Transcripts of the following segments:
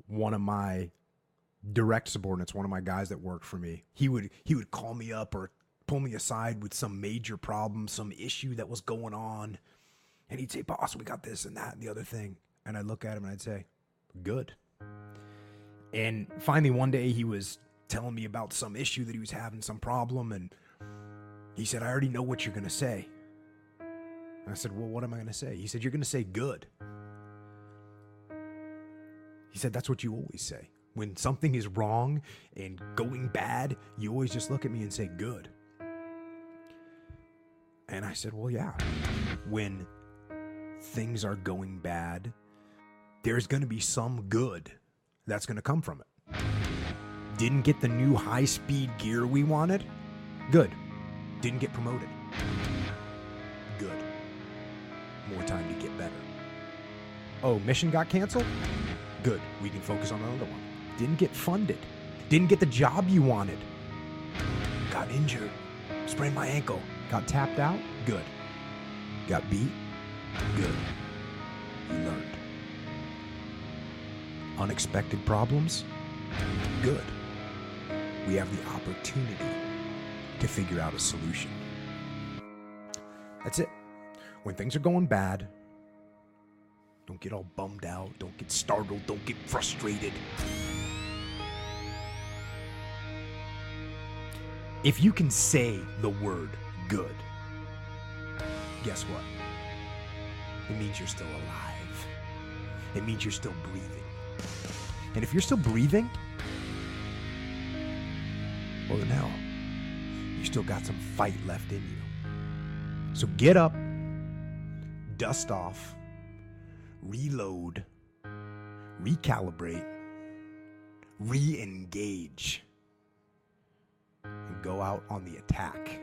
one of my direct subordinates, one of my guys that worked for me, he would call me up or pull me aside with some major problem, some issue that was going on. And he'd say, boss, we got this and that and the other thing. And I'd look at him and I'd say, good. And finally one day he was telling me about some issue that he was having, some problem. And he said, I already know what you're going to say. And I said, well, what am I going to say? He said, you're going to say good. He said, that's what you always say. When something is wrong and going bad, you always just look at me and say good. And I said, well, yeah. When things are going bad, there's going to be some good that's going to come from it. Didn't get the new high-speed gear we wanted? Good. Didn't get promoted? Good. More time to get better. Oh, mission got canceled? Good. We can focus on another one. Didn't get funded. Didn't get the job you wanted. Got injured. Sprained my ankle. Got tapped out? Good. Got beat? Good. You learned. Unexpected problems? Good. We have the opportunity to figure out a solution. That's it. When things are going bad, don't get all bummed out. Don't get startled. Don't get frustrated. If you can say the word good, guess what? It means you're still alive. It means you're still breathing. And if you're still breathing, well, then hell, you still got some fight left in you. So get up, dust off, reload, recalibrate, re-engage, and go out on the attack.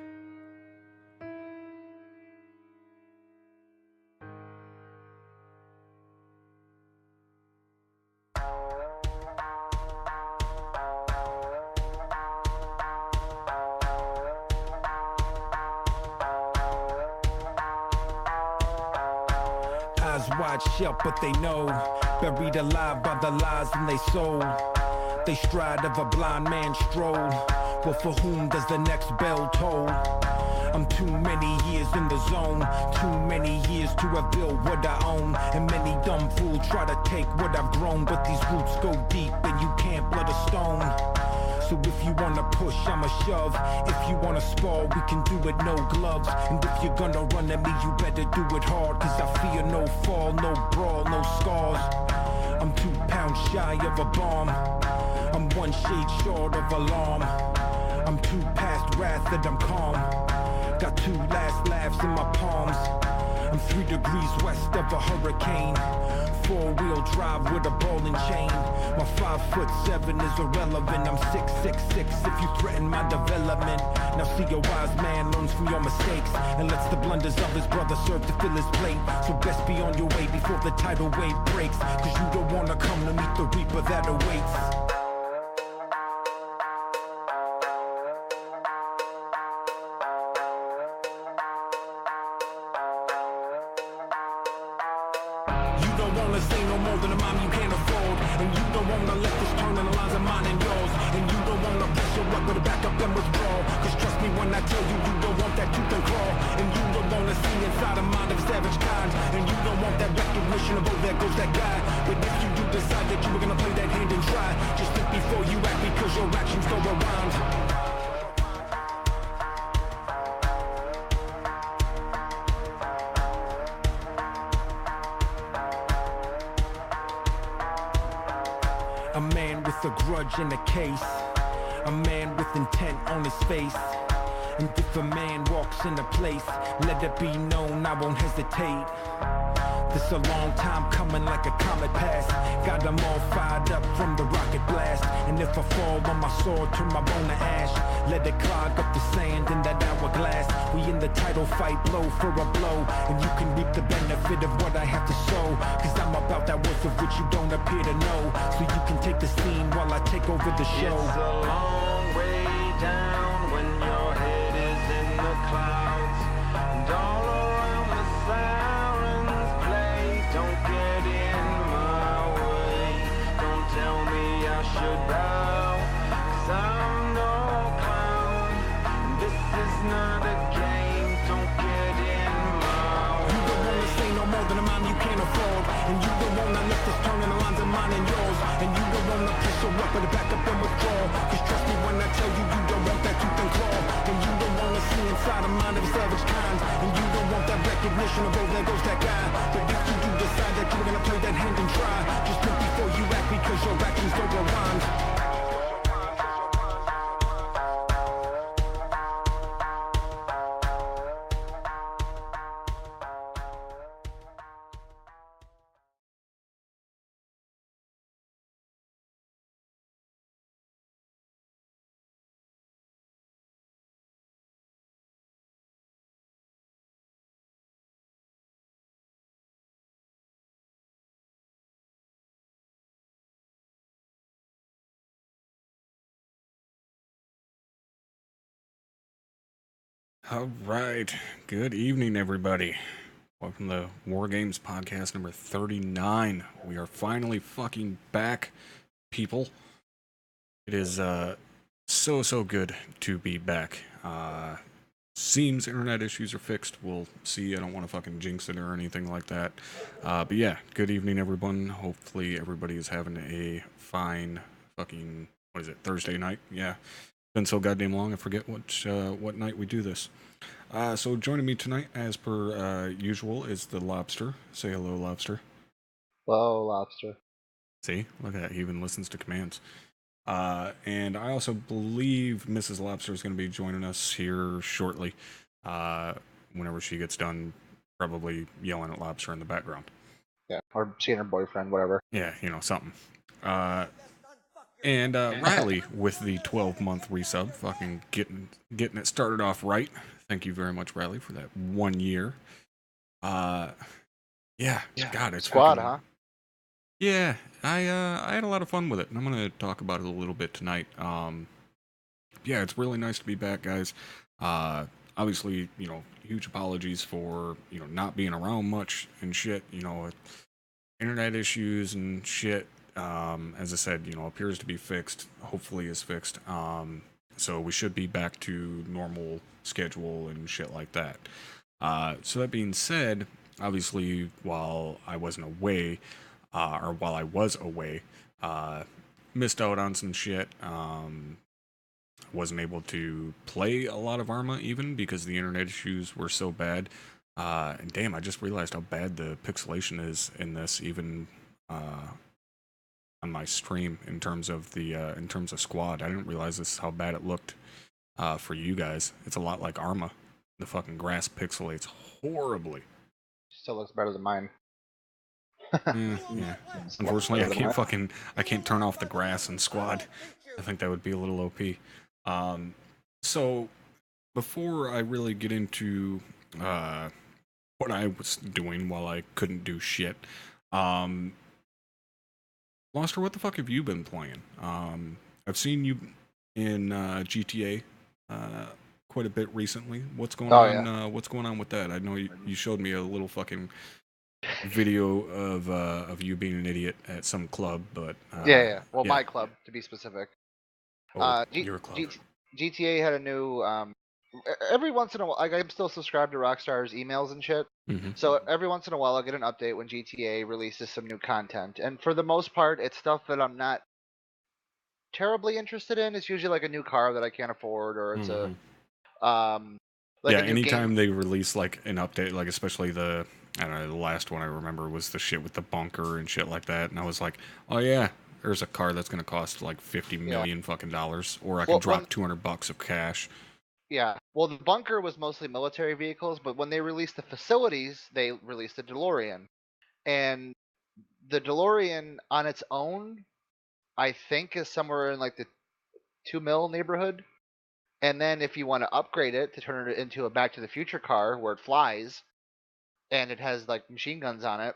Wide shut, but they know, buried alive by the lies in they soul. They stride of a blind man's stroll. Well, for whom does the next bell toll? I'm too many years in the zone, too many years to have built what I own. And many dumb fools try to take what I've grown, but these roots go deep and you can't blood a stone. So if you wanna push, I'ma shove. If you wanna spar, we can do it, no gloves. And if you're gonna run at me, you better do it hard. Cause I fear no fall, no brawl, no scars. I'm 2 pounds shy of a bomb. I'm 1 shade short of alarm. I'm too past wrath that I'm calm. Got 2 last laughs in my palms. I'm 3 degrees west of a hurricane. 4-wheel drive with a ball and chain. My 5'7" is irrelevant. I'm 6'6" if you threaten my development. Now see, a wise man learns from your mistakes and lets the blunders of his brother serve to fill his plate. So best be on your way before the tidal wave breaks, cause you don't wanna come to meet the reaper that awaits. A man with a grudge in a case, a man with intent on his face. And if a man walks in a place, let it be known I won't hesitate. This a long time coming like a comet pass. Got them all fired up from the rocket blast. And if I fall on my sword, turn my bone to ash. Let it clog up the sand in that hourglass. We in the title fight, blow for a blow. And you can reap the benefit of what I have to sow. Cause I'm about that worth of which you don't appear to know. So you can take the scene while I take over the show. It's a long way down when your head is in the clouds. And all around the sirens play. Don't get in my way. Don't tell lines in a mind you can't afford. And you don't wanna lift this turn in the lines of mine and yours. And you don't wanna push your up, but back up and withdraw. Cause trust me when I tell you, you don't want that tooth and claw. And you don't wanna see inside the mind of a savage kind. And you don't want that recognition of, oh, there goes that guy. But if you do decide that you're gonna play that hand and try, just think before you act, because your actions don't rewind. All right. Good evening, everybody. Welcome to Wargames podcast number 39. We are finally fucking back, people. It is so good to be back. Seems internet issues are fixed. We'll see. I don't want to fucking jinx it or anything like that. But yeah, good evening, everyone. Hopefully everybody is having a fine fucking, what is it, Thursday night? Yeah. Been so goddamn long, I forget what night we do this. So joining me tonight, as per usual, is the Lobster. Say hello, Lobster. Hello, Lobster. See, look at that. He even listens to commands. And I also believe Mrs. Lobster is going to be joining us here shortly. Whenever she gets done, probably yelling at Lobster in the background. Yeah, or seeing her boyfriend, whatever. Yeah, you know, something. And Riley with the 12-month resub, fucking getting it started off right. Thank you very much, Riley, for that 1 year. Yeah, God, it's Squad, fucking, huh? Yeah, I had a lot of fun with it, and I'm gonna talk about it a little bit tonight. Yeah, it's really nice to be back, guys. Obviously, you know, huge apologies for, you know, not being around much and shit. You know, internet issues and shit. As I said, you know, appears to be fixed. Hopefully is fixed. So we should be back to normal schedule and shit like that. So that being said, obviously, while I wasn't away, or while I was away, missed out on some shit. Wasn't able to play a lot of ArmA even because the internet issues were so bad. And damn, I just realized how bad the pixelation is in this, even on my stream in terms of squad. I didn't realize this is how bad it looked for you guys. It's a lot like ArmA. The fucking grass pixelates horribly. Still looks better than mine. Yeah. Unfortunately, I can't turn off the grass in squad. I think that would be a little OP. So before I really get into what I was doing while I couldn't do shit, Monster, what the fuck have you been playing? I've seen you in GTA quite a bit recently. What's going on? Yeah. What's going on with that? I know you showed me a little fucking video of you being an idiot at some club, but Yeah. Well, my club to be specific. Your club. GTA had a new. Every once in a while, like, I'm still subscribed to Rockstar's emails and shit. Mm-hmm. So every once in a while, I'll get an update when GTA releases some new content, and for the most part, it's stuff that I'm not terribly interested in. It's usually like a new car that I can't afford, or it's a like a new anytime game. they release like an update, like especially I don't know, the last one I remember was the shit with the bunker and shit like that, and I was like, oh yeah, there's a car that's gonna cost like $50 million fucking dollars, or I can drop $200 of cash. Yeah, well, the bunker was mostly military vehicles, but when they released the facilities, they released the DeLorean. And the DeLorean on its own, I think, is somewhere in like the $2 million neighborhood. And then if you want to upgrade it to turn it into a Back to the Future car where it flies and it has like machine guns on it,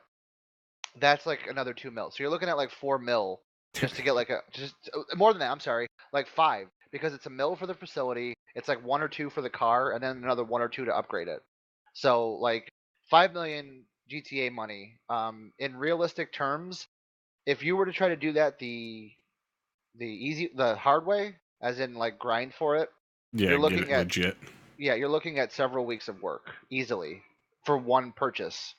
that's like another $2 million. So you're looking at like $4 million just to get like just more than that. I'm sorry, like $5 million, because it's $1 million for the facility. It's like $1 or $2 for the car, and then another $1 or $2 to upgrade it. So like $5 million GTA money. In realistic terms, if you were to try to do that the hard way, as in like grind for it, Yeah, you're looking get it legit. Yeah, you're looking at several weeks of work easily for one purchase.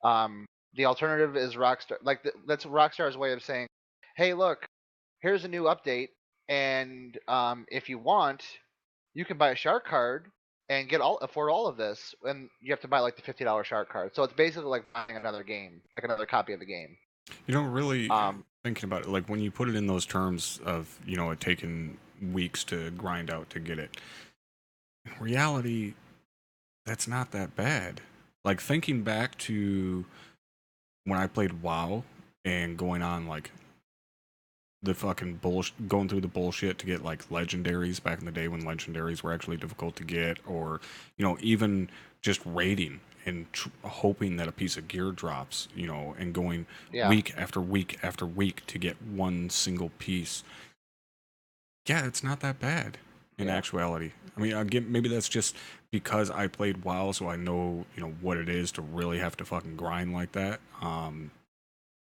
The alternative is Rockstar. Like that's Rockstar's way of saying, "Hey, look, here's a new update, and if you want, you can buy a shark card and afford all of this, and you have to buy like the $50 shark card. So it's basically like buying another game, like another copy of the game. You know, really Um, thinking about it, like when you put it in those terms of, you know, it taking weeks to grind out to get it, in reality, that's not that bad. Like thinking back to when I played WoW and going on like the fucking bullshit, going through the bullshit to get like legendaries back in the day when legendaries were actually difficult to get, or, you know, even just raiding and hoping that a piece of gear drops, you know, and going yeah, week after week after week to get one single piece. Yeah, it's not that bad in Yeah. actuality. I mean, again, maybe that's just because I played WoW, so I know, you know, what it is to really have to fucking grind like that.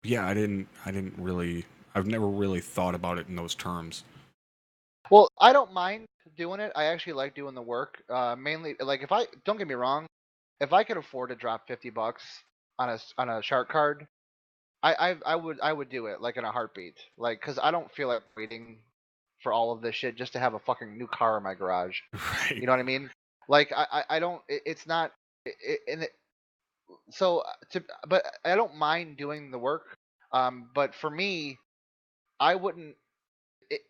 Yeah, I've never really thought about it in those terms. Well, I don't mind doing it. I actually like doing the work. Mainly, like if I don't get me wrong, if I could afford to drop $50 on a shark card, I would do it like in a heartbeat. Like, cause I don't feel like waiting for all of this shit just to have a fucking new car in my garage. Right. You know what I mean? Like I don't. It's not. And so but I don't mind doing the work. But for me, I wouldn't. It,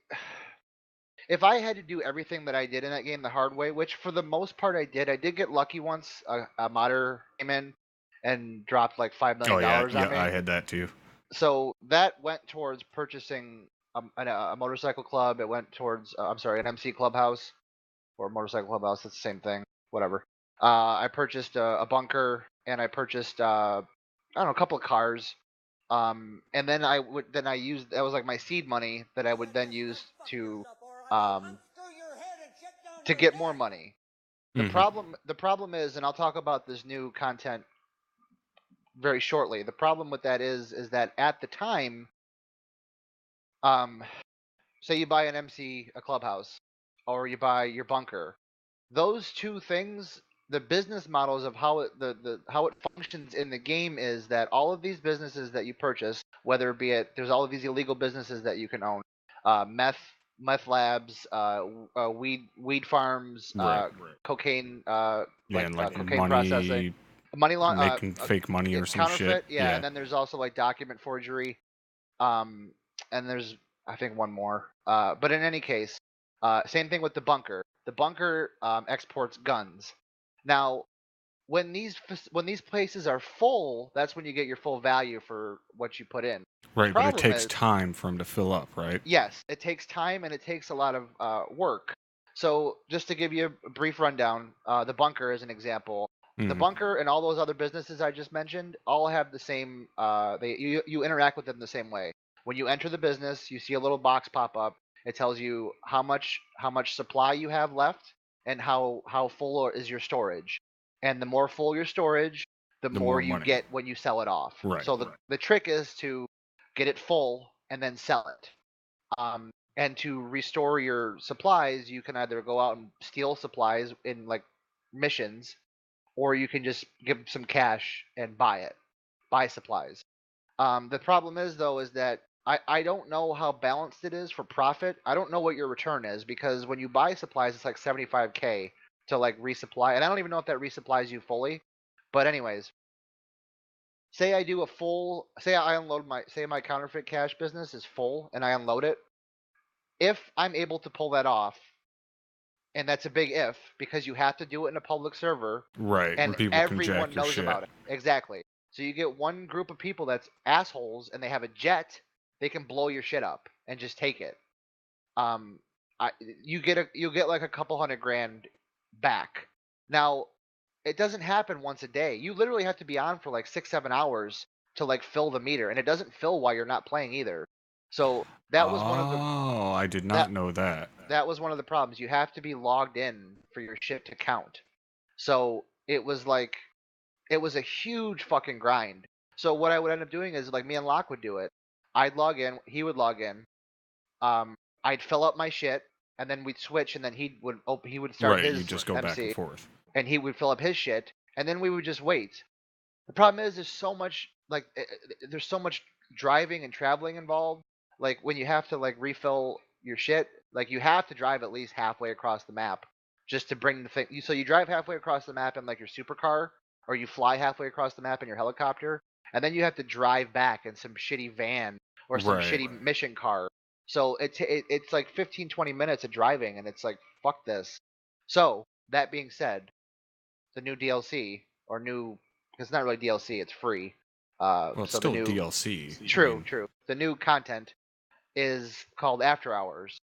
if I had to do everything that I did in that game the hard way, which for the most part I did. I did get lucky once. A modder came in and dropped like $5 Oh million yeah, on yeah, me. I had that too. So that went towards purchasing a motorcycle club. It went towards I'm sorry, an MC clubhouse or motorcycle clubhouse. It's the same thing. Whatever. I purchased a bunker and I purchased I don't know, a couple of cars. And then I used that was like my seed money that I would then use um, to get more money. The problem is, and I'll talk about this new content very shortly. The problem with that is that at the time, um, say you buy an MC a clubhouse or you buy your bunker, those two things, the business models of how how it functions in the game is that all of these businesses that you purchase, whether it be there's all of these illegal businesses that you can own, meth labs, weed farms, Right. cocaine Yeah, and like cocaine processing, making fake money or some shit. counterfeit, yeah, Yeah. and then there's also like document forgery, um, and there's I think one more. But in any case, same thing with the bunker. The bunker exports guns. Now, when these places are full, that's when you get your full value for what you put in. The Right, but it problem takes is, time for them to fill up, right? yes, it takes time and it takes a lot of work. So, just to give you a brief rundown, the bunker is an example. The Mm-hmm. bunker and all those other businesses I just mentioned all have the same. You interact with them the same way. When you enter the business, you see a little box pop up. It tells you how much supply you have left and how full is your storage. And the more full your storage, the The more more you money. get when you sell it off. Right. So the trick is to get it full and then sell it. And to restore your supplies, you can either go out and steal supplies in like missions, or you can just give some cash and buy supplies. The problem is though is that I don't know how balanced it is for profit. I don't know what your return is because when you buy supplies, it's like 75K to like resupply, and I don't even know if that resupplies you fully. But anyways, say my counterfeit cash business is full and I unload it. If I'm able to pull that off, and that's a big if because you have to do it in a public server Right, where and people can jack everyone your knows shit. about it. Exactly. So you get one group of people that's assholes and they have a jet, they can blow your shit up and just take it. Um you get like a couple $100,000 back. Now, it doesn't happen once a day. You literally have to be on for like 6-7 hours to like fill the meter, and it doesn't fill while you're not playing either. So that was one of the Oh, I did that not know that. that was one of the problems. You have to be logged in for your shit to count. So it was a huge fucking grind. So what I would end up doing is like me and Locke would do it. I'd log in, he would log in. Um, I'd fill up my shit, and then we'd switch, and then he would start Right, you his just go back and MC, forth. and he would fill up his shit, and then we would just wait. The problem is there's so much there's so much driving and traveling involved. Like when you have to like refill your shit, like you have to drive at least halfway across the map just to bring the thing. So you drive halfway across the map in like your supercar, or you fly halfway across the map in your helicopter, and then you have to drive back in some shitty van or some Right. shitty mission car. So it's like 15, 20 minutes of driving, and it's like fuck this. So that being said, the new DLC or new, it's not really DLC, it's free. Well, it's So the still new DLC. I true mean, true the new content is called After Hours,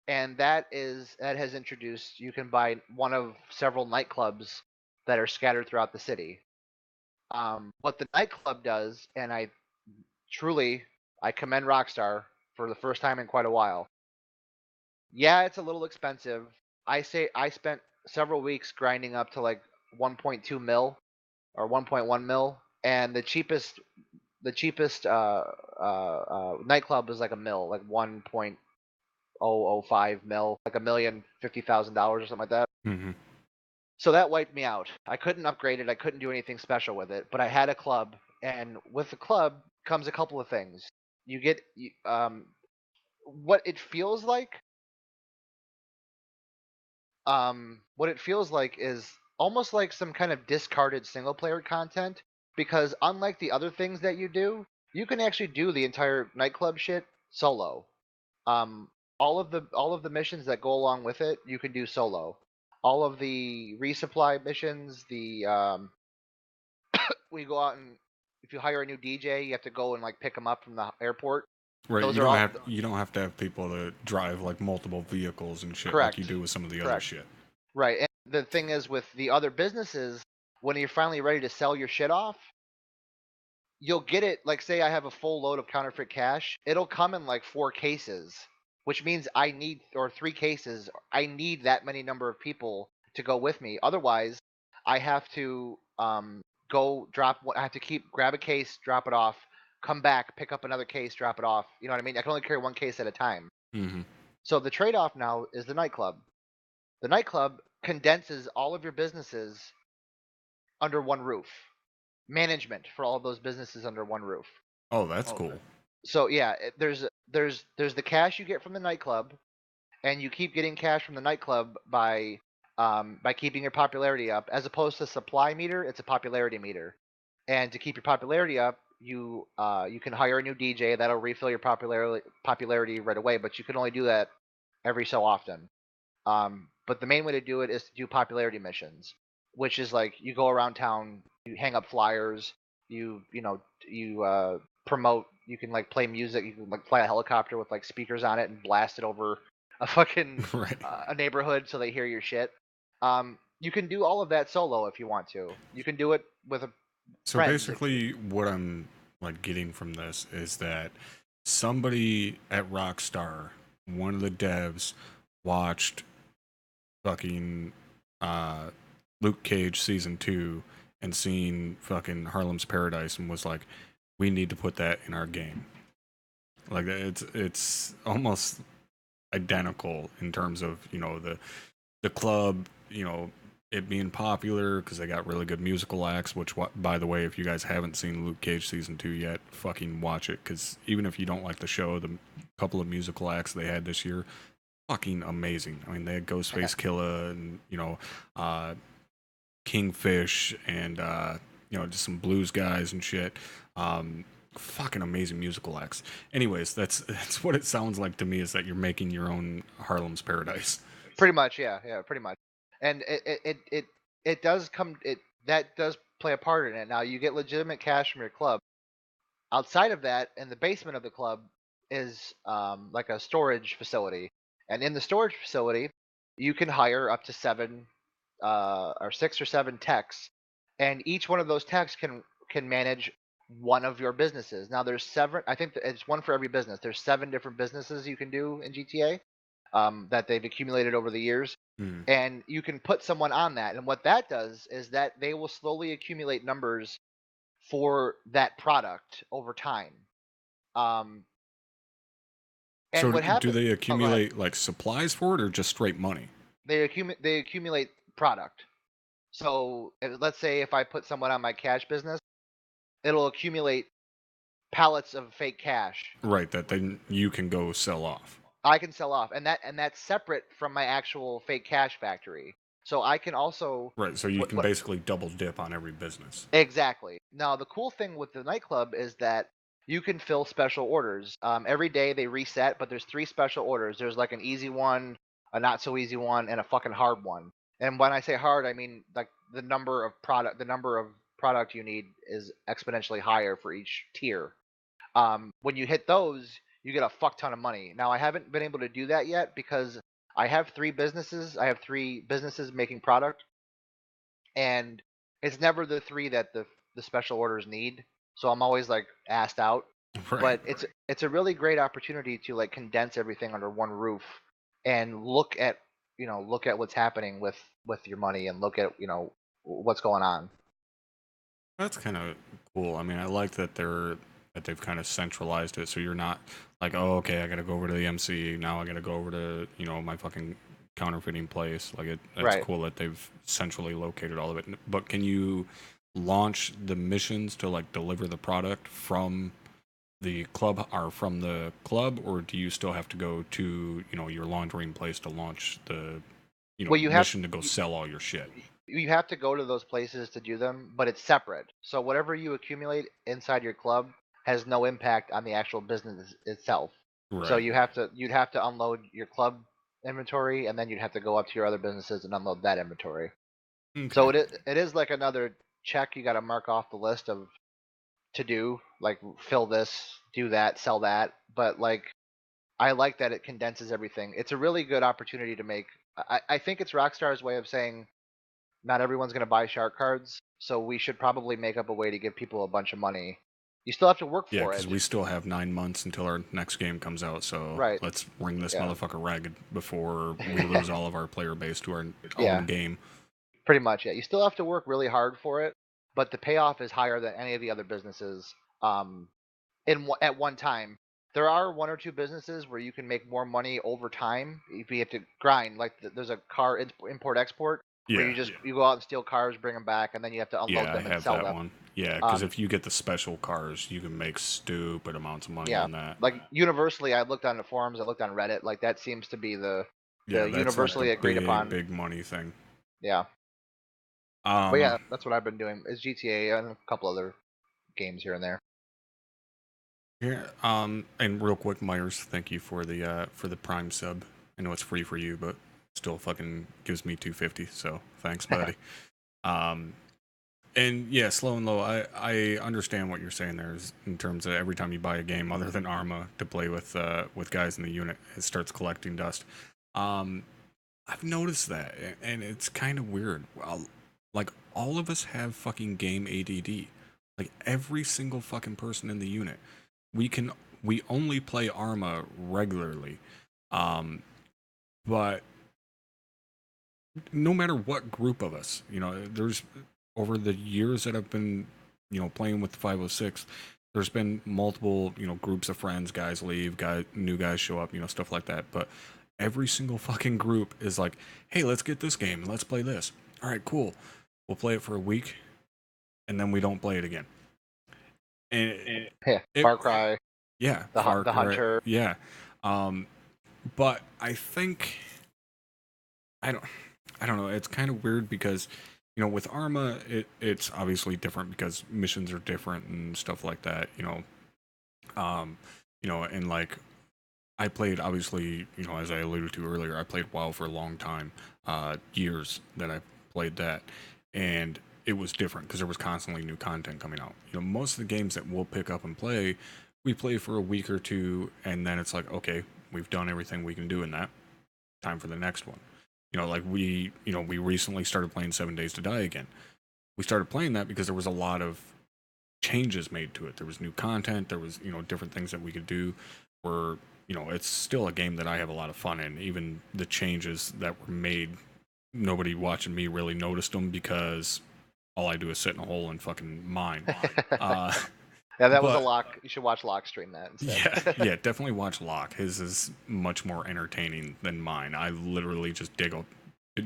and that has introduced, you can buy one of several nightclubs that are scattered throughout the city. What the nightclub does, and I commend Rockstar for the first time in quite a while. Yeah, it's a little expensive. I spent several weeks grinding up to like 1.2 mil or 1.1 mil, and the cheapest nightclub is like a mil, like 1.005 mil, like $1,050,000 or something like that. mhm. So that wiped me out. I couldn't upgrade it. I couldn't do anything special with it. But I had a club, and with the club comes a couple of things. You get what it feels like. What it feels like is almost like some kind of discarded single player content, because unlike the other things that you do, you can actually do the entire nightclub shit solo. Um, all of the missions that go along with it, you can do solo. All of the resupply missions, we go out, and if you hire a new DJ, you have to go and like pick them up from the airport. Right. Those are all You don't have to have people to drive like multiple vehicles and shit like you correct. do with some of the other Correct. shit. Right. And the thing is, with the other businesses, when you're finally ready to sell your shit off, you'll get it. Like, say I have a full load of counterfeit cash, it'll come in like 4 cases, which means I need, or 3 cases, I need that many number of people to go with me. Otherwise, I have to go drop. I have to grab a case, drop it off, come back, pick up another case, drop it off. You know what I mean? I can only carry 1 case at a time. Hmm. So the trade-off now is the nightclub. The nightclub condenses all of your businesses under one roof. Management for all of those businesses under one roof. Oh, that's cool. So yeah, there's the cash you get from the nightclub, and you keep getting cash from the nightclub by keeping your popularity up. As opposed to supply meter, it's a popularity meter. And to keep your popularity up, you can hire a new DJ that'll refill your popularity right away, but you can only do that every so often. But the main way to do it is to do popularity missions, which is like you go around town, you hang up flyers, you promote. You can like play music. You can like fly a helicopter with like speakers on it and blast it over a fucking Right. a neighborhood so they hear your shit. You can do all of that solo if you want to. You can do it with a So friends. basically, what I'm like getting from this is that somebody at Rockstar, one of the devs, watched fucking Luke Cage season 2 and seen fucking Harlem's Paradise and was like, we need to put that in our game. Like it's almost identical in terms of, you know, the club, you know, it being popular because they got really good musical acts, which, by the way, if you guys haven't seen Luke Cage season 2 yet, fucking watch it, because even if you don't like the show, the couple of musical acts they had this year, fucking amazing. I mean, they had Ghostface Killah and, you know, Kingfish and, you know, just some blues guys and shit. Fucking amazing musical acts. Anyways, that's what it sounds like to me, is that you're making your own Harlem's Paradise. Pretty much, yeah, pretty much. And it does that does play a part in it. Now you get legitimate cash from your club. Outside of that, in the basement of the club is like a storage facility, and in the storage facility, you can hire up to 6 or 7 techs, and each one of those techs can manage one of your businesses. Now there's 7. I think it's one for every business. There's 7 different businesses you can do in GTA that they've accumulated over the years. And you can put someone on that, and what that does is that they will slowly accumulate numbers for that product over time. And So what happens? do they accumulate like supplies for it, or just straight money? They accumulate product. So let's say if I put someone on my cash business, it'll accumulate pallets of fake cash. Right, that then you can go sell off. I can sell off, and that's separate from my actual fake cash factory. So I can also Right, so you can basically double dip on every business. exactly. Now the cool thing with the nightclub is that you can fill special orders. Every day they reset, but there's 3 special orders. There's like an easy one, a not so easy one, and a fucking hard one. And when I say hard, I mean like the number of product you need is exponentially higher for each tier. When you hit those, you get a fuck ton of money. Now I haven't been able to do that yet because I have 3 businesses. I have 3 businesses making product, and it's never the 3 that the special orders need. So I'm always like asked out. Right. But it's a really great opportunity to like condense everything under one roof and look at what's happening with your money and look at what's going on. That's kind of cool. I mean, I like that they've kind of centralized it, so you're not like, oh, okay, I gotta go over to the MC now. I gotta go over to my fucking counterfeiting place. Like it's Right. cool that they've centrally located all of it. But can you launch the missions to like deliver the product from the club or do you still have to go to your laundering place to launch the Well, mission to go sell all your shit? you have to go to those places to do them, but it's separate. So whatever you accumulate inside your club has no impact on the actual business itself. So Right. you'd have to unload your club inventory, and then you'd have to go up to your other businesses and unload that inventory. So Okay. it is like another check you got to mark off the list of to do, like fill this, do that, sell that. But like I like that it condenses everything. It's a really good opportunity to make. I think it's Rockstar's way of saying not everyone's going to buy shark cards, so we should probably make up a way to give people a bunch of money. You still have to work Yeah, for because it. we still have 9 months until our next game comes out, so Right. let's wring this Yeah. motherfucker ragged before we lose all of our player base to our Yeah. own game. Pretty much, yeah. You still have to work really hard for it, but the payoff is higher than any of the other businesses. At one time, there are 1 or 2 businesses where you can make more money over time if you have to grind. Like there's a car import export where Yeah, you go out and steal cars, bring them back, and then you have to unload yeah, I them and have sell that them. one. Yeah, because Um, if you get the special cars, you can make stupid amounts of money Yeah, on that. like universally, I looked on the forums, I looked on Reddit, like that seems to be the Yeah, that's like universally the agreed upon. big money thing. Yeah, but Um, yeah, that's what I've been doing. Is GTA and a couple other games here and there. yeah. And real quick, Myers, thank you for the Prime sub. I know it's free for you, but still fucking gives me $2.50. So thanks, buddy. And yeah, slow and low. I understand what you're saying there is in terms of every time you buy a game other than ArmA to play with guys in the unit, it starts collecting dust. I've noticed that, and it's kind of weird. Well, like all of us have fucking game ADD. Like every single fucking person in the unit. We only play ArmA regularly. But no matter what group of us, there's over the years that I've been, playing with the 506, there's been multiple, groups of friends, guys leave, new guys show up, stuff like that. But every single fucking group is like, hey, let's get this game, let's play this. All right, cool. We'll play it for a week, and then we don't play it again. And Yeah, Far Cry. Yeah, the Far Cry, Hunter. Yeah, but I think I don't know. It's kind of weird because with ArmA, it's obviously different because missions are different and stuff like that. And like I played obviously as I alluded to earlier, I played WoW for a long time, years that I played that, and it was different because there was constantly new content coming out. Most of the games that we'll pick up and play, we play for a week or two, and then it's like, okay, we've done everything we can do in that. Time for the next one. Like we recently started playing 7 Days to Die again. We started playing that because there was a lot of changes made to it. There was new content. There was, different things that we could do. Where, it's still a game that I have a lot of fun in. Even the changes that were made, nobody watching me really noticed them because all I do is sit in a hole and fucking mine. Yeah, that was a Locke. You should watch Locke stream that instead. Yeah, definitely watch Locke. His is much more entertaining than mine. I literally just dig a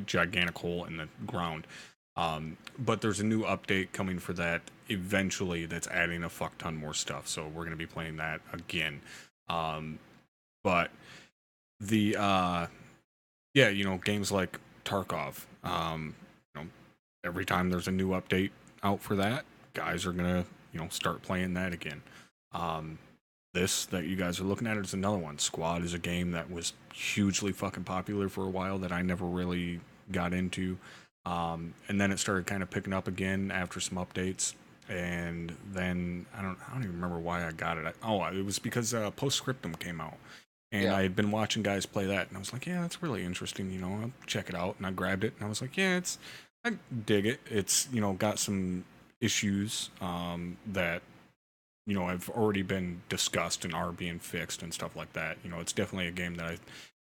gigantic hole in the ground. But there's a new update coming for that eventually that's adding a fuck ton more stuff. So we're going to be playing that again. But the yeah, games like Tarkov, every time there's a new update out for that, guys are gonna start playing that again. This that you guys are looking at is another one. Squad is a game that was hugely fucking popular for a while that I never really got into, and then it started kind of picking up again after some updates. And then I don't even remember why I got it. It was because Postscriptum came out, and Yeah. I had been watching guys play that, and I was like, yeah, that's really interesting. I'll check it out. And I grabbed it, and I was like, yeah, I dig it. It's got some issues that have already been discussed and are being fixed and stuff like that. It's definitely a game that I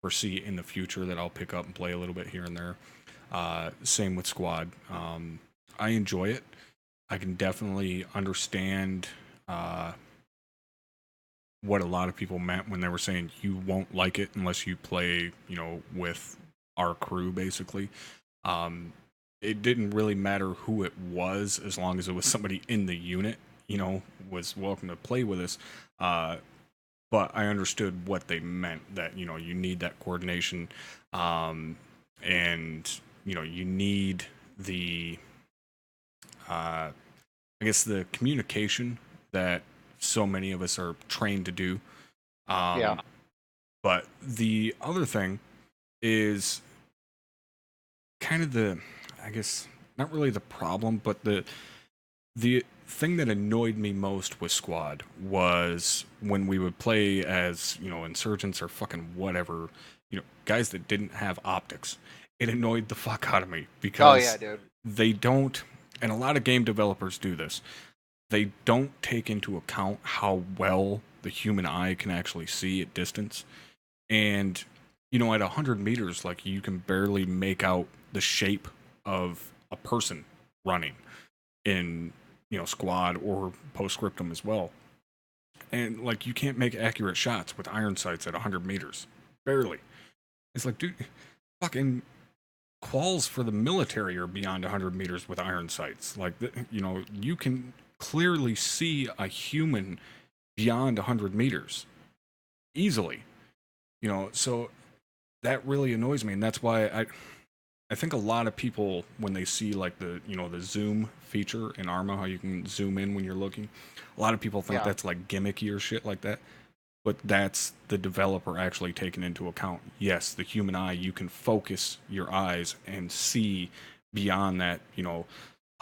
foresee in the future that I'll pick up and play a little bit here and there. Same with Squad. I enjoy it. I can definitely understand what a lot of people meant when they were saying you won't like it unless you play, with our crew, basically. It didn't really matter who it was as long as it was somebody in the unit, was welcome to play with us. But I understood what they meant, that, you need that coordination. And, you need the, I guess, the communication that so many of us are trained to do. Yeah. But the other thing is kind of I guess, not really the problem, but the thing that annoyed me most with Squad was when we would play as, insurgents or fucking whatever, guys that didn't have optics. It annoyed the fuck out of me Oh because yeah, dude. they don't, and a lot of game developers do this, they don't take into account how well the human eye can actually see at distance. And, at 100 meters, like, you can barely make out the shape of a person running in, Squad or Postscriptum as well. And, like, you can't make accurate shots with iron sights at 100 meters. Barely. It's like, dude, fucking quals for the military are beyond 100 meters with iron sights. Like, you can clearly see a human beyond 100 meters easily. So that really annoys me, and that's why I think a lot of people, when they see like the the zoom feature in ArmA, how you can zoom in when you're looking, a lot of people think Yeah. that's like gimmicky or shit like that. But that's the developer actually taking into account. Yes, the human eye, you can focus your eyes and see beyond that,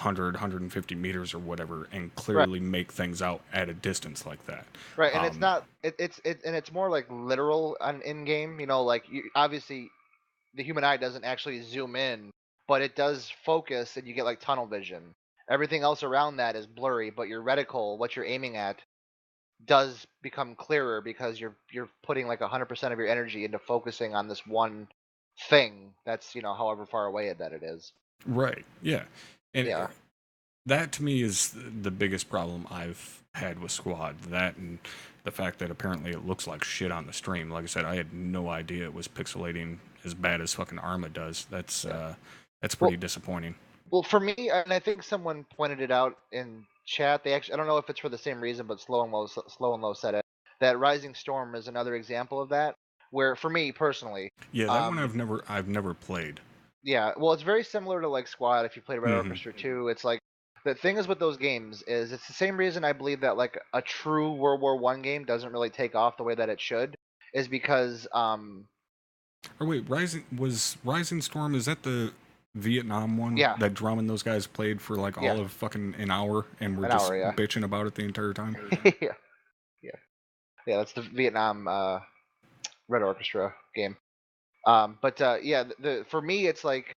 150 meters or whatever, and Right. clearly make things out at a distance like that. Right, and it's Um, not. And it's more like literal on in game. Like obviously the human eye doesn't actually zoom in, but it does focus, and you get like tunnel vision. Everything else around that is blurry, but your reticle, what you're aiming at, does become clearer because you're putting like 100% of your energy into focusing on this one thing that's however far away that it is. right, yeah. And Yeah. that to me is the biggest problem I've had with Squad. That and the fact that apparently it looks like shit on the stream. Like I said, I had no idea it was pixelating as bad as fucking ArmA does. That's Well, pretty disappointing. well, for me, and I think someone pointed it out in chat. They actually, I don't know if it's for the same reason, but Slow and Low said it. That Rising Storm is another example of that. Where for me personally, Yeah, that one um, I've never played. yeah, well, it's very similar to like Squad. If you played Red Hmm. Orchestra 2, it's like the thing is with those games is it's the same reason I believe that like a true World War One game doesn't really take off the way that it should, is because Or wait, Rising Storm, is that the Vietnam one yeah, that Drum and those guys played for like yeah, all of fucking an hour and were an just hour, yeah, bitching about it the entire time? yeah, yeah, yeah. That's the Vietnam Red Orchestra game. But yeah, for me it's like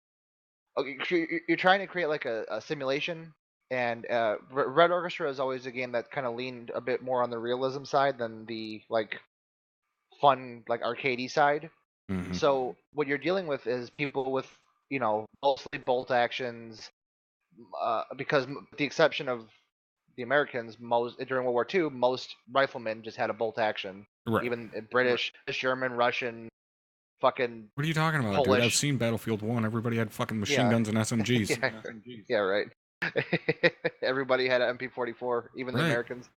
okay, you're trying to create like a simulation, and Red Orchestra is always a game that kind of leaned a bit more on the realism side than the like fun like arcadey side. Hmm. So what you're dealing with is people with mostly bolt actions, because with the exception of the Americans, most during World War II, most riflemen just had a bolt action. Right. Even British, German, Russian, fucking What are you talking about, dude? Polish. I've seen Battlefield 1. Everybody had fucking machine Yeah. guns and SMGs. Yeah, right. Everybody had an MP44, even the Right. Americans.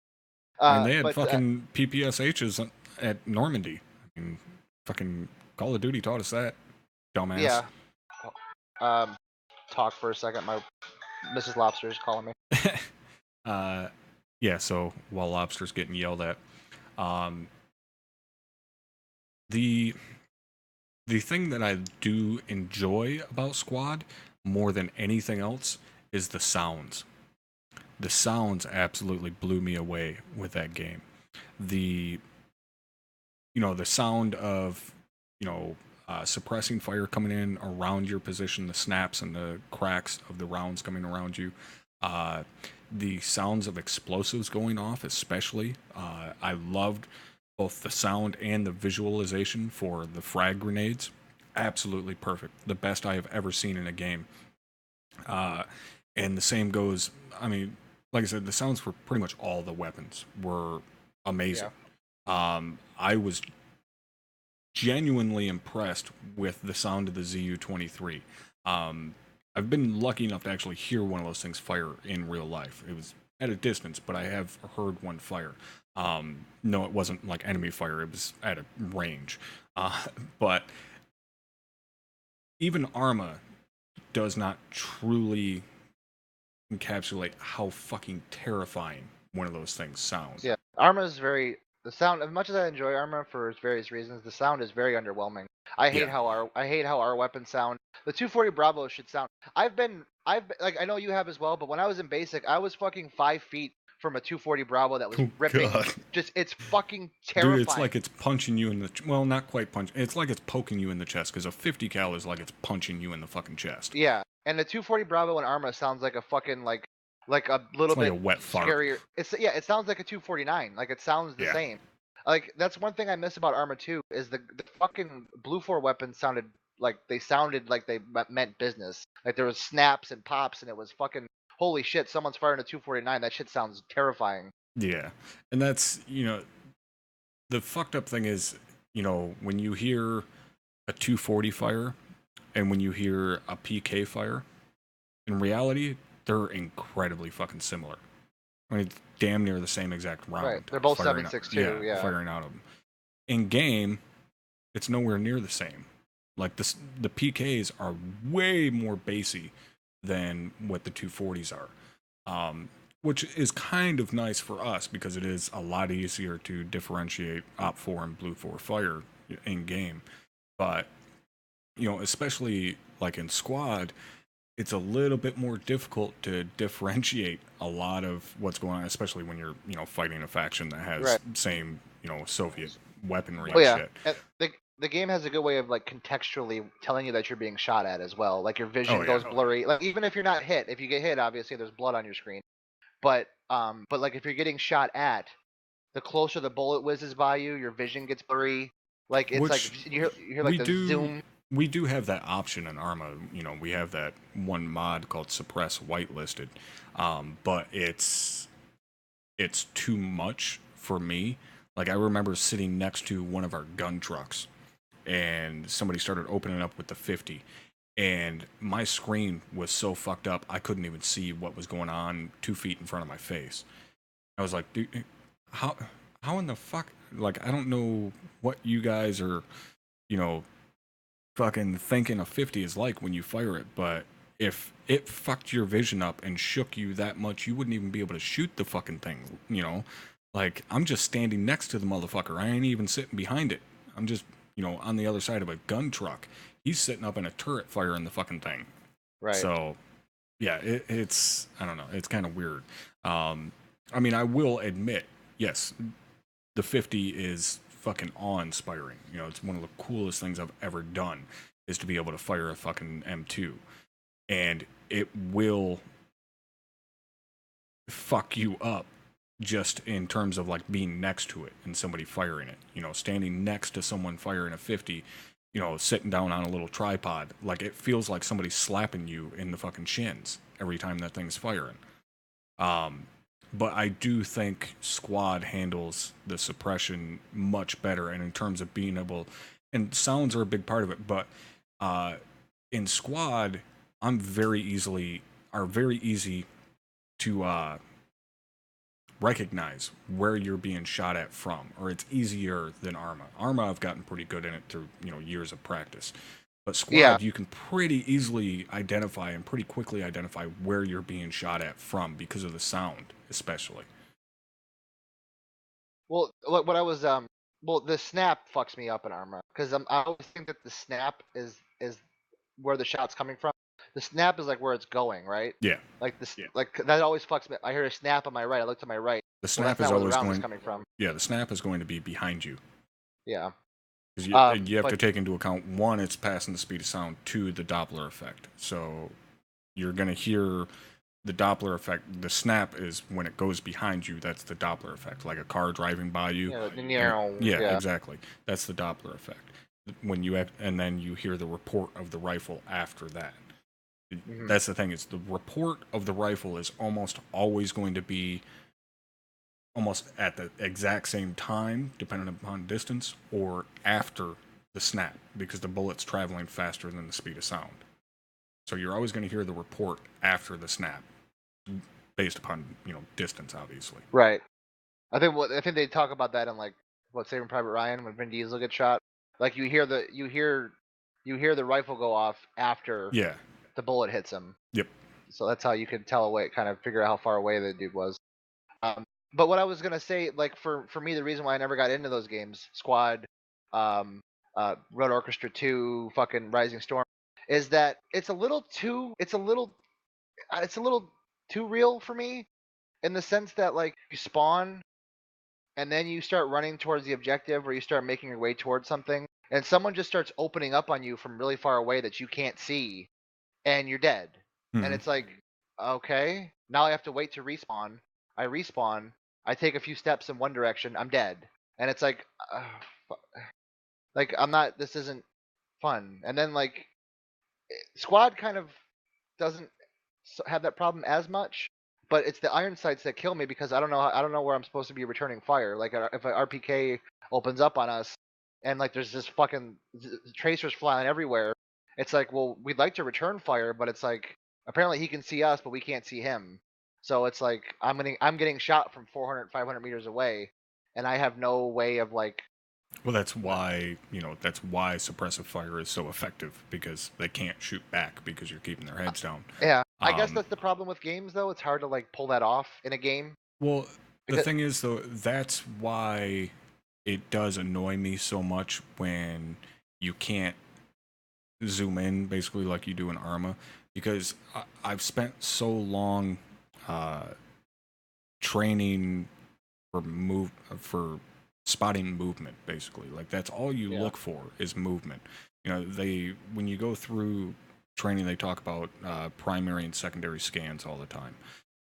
I mean, they had but, fucking PPSHs at Normandy. I mean, fucking Call of Duty taught us that. Dumbass. Yeah. Talk for a second. My Mrs. Lobster is calling me. Yeah, so while Lobster's getting yelled at, the thing that I do enjoy about Squad more than anything else is the sounds. The sounds absolutely blew me away with that game. The sound of, suppressing fire coming in around your position, the snaps and the cracks of the rounds coming around you, the sounds of explosives going off, especially. I loved both the sound and the visualization for the frag grenades. Absolutely perfect. The best I have ever seen in a game. And the same goes, I mean, like I said, the sounds for pretty much all the weapons were amazing. I was genuinely impressed with the sound of the ZU-23. I've been lucky enough to actually hear one of those things fire in real life. It was at a distance, but I have heard one fire. No, it wasn't like enemy fire. It was at a range. But even ArmA does not truly encapsulate how fucking terrifying one of those things sounds. Yeah, ArmA is very the sound. As much as I enjoy ArmA for various reasons, the sound is very underwhelming. I hate how our weapons sound. The 240 Bravo should sound. I've been like I know you have as well, but when I was in basic, I was fucking 5 feet from a 240 Bravo that was ripping. God. Just it's fucking terrifying. Dude, it's like it's punching you in the well, not quite punch. It's like it's poking you in the chest because a 50 cal is like it's punching you in the fucking chest. Yeah, and the 240 Bravo and ArmA sounds like a fucking like a little It's like bit a wet fart. scarier. It sounds like a 249. Like it sounds the same. Like that's one thing I miss about ArmA 2 is the fucking Blue 4 weapons sounded like they meant business. Like there was snaps and pops and it was fucking holy shit, someone's firing a 249. That shit sounds terrifying. Yeah. And that's, the fucked up thing is, when you hear a 240 fire and when you hear a PK fire, in reality, they're incredibly fucking similar. I mean, it's damn near the same exact round. Right. They're both 7.62. Yeah. Firing out of them. In game, it's nowhere near the same. Like the PKs are way more bassy than what the 240s are, which is kind of nice for us because it is a lot easier to differentiate OPFOR and Blue 4 fire in game. But especially like in Squad, it's a little bit more difficult to differentiate a lot of what's going on, especially when you're, fighting a faction that has same, Soviet weaponry and shit. And the game has a good way of like contextually telling you that you're being shot at as well. Like your vision goes blurry. Like even if you're not hit, if you get hit, obviously there's blood on your screen. But like if you're getting shot at, the closer the bullet whizzes by you, your vision gets blurry. Like it's like you hear like the zoom. We do have that option in ArmA. We have that one mod called Suppress Whitelisted, but it's too much for me. Like I remember sitting next to one of our gun trucks, and somebody started opening up with the 50, and my screen was so fucked up I couldn't even see what was going on 2 feet in front of my face. I was like, dude, how in the fuck? Like I don't know what you guys are, fucking thinking a 50 is like when you fire it, but if it fucked your vision up and shook you that much, you wouldn't even be able to shoot the fucking thing, Like, I'm just standing next to the motherfucker. I ain't even sitting behind it. I'm just, on the other side of a gun truck. He's sitting up in a turret firing the fucking thing. Right. So, yeah, it's, I don't know, it's kind of weird. I mean, I will admit, yes, the 50 is fucking awe-inspiring. It's one of the coolest things I've ever done is to be able to fire a fucking M2. And it will fuck you up just in terms of like being next to it and somebody firing it. Standing next to someone firing a 50, sitting down on a little tripod. Like it feels like somebody's slapping you in the fucking shins every time that thing's firing. But I do think Squad handles the suppression much better, and in terms of being able, and sounds are a big part of it, but in squad, I'm very easy to recognize where you're being shot at from, or it's easier than ArmA. ArmA, I've gotten pretty good in it through years of practice, but squad, Yeah. you can pretty easily identify and pretty quickly identify where you're being shot at from because of the sound, especially. Well, what I was well, the snap fucks me up in ArmA because I always think that the snap is where the shot's coming from. The snap is like where it's going, right? Yeah, Like this, Yeah. like that always fucks me. I hear a snap on my right. I look to my right. the Well, snap that's is not where the always round is going. coming from. Yeah, the snap is going to be behind you. Yeah. Because you have to take into account, one, it's passing the speed of sound, two, the Doppler effect. So you're going to hear the Doppler effect. The snap is when it goes behind you, that's the Doppler effect. Like a car driving by you. Yeah, Exactly. That's the Doppler effect. When you and then you hear the report of the rifle after that. Mhm. That's the thing, is the report of the rifle is almost always going to be almost at the exact same time, depending upon distance, or after the snap, because the bullet's traveling faster than the speed of sound. So you're always going to hear the report after the snap, based upon distance, obviously. Right. I think they talk about that in like Saving Private Ryan when Vin Diesel gets shot. Like you hear the rifle go off after Yeah. the bullet hits him. Yep. So that's how you can tell away, kind of figure out how far away the dude was. But what I was gonna say, like for me, the reason why I never got into those games, Squad, um, Road Orchestra 2, fucking Rising Storm, is that it's a little too real for me, in the sense that like you spawn and then you start running towards the objective, or you start making your way towards something, and someone just starts opening up on you from really far away that you can't see, and you're dead. And Mhm. it's like, okay, now I have to wait to respawn. I respawn. I take a few steps in one direction. I'm dead. And it's like, like I'm not. This isn't fun. And then like Squad kind of doesn't have that problem as much, but it's the iron sights that kill me because I don't know where I'm supposed to be returning fire. Like if an RPK opens up on us and like there's just fucking tracers flying everywhere, it's like, well, we'd like to return fire, but it's like apparently he can see us, but we can't see him. So it's like I'm getting shot from 400, 500 meters away, and I have no way of like. Well, that's why suppressive fire is so effective, because they can't shoot back because you're keeping their heads down. Yeah, I guess that's the problem with games, though. It's hard to like pull that off in a game. Well, the Because- thing is, though, that's why it does annoy me so much when you can't zoom in, basically like you do in ArmA, because I've spent so long training for spotting movement, basically. Like that's all you look for is movement. When you go through training, they talk about primary and secondary scans all the time.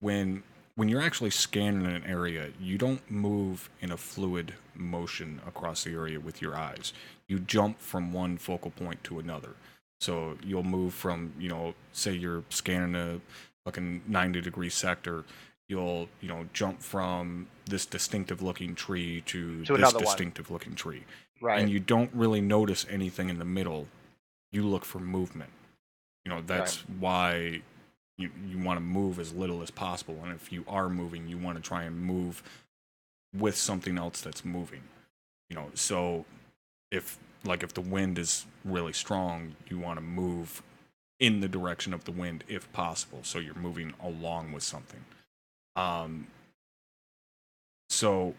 When you're actually scanning an area, you don't move in a fluid motion across the area with your eyes. You jump from one focal point to another. So you'll move from, say you're scanning a fucking 90-degree sector, you'll, jump from this distinctive looking tree to this distinctive looking tree. Right. And you don't really notice anything in the middle. You look for movement. That's why you want to move as little as possible. And if you are moving, you want to try and move with something else that's moving. So if the wind is really strong, you want to move in the direction of the wind if possible. So you're moving along with something. So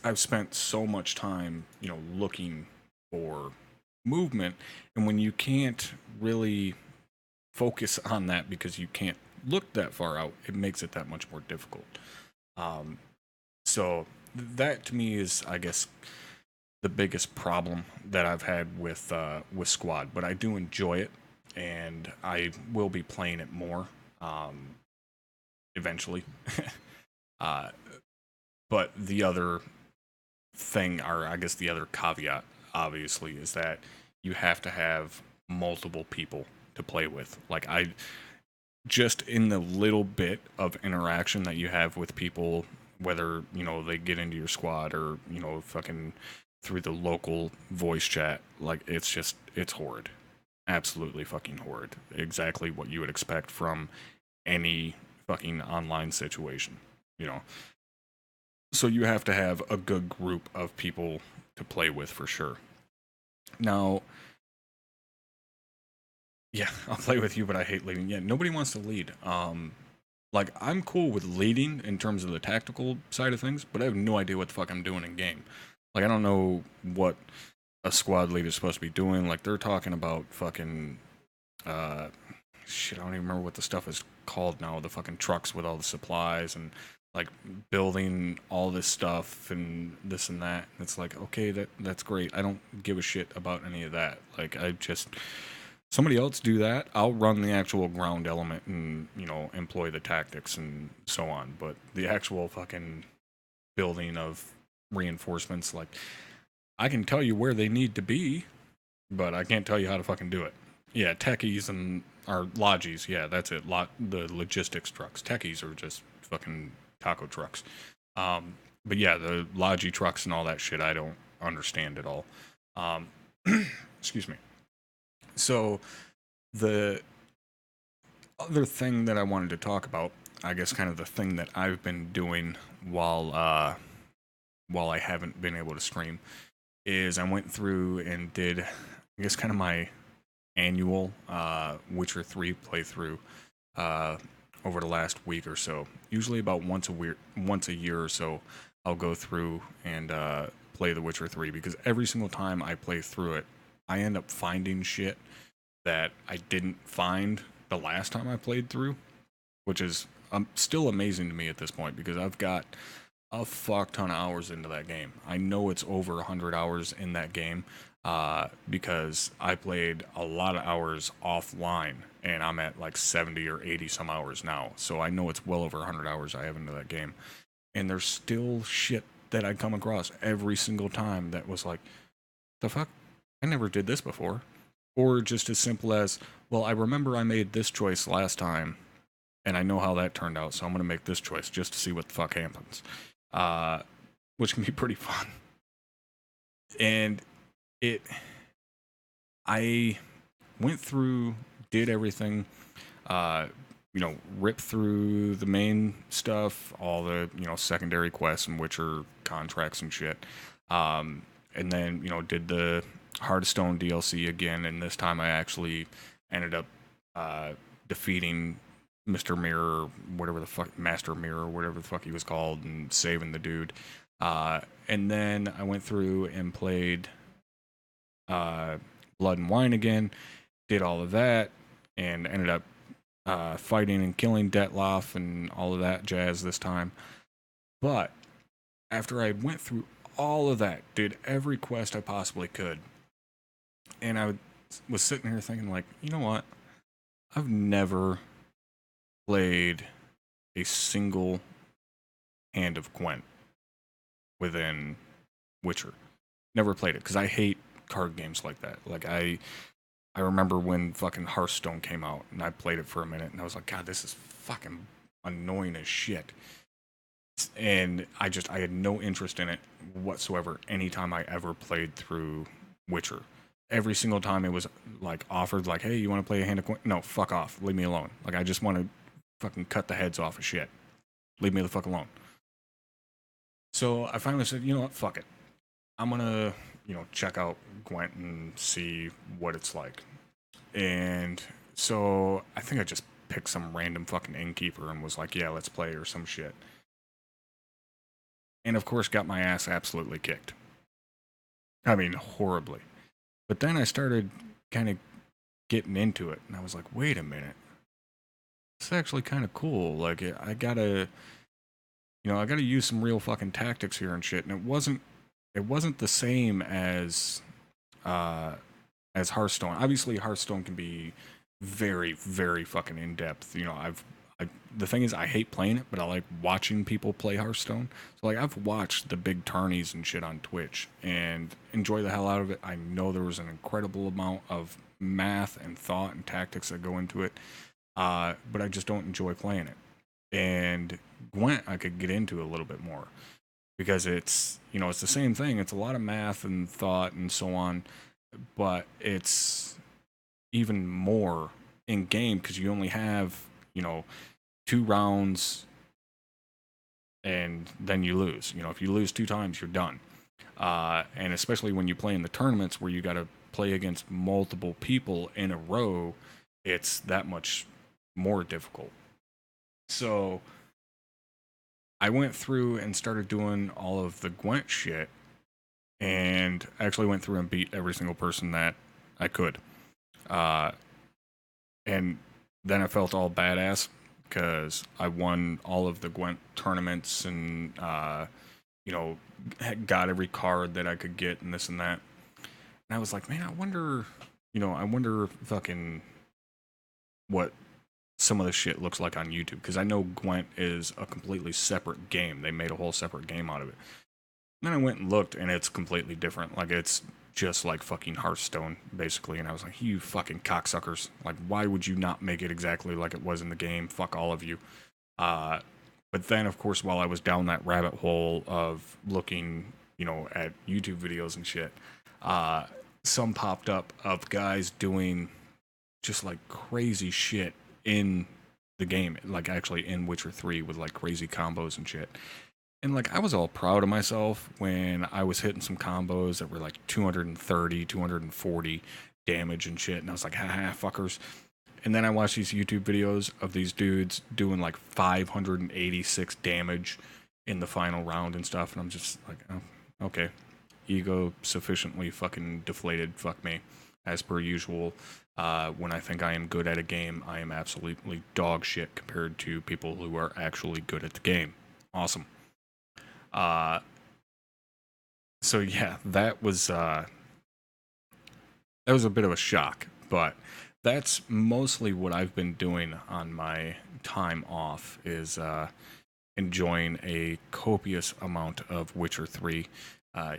I've spent so much time, looking for movement, and when you can't really focus on that because you can't look that far out, it makes it that much more difficult. So that to me is, I guess, the biggest problem that I've had with Squad, but I do enjoy it, and I will be playing it more eventually. But the other thing, or I guess the other caveat, obviously, is that you have to have multiple people to play with. Like, just in the little bit of interaction that you have with people, whether, they get into your squad or, fucking through the local voice chat. Like, it's horrid. Absolutely fucking horrid. Exactly what you would expect from any fucking online situation, you know. So you have to have a good group of people to play with for sure. Now, yeah, I'll play with you, but I hate leading. Yeah, nobody wants to lead. Like, I'm cool with leading in terms of the tactical side of things, but I have no idea what the fuck I'm doing in game. Like, I don't know what a squad leader is supposed to be doing. Like, they're talking about fucking, shit, I don't even remember what the stuff is called now. The fucking trucks with all the supplies and, like, building all this stuff and this and that. It's like, okay, that's great. I don't give a shit about any of that. Like, somebody else do that. I'll run the actual ground element and, you know, employ the tactics and so on. But the actual fucking building of reinforcements, like, I can tell you where they need to be, but I can't tell you how to fucking do it. Yeah, techies or logis, yeah, that's it. The logistics trucks. Techies are just fucking taco trucks. But yeah, the logi trucks and all that shit, I don't understand at all. Excuse me. So, the other thing that I wanted to talk about, I guess kind of the thing that I've been doing while I haven't been able to stream, is I went through and did, I guess, kind of my annual Witcher 3 playthrough over the last week or so. Usually about once a year or so, I'll go through and play The Witcher 3, because every single time I play through it, I end up finding shit that I didn't find the last time I played through, which is still amazing to me at this point, because I've got a fuck ton of hours into that game. I know it's over 100 hours in that game because I played a lot of hours offline, and I'm at like 70 or 80 some hours now. So I know it's well over 100 hours I have into that game. And there's still shit that I come across every single time that was like, the fuck? I never did this before. Or just as simple as, well, I remember I made this choice last time, and I know how that turned out, so I'm going to make this choice just to see what the fuck happens. Which can be pretty fun. And I went through, did everything, ripped through the main stuff, all the, secondary quests and Witcher contracts and shit. And then, did the Hearthstone DLC again, and this time I actually ended up defeating Mr. Mirror, whatever the fuck, Master Mirror, whatever the fuck he was called, and saving the dude. And then I went through and played Blood and Wine again, did all of that, and ended up fighting and killing Detloff and all of that jazz this time. But after I went through all of that, did every quest I possibly could, and I was sitting here thinking, like, you know what? I've never played a single hand of Gwent within Witcher. Never played it, because I hate card games like that. Like, I remember when fucking Hearthstone came out, and I played it for a minute, and I was like, God, this is fucking annoying as shit. And I had no interest in it whatsoever anytime I ever played through Witcher. Every single time it was like offered, like, hey, you want to play a hand of Gwent? No, fuck off. Leave me alone. Like, I just want to fucking cut the heads off of shit. Leave me the fuck alone. So I finally said, you know what, fuck it. I'm gonna, check out Gwent and see what it's like. And so I think I just picked some random fucking innkeeper and was like, yeah, let's play, or some shit. And of course got my ass absolutely kicked. I mean, horribly. But then I started kind of getting into it, and I was like, wait a minute. It's actually kind of cool. Like, I gotta use some real fucking tactics here and shit. And it wasn't the same as Hearthstone. Obviously, Hearthstone can be very, very fucking in depth. The thing is, I hate playing it, but I like watching people play Hearthstone. So, like, I've watched the big tourneys and shit on Twitch and enjoy the hell out of it. I know there was an incredible amount of math and thought and tactics that go into it, but I just don't enjoy playing it. And Gwent, I could get into a little bit more, because it's, it's the same thing. It's a lot of math and thought and so on, but it's even more in game because you only have, 2 rounds and then you lose. If you lose 2 times, you're done. And especially when you play in the tournaments where you got to play against multiple people in a row, it's that much more difficult. So I went through and started doing all of the Gwent shit, and actually went through and beat every single person that I could. And then I felt all badass because I won all of the Gwent tournaments and, got every card that I could get and this and that. And I was like, man, I wonder fucking what some of the shit looks like on YouTube, because I know Gwent is a completely separate game. They made a whole separate game out of it. And then I went and looked, and it's completely different. Like, it's just like fucking Hearthstone, basically. And I was like, you fucking cocksuckers. Like, why would you not make it exactly like it was in the game? Fuck all of you. But then, of course, while I was down that rabbit hole of looking, at YouTube videos and shit, some popped up of guys doing just like crazy shit in the game, like actually in Witcher 3 with like crazy combos and shit. And like I was all proud of myself when I was hitting some combos that were like 230, 240 damage and shit. And I was like, haha, fuckers. And then I watched these YouTube videos of these dudes doing like 586 damage in the final round and stuff. And I'm just like, oh, okay. Ego sufficiently fucking deflated. Fuck me. As per usual. When I think I am good at a game, I am absolutely dog shit compared to people who are actually good at the game. Awesome. So yeah, that was a bit of a shock, but that's mostly what I've been doing on my time off, is enjoying a copious amount of Witcher 3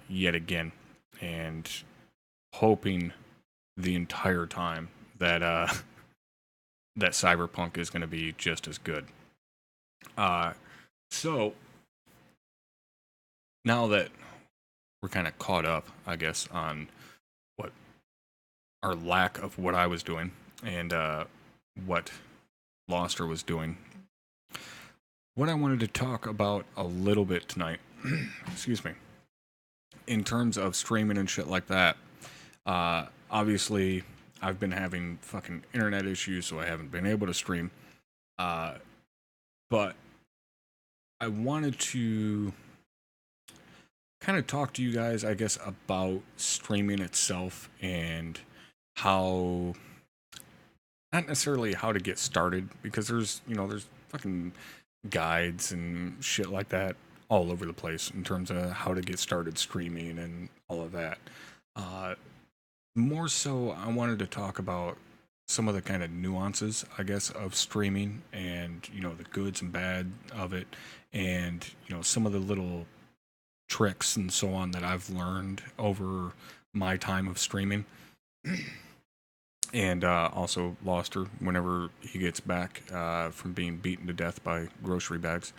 yet again, and hoping the entire time that that Cyberpunk is going to be just as good. So now that we're kind of caught up, I guess, on what our lack of what I was doing and what Loster was doing, what I wanted to talk about a little bit tonight, excuse me, in terms of streaming and shit like that. Obviously, I've been having fucking internet issues, so I haven't been able to stream. But I wanted to kind of talk to you guys, I guess, about streaming itself and how, not necessarily how to get started, because there's fucking guides and shit like that all over the place in terms of how to get started streaming and all of that. More so, I wanted to talk about some of the kind of nuances, I guess, of streaming and, the goods and bad of it, and, some of the little tricks and so on that I've learned over my time of streaming. And also Loster, whenever he gets back from being beaten to death by grocery bags.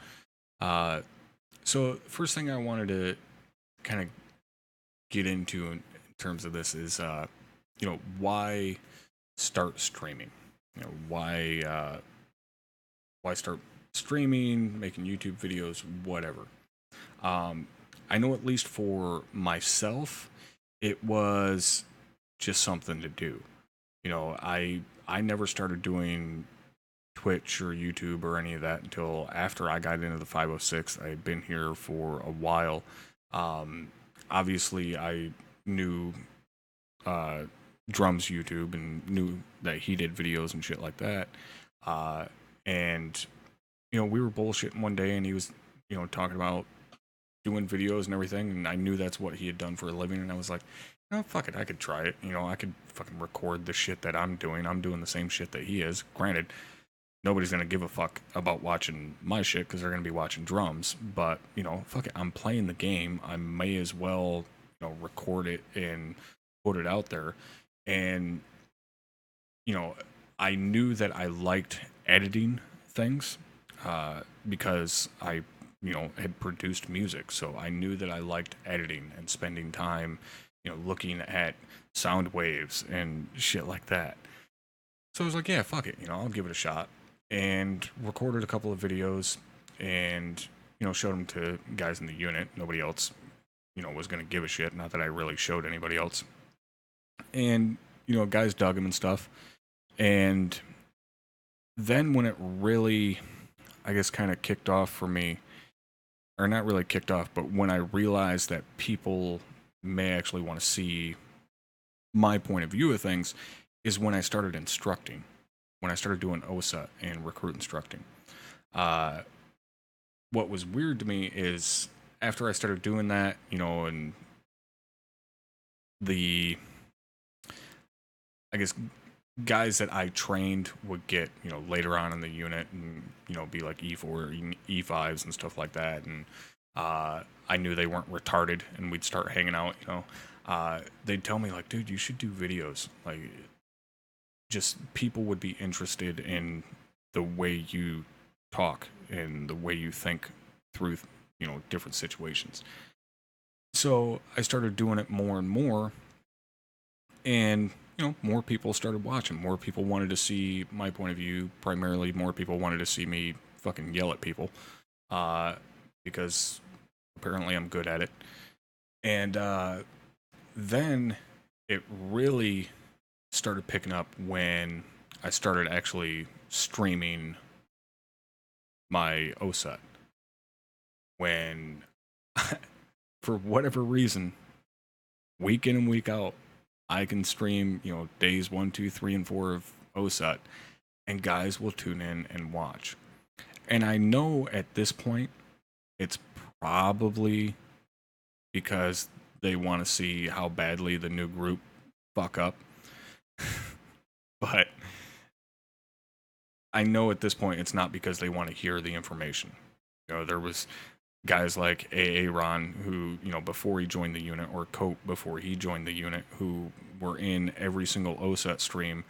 So first thing I wanted to kind of get into in terms of this is, why start streaming? Why start streaming, making YouTube videos, whatever. I know at least for myself, it was just something to do. I never started doing Twitch or YouTube or any of that until after I got into the 506. I had been here for a while. Obviously, I knew Drum's YouTube and knew that he did videos and shit like that. And, we were bullshitting one day and he was, talking about doing videos and everything. And I knew that's what he had done for a living. And I was like, fuck it, I could try it. I could fucking record the shit that I'm doing. I'm doing the same shit that he is. Granted, nobody's going to give a fuck about watching my shit because they're going to be watching Drums. But, fuck it, I'm playing the game. I may as well, record it and put it out there. And, I knew that I liked editing things because I had produced music, so I knew that I liked editing and spending time, looking at sound waves and shit like that. So I was like, yeah, fuck it, I'll give it a shot. And recorded a couple of videos and, showed them to guys in the unit. Nobody else, was going to give a shit. Not that I really showed anybody else. And, guys dug them and stuff. And then when it really, I guess, kind of kicked off for me, or not really kicked off, but when I realized that people may actually want to see my point of view of things, is when I started instructing. When I started doing OSA and recruit instructing. What was weird to me is after I started doing that, and the, I guess, guys that I trained would get, later on in the unit and, be like E4 or E5s and stuff like that. And I knew they weren't retarded and we'd start hanging out, they'd tell me like, dude, you should do videos. Like, just people would be interested in the way you talk and the way you think through, different situations. So I started doing it more and more, and, more people started watching. More people wanted to see my point of view. Primarily, more people wanted to see me fucking yell at people, because apparently I'm good at it. And then it really started picking up when I started actually streaming my OSET. When, for whatever reason, week in and week out, I can stream, days 1, 2, 3, and 4 of OSET, and guys will tune in and watch. And I know at this point, it's probably because they want to see how badly the new group fuck up. But I know at this point it's not because they want to hear the information. There was guys like Ron who, before he joined the unit, or Cope before he joined the unit, who were in every single OSET stream.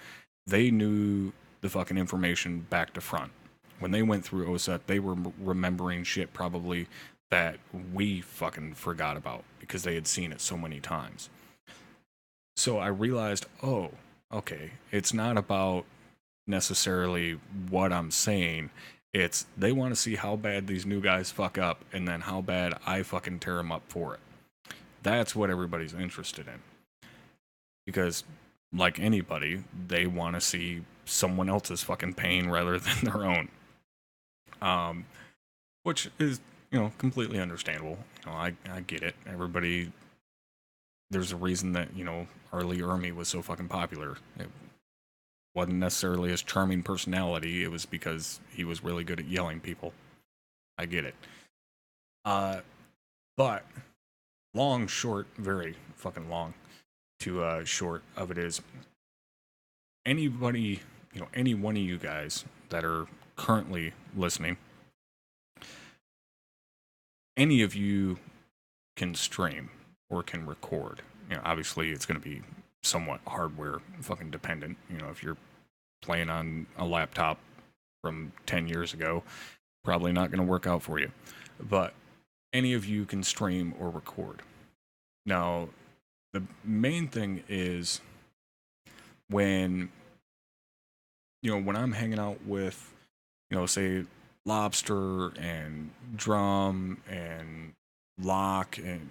They knew the fucking information back to front. When they went through OSET, they were remembering shit probably that we fucking forgot about because they had seen it so many times. So I realized, oh, okay, it's not about necessarily what I'm saying. It's they want to see how bad these new guys fuck up and then how bad I fucking tear them up for it. That's what everybody's interested in. Because, like anybody, they want to see someone else's fucking pain rather than their own. Which is, completely understandable. I get it. Everybody, there's a reason that, early ArmA was so fucking popular. It wasn't necessarily his charming personality. It was because he was really good at yelling people. I get it. But long, short, very fucking long to short of it is, anybody, any one of you guys that are currently listening, any of you can stream or can record. Obviously it's going to be somewhat hardware fucking dependent. If you're playing on a laptop from 10 years ago, probably not going to work out for you. But any of you can stream or record. Now, the main thing is when, when I'm hanging out with, say, Lobster and Drum and Locke and,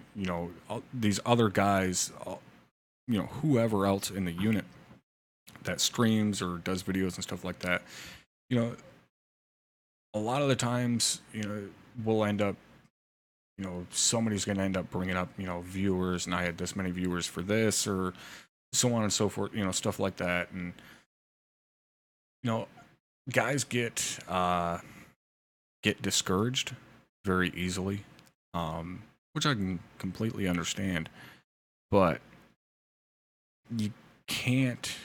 these other guys, whoever else in the unit that streams or does videos and stuff like that, a lot of the times, we'll end up, somebody's going to end up bringing up, viewers, and I had this many viewers for this, or so on and so forth, stuff like that. And, guys get discouraged very easily, which I can completely understand, but you can't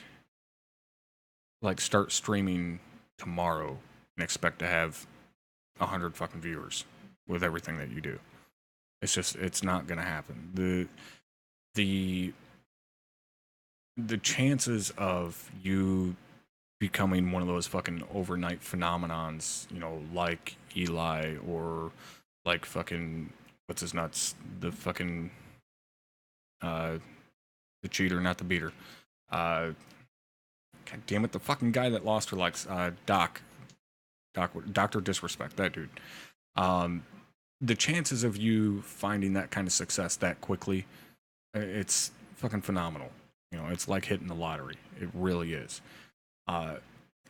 start streaming tomorrow and expect to have 100 fucking viewers with everything that you do. It's not gonna happen. The chances of you becoming one of those fucking overnight phenomenons, like Eli or like fucking what's his nuts, the fucking the cheater, not the beater. God damn it, the fucking guy that lost her legs, Doctor Disrespect, that dude. The chances of you finding that kind of success that quickly, it's fucking phenomenal. You know, it's like hitting the lottery. It really is. And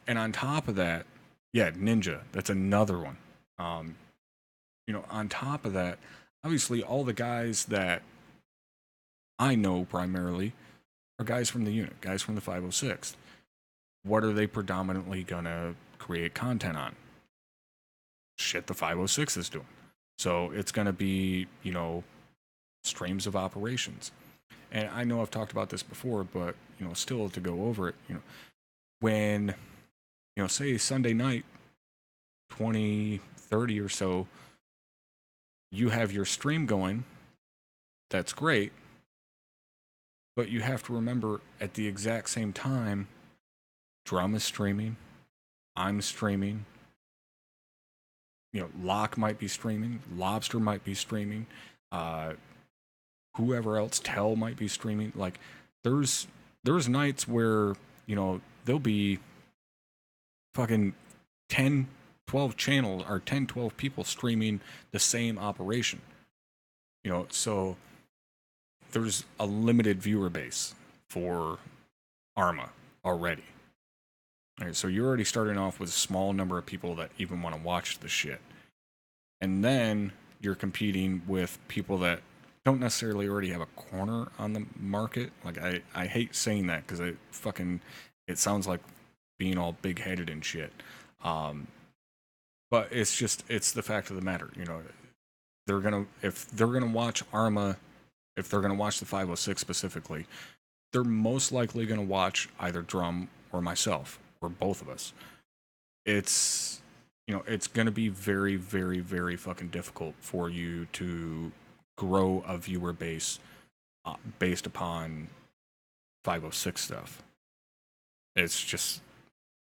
on top of that, yeah, Ninja, that's another one. You know, on top of that, obviously all the guys that I know primarily are guys from the unit, guys from the 506th. What are they predominantly gonna create content on? Shit the 506 is doing. So it's gonna be, you know, streams of operations. And I know I've talked about this before, but, you know, still to go over it, you know, when, you know, say Sunday night, 20:30 or so, you have your stream going, that's great, but you have to remember at the exact same time, Drum is streaming, I'm streaming, you know, Locke might be streaming, Lobster might be streaming, whoever else, Tell might be streaming. Like, there's nights where, you know, there'll be fucking 10, 12 channels or 10, 12 people streaming the same operation. You know, so there's a limited viewer base for ArmA already. All right, so you're already starting off with a small number of people that even want to watch the shit. And then you're competing with people that don't necessarily already have a corner on the market. Like, I hate saying that because it sounds like being all big-headed and shit. But it's the fact of the matter. You know, if they're gonna watch ArmA, if they're gonna watch the 506 specifically, they're most likely gonna watch either Drum or myself or both of us. It's, you know, it's gonna be very, very, very fucking difficult for you to grow a viewer base based upon 506 stuff. It's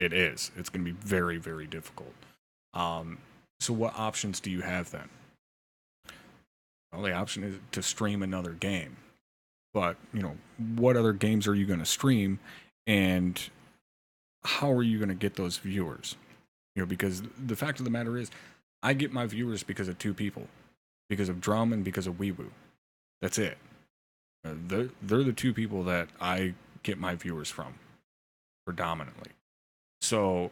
going to be very, very difficult. So what options do you have then? Well, the option is to stream another game. But, you know, what other games are you going to stream, and how are you going to get those viewers? You know, because the fact of the matter is, I get my viewers because of two people. Because of Drum and because of Weeboo. That's it. They're the two people that I get my viewers from, predominantly. So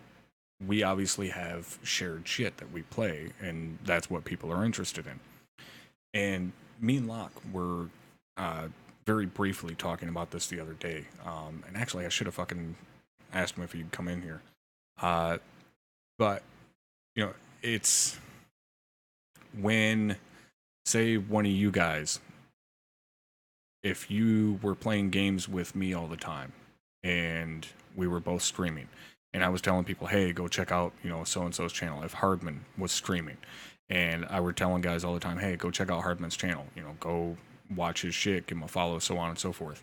we obviously have shared shit that we play, and that's what people are interested in. And me and Locke were very briefly talking about this the other day. And actually, I should have fucking asked him if he'd come in here. But, you know, it's when, say, one of you guys, if you were playing games with me all the time and we were both streaming, and I was telling people, hey, go check out, you know, so-and-so's channel, if Hardman was streaming, and I were telling guys all the time, hey, go check out Hardman's channel, you know, go watch his shit, give him a follow, so on and so forth.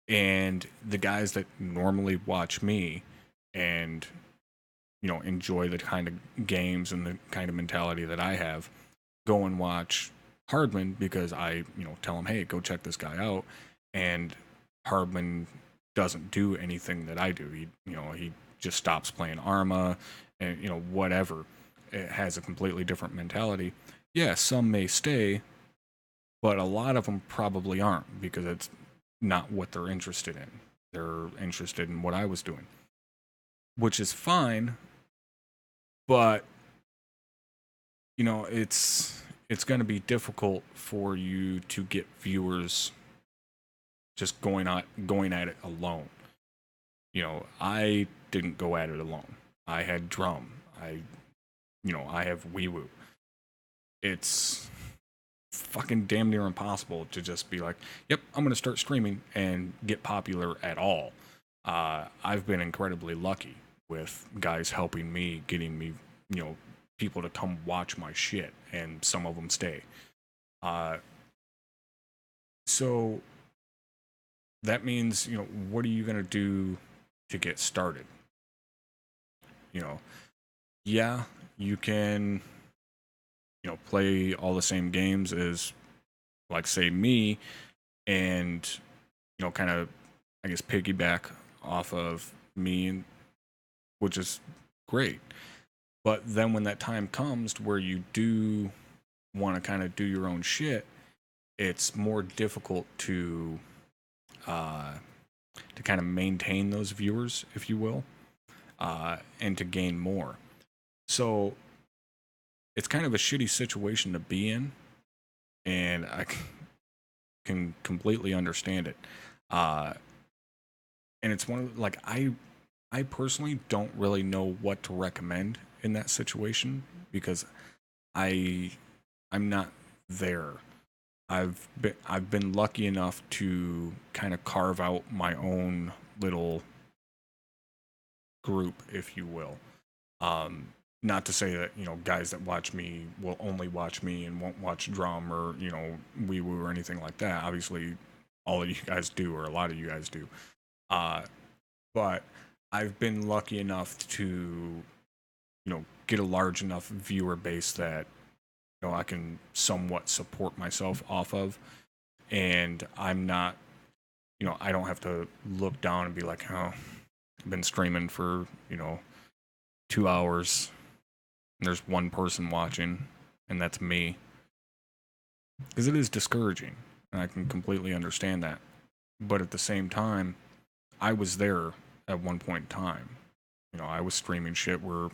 And the guys that normally watch me and, you know, enjoy the kind of games and the kind of mentality that I have, go and watch Hardman because I, you know, tell him, hey, go check this guy out. And Hardman doesn't do anything that I do. He just stops playing ArmA and, you know, whatever. It has a completely different mentality. Yeah, some may stay, but a lot of them probably aren't because it's not what they're interested in. They're interested in what I was doing, which is fine, but, you know, it's going to be difficult for you to get viewers just going at it alone. You know, I didn't go at it alone. I had Drum. I have Weewoo. It's fucking damn near impossible to just be like, yep, I'm going to start streaming and get popular at all. I've been incredibly lucky with guys helping me, getting me, you know, people to come watch my shit, and some of them stay. So that means, you know, what are you going to do to get started? You know, yeah, you can play all the same games as, like, say, me, and kind of, I guess, piggyback off of me, which is great. But then when that time comes to where you do want to kind of do your own shit, it's more difficult to kind of maintain those viewers, if you will, and to gain more. So it's kind of a shitty situation to be in, and I can completely understand it. And it's one of, like, I personally don't really know what to recommend in that situation, because I'm not there. I've been lucky enough to kind of carve out my own little group, if you will. Not to say that, guys that watch me will only watch me and won't watch Drum or, Wee Woo or anything like that. Obviously, all of you guys do, or a lot of you guys do. But I've been lucky enough to, get a large enough viewer base that, I can somewhat support myself off of. And I'm not, I don't have to look down and be like, oh, I've been streaming for, 2 hours. And there's one person watching, and that's me. Because it is discouraging, and I can completely understand that. But at the same time, I was there at one point in time. I was streaming shit where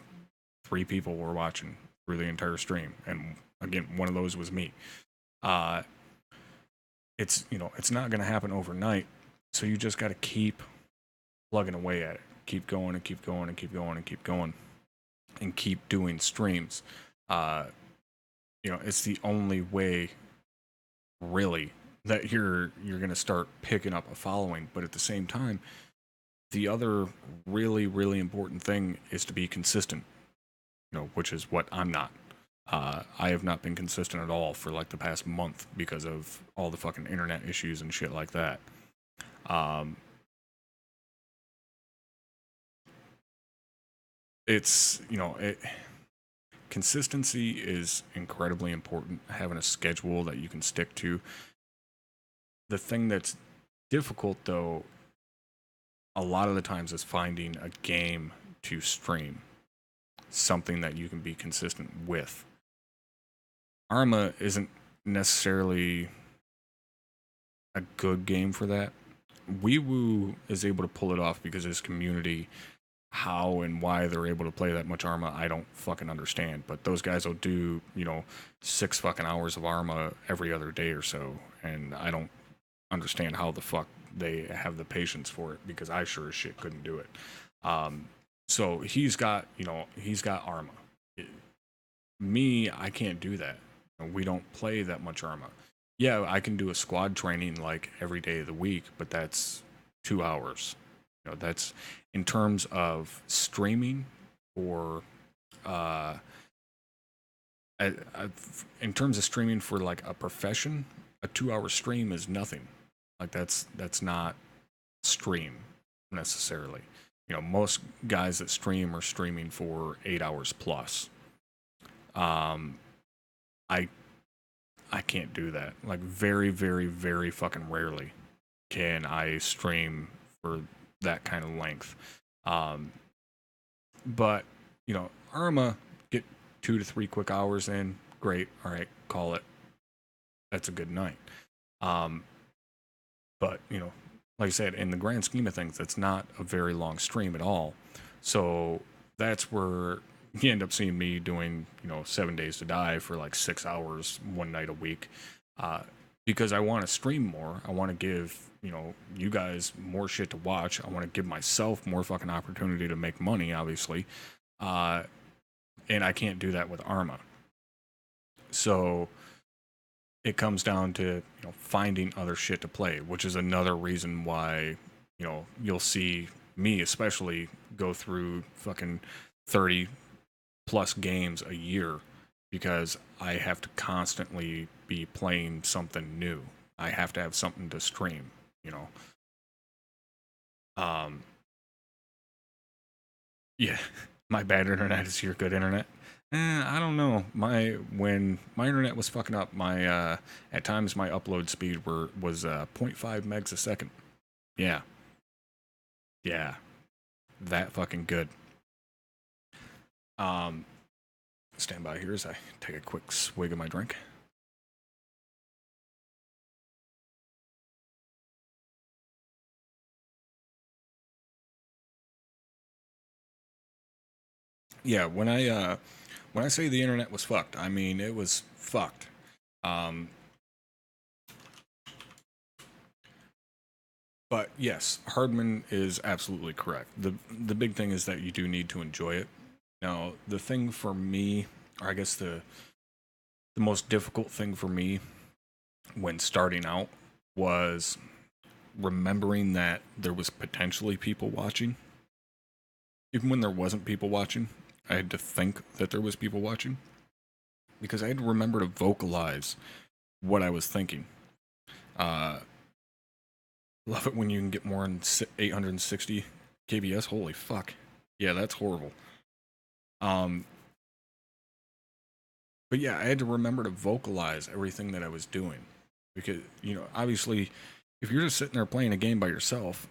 3 people were watching through the entire stream, and again, one of those was me. It's it's not going to happen overnight, so you just got to keep plugging away at it, keep going and keep going and keep going and keep going, and keep doing streams. It's the only way, really, that you're going to start picking up a following. But at the same time, the other really, really important thing is to be consistent, which is what I'm not. I have not been consistent at all for like the past month because of all the fucking internet issues and shit like that. It's, consistency is incredibly important. Having a schedule that you can stick to. The thing that's difficult, though, a lot of the times is finding a game to stream. Something that you can be consistent with. ArmA isn't necessarily a good game for that. Wee Woo is able to pull it off because his community, how and why they're able to play that much ArmA, I don't fucking understand. But those guys will do, 6 fucking hours of ArmA every other day or so, and I don't understand how the fuck they have the patience for it, because I sure as shit couldn't do it. So he's got ArmA. Me, I can't do that. We don't play that much ArmA. Yeah, I can do a squad training like every day of the week, but that's 2 hours. That's in terms of streaming, or in terms of streaming for like a profession, a 2-hour stream is nothing. Like that's not stream necessarily. Most guys that stream are streaming for 8 hours plus. I can't do that. Like, very, very, very fucking rarely can I stream for that kind of length. But ArmA, get 2 to 3 quick hours in, great. All right, call it. That's a good night. But like I said, in the grand scheme of things, that's not a very long stream at all. So that's where you end up seeing me doing, 7 Days to Die for like 6 hours one night a week, because I want to stream more. I want to give, you guys more shit to watch. I want to give myself more fucking opportunity to make money, obviously. And I can't do that with ArmA. So it comes down to, finding other shit to play, which is another reason why, you'll see me especially go through fucking 30 plus games a year, because I have to constantly be playing something new. I have to have something to stream, Yeah, my bad internet is your good internet. I don't know. When my internet was fucking up, my at times my upload speed was 0.5 megs a second. Yeah, yeah, that fucking good. Um, stand by here as I take a quick swig of my drink. Yeah, when I say the internet was fucked, I mean it was fucked. Um, but yes, Hardman is absolutely correct. The big thing is that you do need to enjoy it. Now, the thing for me, or I guess the most difficult thing for me when starting out was remembering that there was potentially people watching. Even when there wasn't people watching, I had to think that there was people watching because I had to remember to vocalize what I was thinking. Uh, love it when you can get more than 860 kbs. Holy fuck. Yeah, that's horrible. Um, but yeah, I had to remember to vocalize everything that I was doing because, obviously, if you're just sitting there playing a game by yourself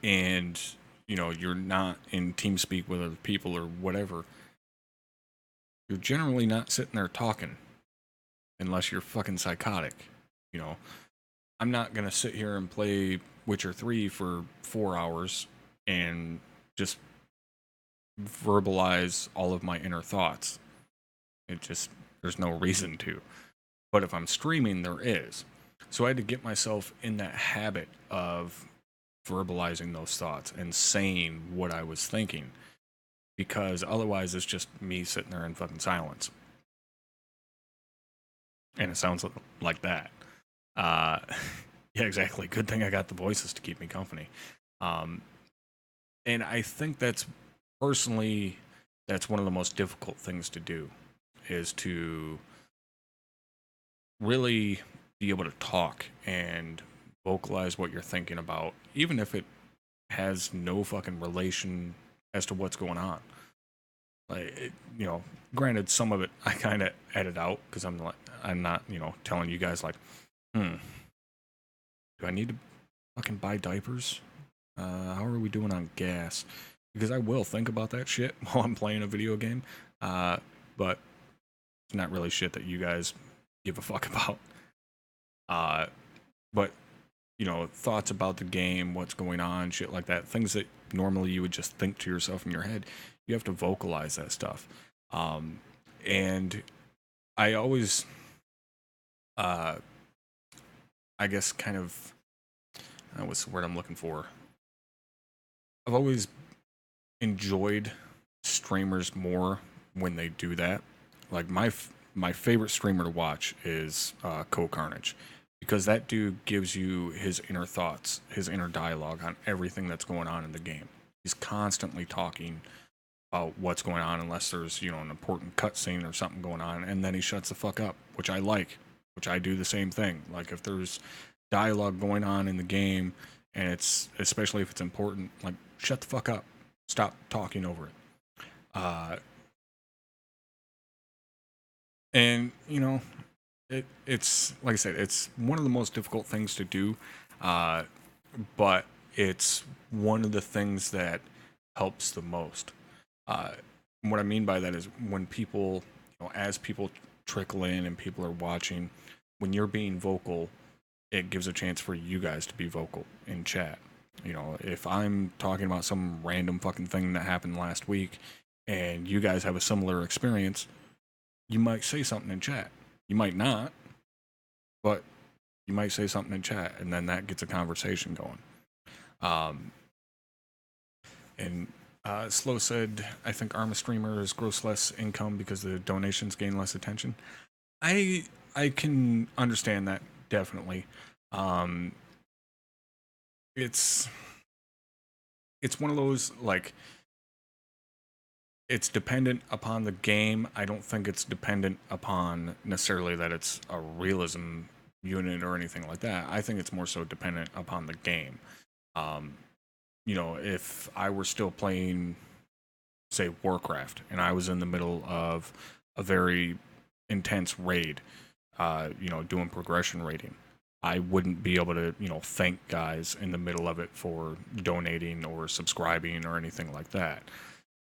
and, you're not in team speak with other people or whatever, you're generally not sitting there talking unless you're fucking psychotic. You know, I'm not gonna sit here and play Witcher 3 for 4 hours and just verbalize all of my inner thoughts. There's no reason to. But if I'm streaming, there is. So I had to get myself in that habit of verbalizing those thoughts and saying what I was thinking. Because otherwise, it's just me sitting there in fucking silence. And it sounds like that. Uh, yeah, exactly. Good thing I got the voices to keep me company. And I think personally, that's one of the most difficult things to do, is to really be able to talk and vocalize what you're thinking about, even if it has no fucking relation as to what's going on. Like, granted, some of it I kind of edit out because I'm not, telling you guys like, do I need to fucking buy diapers? How are we doing on gas? Because I will think about that shit while I'm playing a video game, but it's not really shit that you guys give a fuck about. But thoughts about the game, what's going on, shit like that, things that normally you would just think to yourself in your head, you have to vocalize that stuff. And I always, I guess, kind of, what's the word I'm looking for? I've always enjoyed streamers more when they do that. Like my favorite streamer to watch is Co-Carnage, because that dude gives you his inner thoughts, his inner dialogue on everything that's going on in the game. He's constantly talking about what's going on, unless there's an important cutscene or something going on, and then he shuts the fuck up, which I like, which I do the same thing. Like, if there's dialogue going on in the game, and it's, especially if it's important, like, shut the fuck up, stop talking over it. And it's like I said, it's one of the most difficult things to do, but it's one of the things that helps the most. What I mean by that is when people, as people trickle in and people are watching, when you're being vocal, it gives a chance for you guys to be vocal in chat. If I'm talking about some random fucking thing that happened last week and you guys have a similar experience, you might say something in chat. You might not, but you might say something in chat, and then that gets a conversation going. And Slow said, I think ArmA streamers gross less income because the donations gain less attention. I can understand that, definitely. It's one of those, like, it's dependent upon the game. I don't think it's dependent upon necessarily that it's a realism unit or anything like that. I think it's more so dependent upon the game. If I were still playing say Warcraft, and I was in the middle of a very intense raid, doing progression raiding, I wouldn't be able to, thank guys in the middle of it for donating or subscribing or anything like that.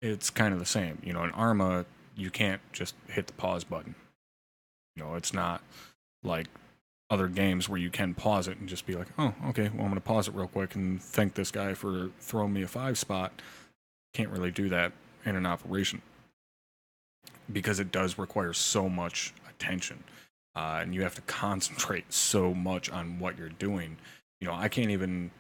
It's kind of the same. In ArmA, you can't just hit the pause button. It's not like other games where you can pause it and just be like, oh, okay, well, I'm going to pause it real quick and thank this guy for throwing me a 5 spot. Can't really do that in an operation because it does require so much attention. And you have to concentrate so much on what you're doing. I can't even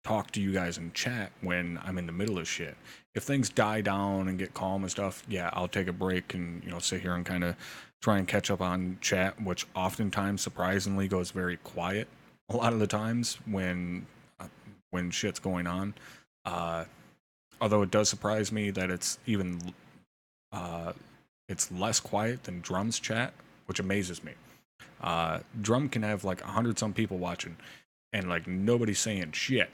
talk to you guys in chat when I'm in the middle of shit. If things die down and get calm and stuff, yeah, I'll take a break and, sit here and kind of try and catch up on chat, which oftentimes surprisingly goes very quiet a lot of the times when shit's going on. Although it does surprise me that it's even it's less quiet than Drum's chat, which amazes me. Drum can have like 100 some people watching and like nobody's saying shit.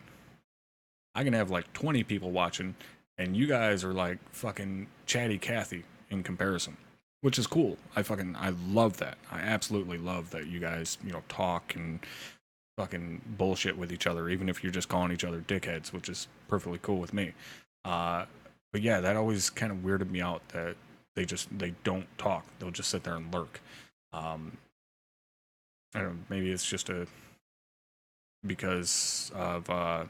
I can have like 20 people watching and you guys are like fucking chatty Cathy in comparison, which is cool. I love that. I absolutely love that you guys, talk and fucking bullshit with each other, even if you're just calling each other dickheads, which is perfectly cool with me. But yeah, that always kind of weirded me out that they don't talk. They'll just sit there and lurk. I don't know, maybe it's just because of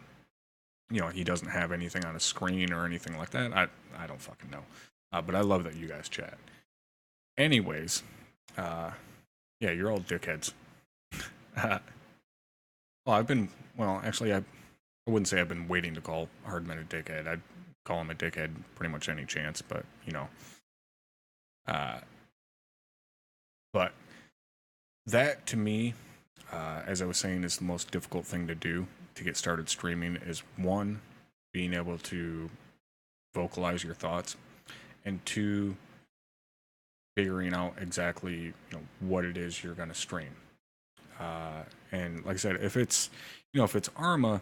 he doesn't have anything on his screen or anything like that. I don't fucking know. But I love that you guys chat. Anyways, yeah, you're all dickheads. Actually, I wouldn't say I've been waiting to call Hardman a dickhead. I'd call him a dickhead pretty much any chance, but but that to me, as I was saying, is the most difficult thing to do to get started streaming is one, being able to vocalize your thoughts, and two, figuring out exactly what it is you're going to stream. And like I said, if it's ArmA,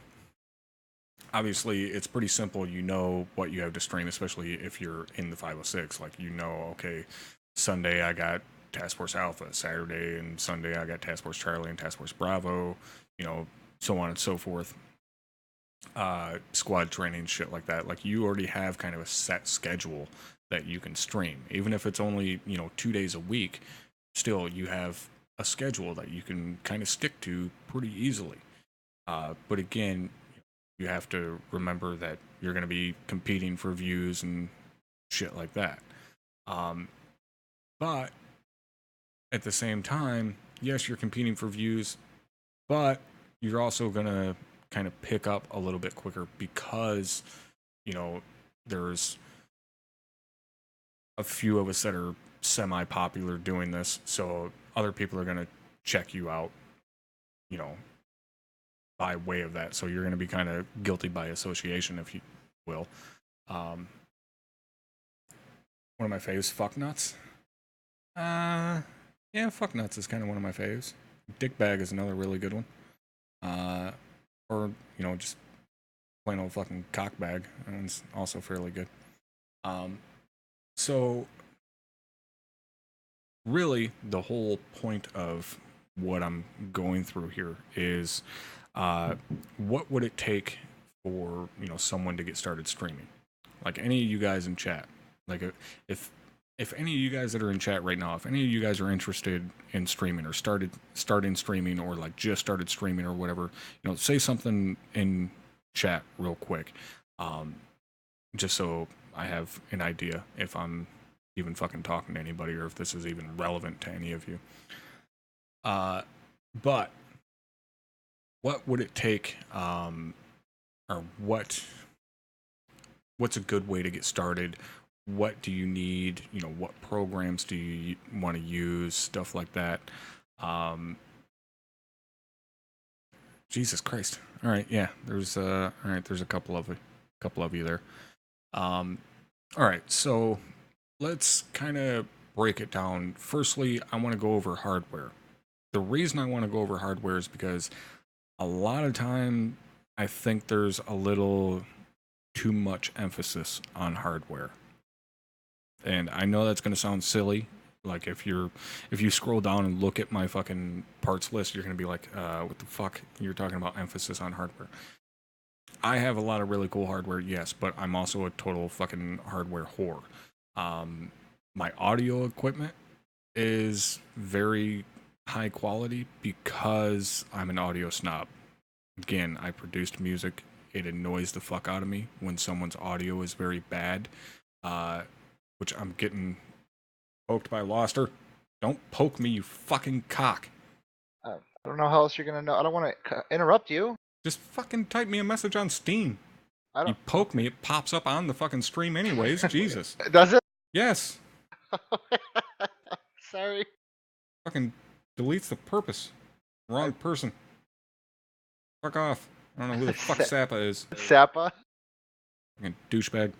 obviously it's pretty simple. You know what you have to stream, especially if you're in the 506. Like okay, Sunday I got Task Force Alpha, Saturday and Sunday I got Task Force Charlie and Task Force Bravo, so on and so forth. Squad training, shit like that. Like you already have kind of a set schedule that you can stream, even if it's only 2 days a week. Still, you have a schedule that you can kind of stick to pretty easily. But again, you have to remember that you're going to be competing for views and shit like that. But at the same time, yes, you're competing for views, but you're also going to kind of pick up a little bit quicker because, there's a few of us that are semi-popular doing this, so other people are going to check you out, by way of that. So you're going to be kind of guilty by association, if you will. One of my faves, fuck nuts. Yeah, fuck nuts is kind of one of my faves. Dick bag is another really good one. Or, just plain old fucking cock bag. That one's also fairly good. So really the whole point of what I'm going through here is what would it take for someone to get started streaming? Like any of you guys in chat, like if any of you guys that are in chat right now, if any of you guys are interested in streaming or starting streaming or like just started streaming or whatever, say something in chat real quick, just so I have an idea if I'm even fucking talking to anybody or if this is even relevant to any of you. But what would it take, or what's a good way to get started? What do you need? What programs do you want to use? Stuff like that. Jesus Christ. All right. Yeah. There's all right. There's a couple of you there. All right. So let's kind of break it down. Firstly, I want to go over hardware. The reason I want to go over hardware is because a lot of time I think there's a little too much emphasis on hardware. And I know that's going to sound silly. Like if you scroll down and look at my fucking parts list, you're going to be like, what the fuck? You're talking about emphasis on hardware. I have a lot of really cool hardware, yes, but I'm also a total fucking hardware whore. My audio equipment is very high quality because I'm an audio snob. Again, I produced music. It annoys the fuck out of me when someone's audio is very bad, which I'm getting poked by Loster. Don't poke me, you fucking cock. I don't know how else you're gonna know. I don't want to interrupt you. Just fucking type me a message on Steam. I don't. You poke me, it pops up on the fucking stream anyways. Jesus. Does it? Yes. Sorry. Fucking deletes the purpose. Wrong person. Fuck off. I don't know who the fuck Sappa is. Sappa? Fucking douchebag.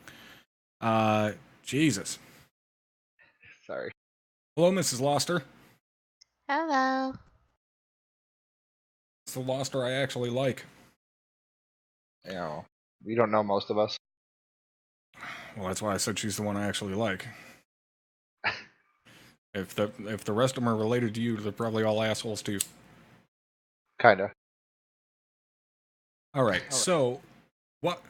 Jesus. Sorry. Hello, Mrs. Loster. Hello. It's the Loster I actually like. You know, you don't know most of us. Well, that's why I said she's the one I actually like. If the rest of them are related to you, they're probably all assholes too. Kinda. All right. So what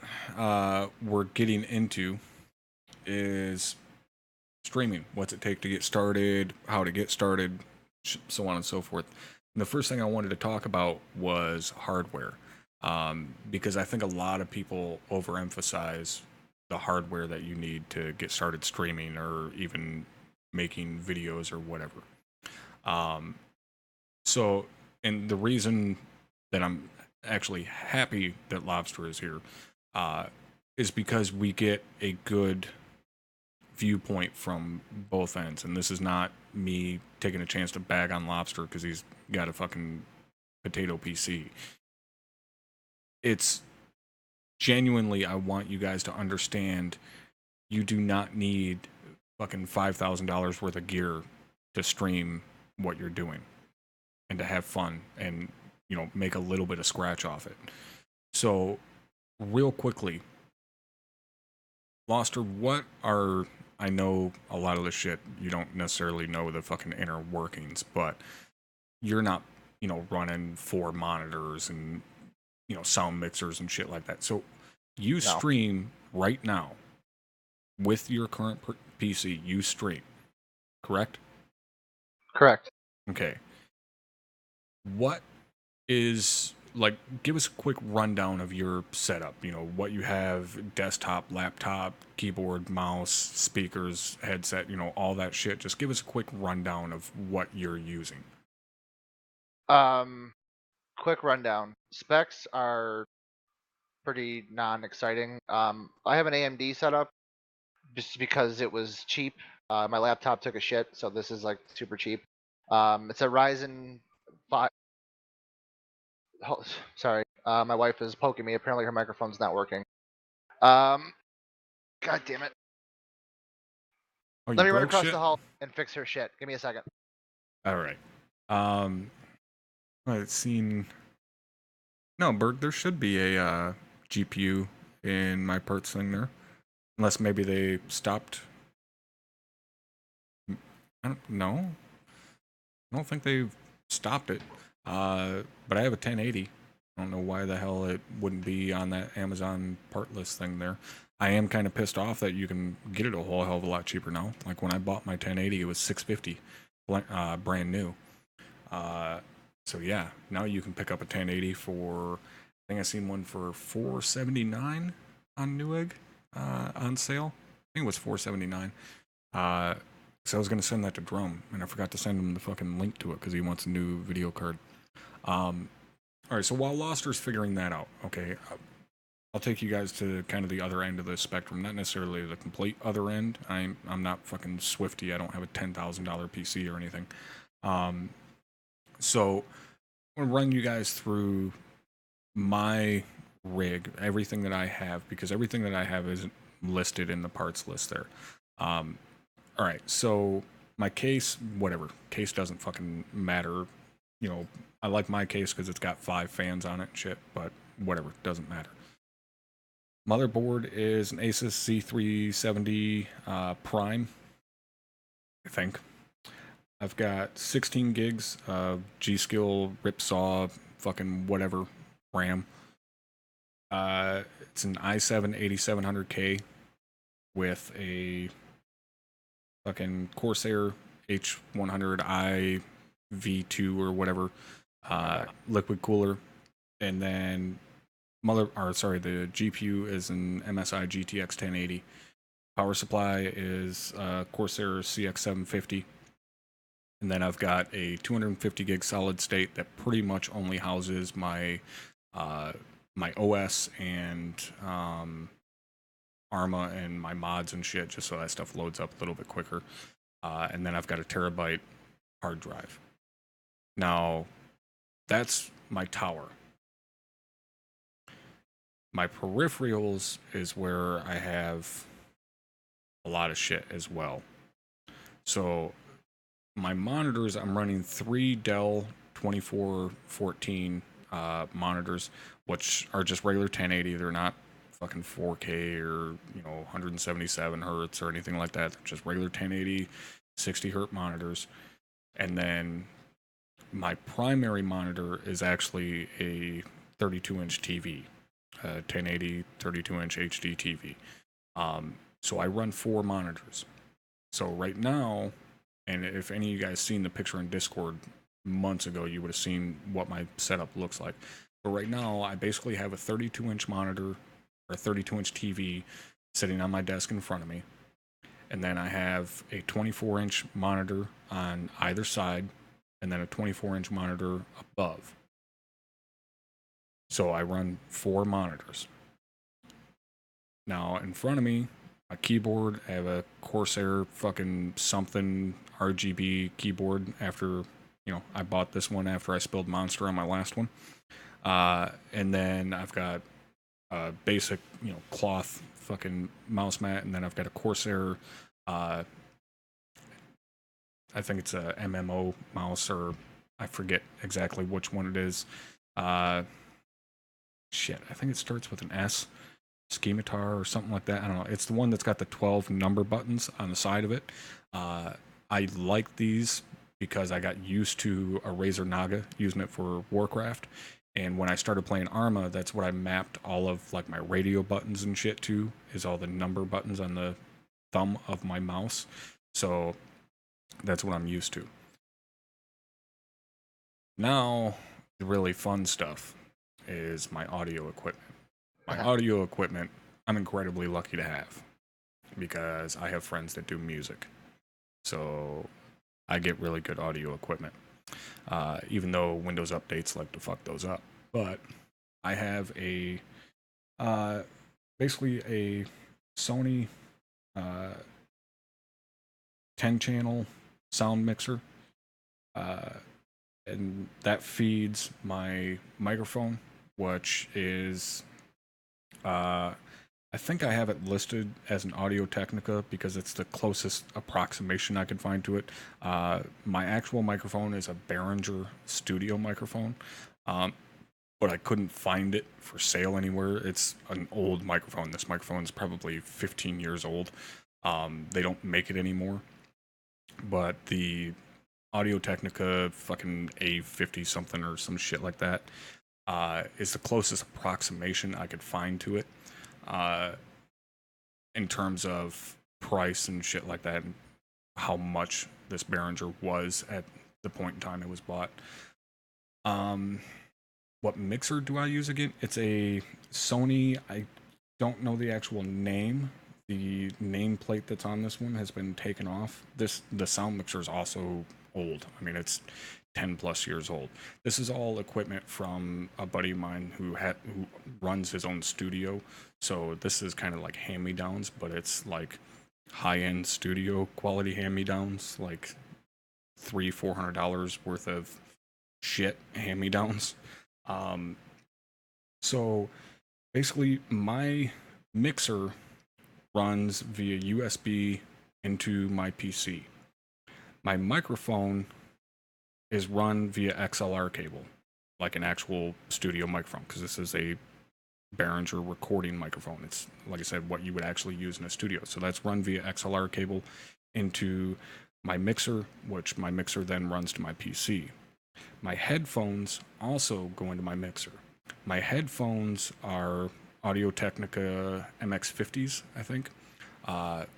we're getting into is streaming. What's it take to get started? How to get started? So on and so forth. And the first thing I wanted to talk about was hardware, because I think a lot of people overemphasize the hardware that you need to get started streaming or even making videos or whatever. So, and the reason that I'm actually happy that Lobster is here is because we get a good viewpoint from both ends. And this is not me taking a chance to bag on Lobster because he's got a fucking potato PC. It's genuinely, I want you guys to understand you do not need fucking $5,000 worth of gear to stream what you're doing and to have fun and, you know, make a little bit of scratch off it. So, real quickly, Loster, what are, I know a lot of the shit, you don't necessarily know the fucking inner workings, but you're not, you know, running 4 monitors and, you know, sound mixers and shit like that. So, you stream right now with your current PC, you stream, correct? Correct. Okay. What is, like, give us a quick rundown of your setup, you know, what you have, desktop, laptop, keyboard, mouse, speakers, headset, you know, all that shit. Just give us a quick rundown of what you're using. Quick rundown. Specs are pretty non-exciting. I have an AMD setup just because it was cheap. My laptop took a shit, so this is like super cheap. It's a Ryzen 5. Oh, sorry, my wife is poking me. Apparently her microphone's not working. God damn it. Oh, Let me run broke across shit? the hall and fix her shit. Give me a second. All right. I've seen. No, Bert, there should be a GPU in my parts thing there. Unless maybe they stopped. I don't know. I don't think they've stopped it. But I have a 1080. I don't know why the hell it wouldn't be on that Amazon part list thing there. I am kind of pissed off that you can get it a whole hell of a lot cheaper now. Like when I bought my 1080, it was $650, brand new. So yeah, now you can pick up a 1080 for, I think I seen one for $479 on Newegg, on sale. I think it was $479. So I was gonna send that to Drum, and I forgot to send him the fucking link to it because he wants a new video card. All right, so while Loster's figuring that out, okay, I'll take you guys to kind of the other end of the spectrum, not necessarily the complete other end. I'm not fucking Swifty. I don't have a $10,000 PC or anything. So I'm gonna run you guys through my rig, everything that I have, because everything that I have isn't listed in the parts list there. All right, so my case, whatever, case doesn't fucking matter. You know, I like my case because it's got 5 fans on it and shit, but whatever, doesn't matter. Motherboard is an Asus Z370 Prime, I think. I've got 16 gigs of G-Skill, Ripsaw, fucking whatever RAM. It's an i7 8700K with a fucking Corsair H100i V2 or whatever liquid cooler, and then the GPU is an MSI GTX 1080. Power supply is Corsair CX750, and then I've got a 250 gig solid state that pretty much only houses my my OS and ArmA and my mods and shit, just so that stuff loads up a little bit quicker. And then I've got a terabyte hard drive. Now, that's my tower. My peripherals is where I have a lot of shit as well. So, my monitors, I'm running 3 Dell 2414 monitors, which are just regular 1080. They're not fucking 4K or 177 hertz or anything like that. They're just regular 1080 60 hertz monitors. And then my primary monitor is actually a 32-inch TV, 1080 32-inch HD TV. So I run 4 monitors. So right now, and if any of you guys seen the picture in Discord months ago, you would have seen what my setup looks like. But right now, I basically have a 32-inch monitor, or a 32-inch TV, sitting on my desk in front of me. And then I have a 24-inch monitor on either side, and then a 24-inch monitor above. So I run 4 monitors. Now, in front of me, my keyboard, I have a Corsair fucking something RGB keyboard after, I bought this one after I spilled Monster on my last one. And then I've got a basic, cloth fucking mouse mat, and then I've got a Corsair, I think it's a MMO mouse, or I forget exactly which one it is. Shit, I think it starts with an S. Schematar or something like that. I don't know. It's the one that's got the 12 number buttons on the side of it. I like these because I got used to a Razer Naga, using it for Warcraft. And when I started playing ArmA, that's what I mapped all of like my radio buttons and shit to, is all the number buttons on the thumb of my mouse. So that's what I'm used to. Now, the really fun stuff is my audio equipment. My audio equipment, I'm incredibly lucky to have, because I have friends that do music. So I get really good audio equipment, even though Windows updates like to fuck those up. But I have a basically a Sony 10-channel sound mixer, and that feeds my microphone, which is I think I have it listed as an Audio-Technica because it's the closest approximation I could find to it. My actual microphone is a Behringer studio microphone, but I couldn't find it for sale anywhere. It's an old microphone. This microphone is probably 15 years old. They don't make it anymore. But the Audio-Technica fucking A50 something or some shit like that is the closest approximation I could find to it, in terms of price and shit like that, and how much this Behringer was at the point in time it was bought. What mixer do I use again? It's a Sony. I don't know the actual name. The nameplate that's on this one has been taken off. The sound mixer is also old. I mean, it's 10 plus years old. This is all equipment from a buddy of mine who runs his own studio. So this is kind of like hand-me-downs, but it's like high-end studio quality hand-me-downs, like $300-400 worth of shit hand-me-downs. So basically my mixer runs via USB into my PC. My microphone is run via XLR cable, like an actual studio microphone, because this is a Behringer recording microphone. It's, like I said, what you would actually use in a studio. So that's run via XLR cable into my mixer, which my mixer then runs to my PC. My headphones also go into my mixer. My headphones are Audio-Technica MX50s, I think.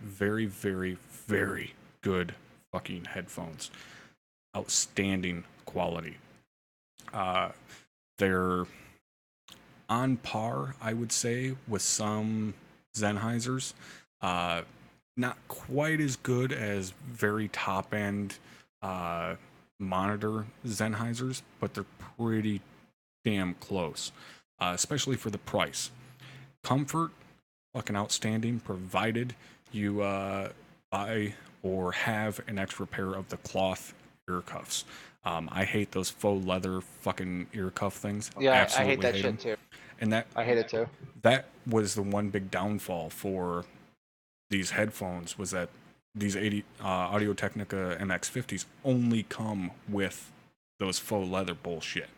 Very, very, very good fucking headphones. Outstanding quality. They're on par, I would say, with some Sennheisers. Not quite as good as very top-end monitor Sennheisers, but they're pretty damn close, especially for the price. Comfort, fucking outstanding, provided you buy or have an extra pair of the cloth ear cuffs. I hate those faux leather fucking ear cuff things. Yeah, Absolutely I hate that shit them. too. And I hate it too. that was the one big downfall for these headphones, was that these Audio-Technica MX50s only come with those faux leather bullshit.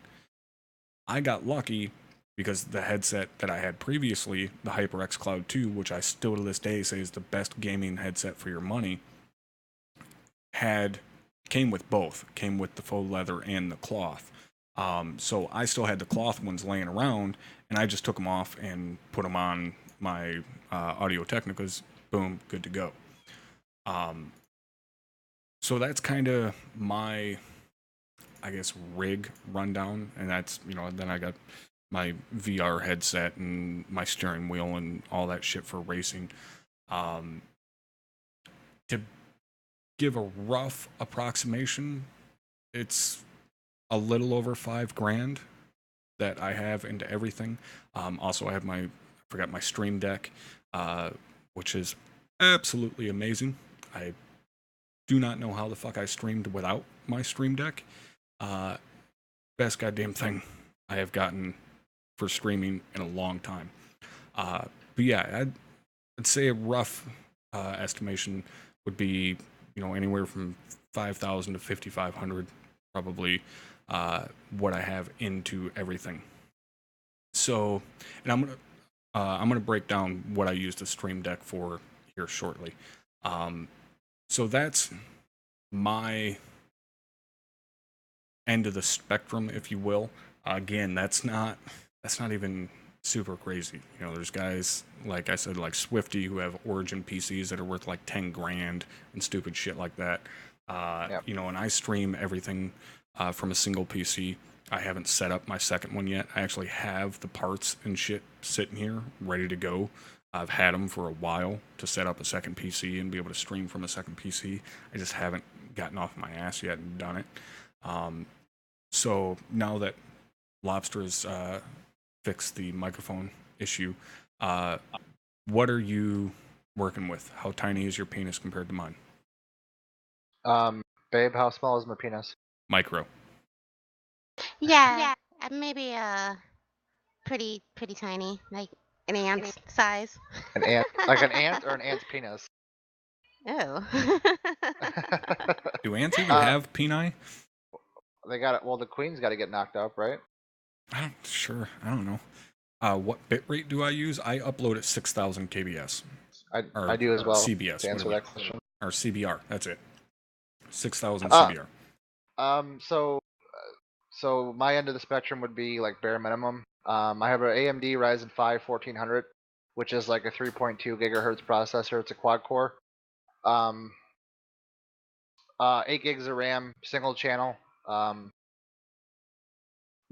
I got lucky because the headset that I had previously, the HyperX Cloud 2, which I still to this day say is the best gaming headset for your money, came with both. Came with the faux leather and the cloth. So I still had the cloth ones laying around, and I just took them off and put them on my Audio-Technicas. Boom, good to go. So that's kind of my, I guess, rig rundown, and that's, then I got my VR headset and my steering wheel and all that shit for racing. To give a rough approximation, it's a little over $5,000 that I have into everything. Also, I have my Stream Deck, which is absolutely amazing. I do not know how the fuck I streamed without my Stream Deck. Best goddamn thing I have gotten for streaming in a long time. But yeah, I'd say a rough estimation would be, anywhere from 5,000 to 5,500, probably, what I have into everything. So, and I'm gonna break down what I use the Stream Deck for here shortly. So that's my end of the spectrum, if you will. Again, that's not even super crazy. There's guys, like I said, like Swifty, who have Origin PCs that are worth like $10,000 and stupid shit like that. Yep. And I stream everything from a single PC. I haven't set up my second one yet. I actually have the parts and shit sitting here ready to go. I've had them for a while to set up a second PC and be able to stream from a second PC. I just haven't gotten off my ass yet and done it. So now that Lobster has fixed the microphone issue, what are you working with? How tiny is your penis compared to mine? Babe, how small is my penis? Micro. Yeah, maybe pretty tiny, like an ant's size. An ant, like an ant or an ant's penis? Oh. Do ants even have peni? They got it. Well, the queen's got to get knocked up, right? I don't know. What bitrate do I use? I upload at 6,000 kbs. I do as well. CBS. To answer that question. Or CBR. That's it. 6,000 CBR. So my end of the spectrum would be like bare minimum. I have an AMD Ryzen 5 1400, which is like a 3.2 gigahertz processor. It's a quad core. 8 gigs of RAM, single channel.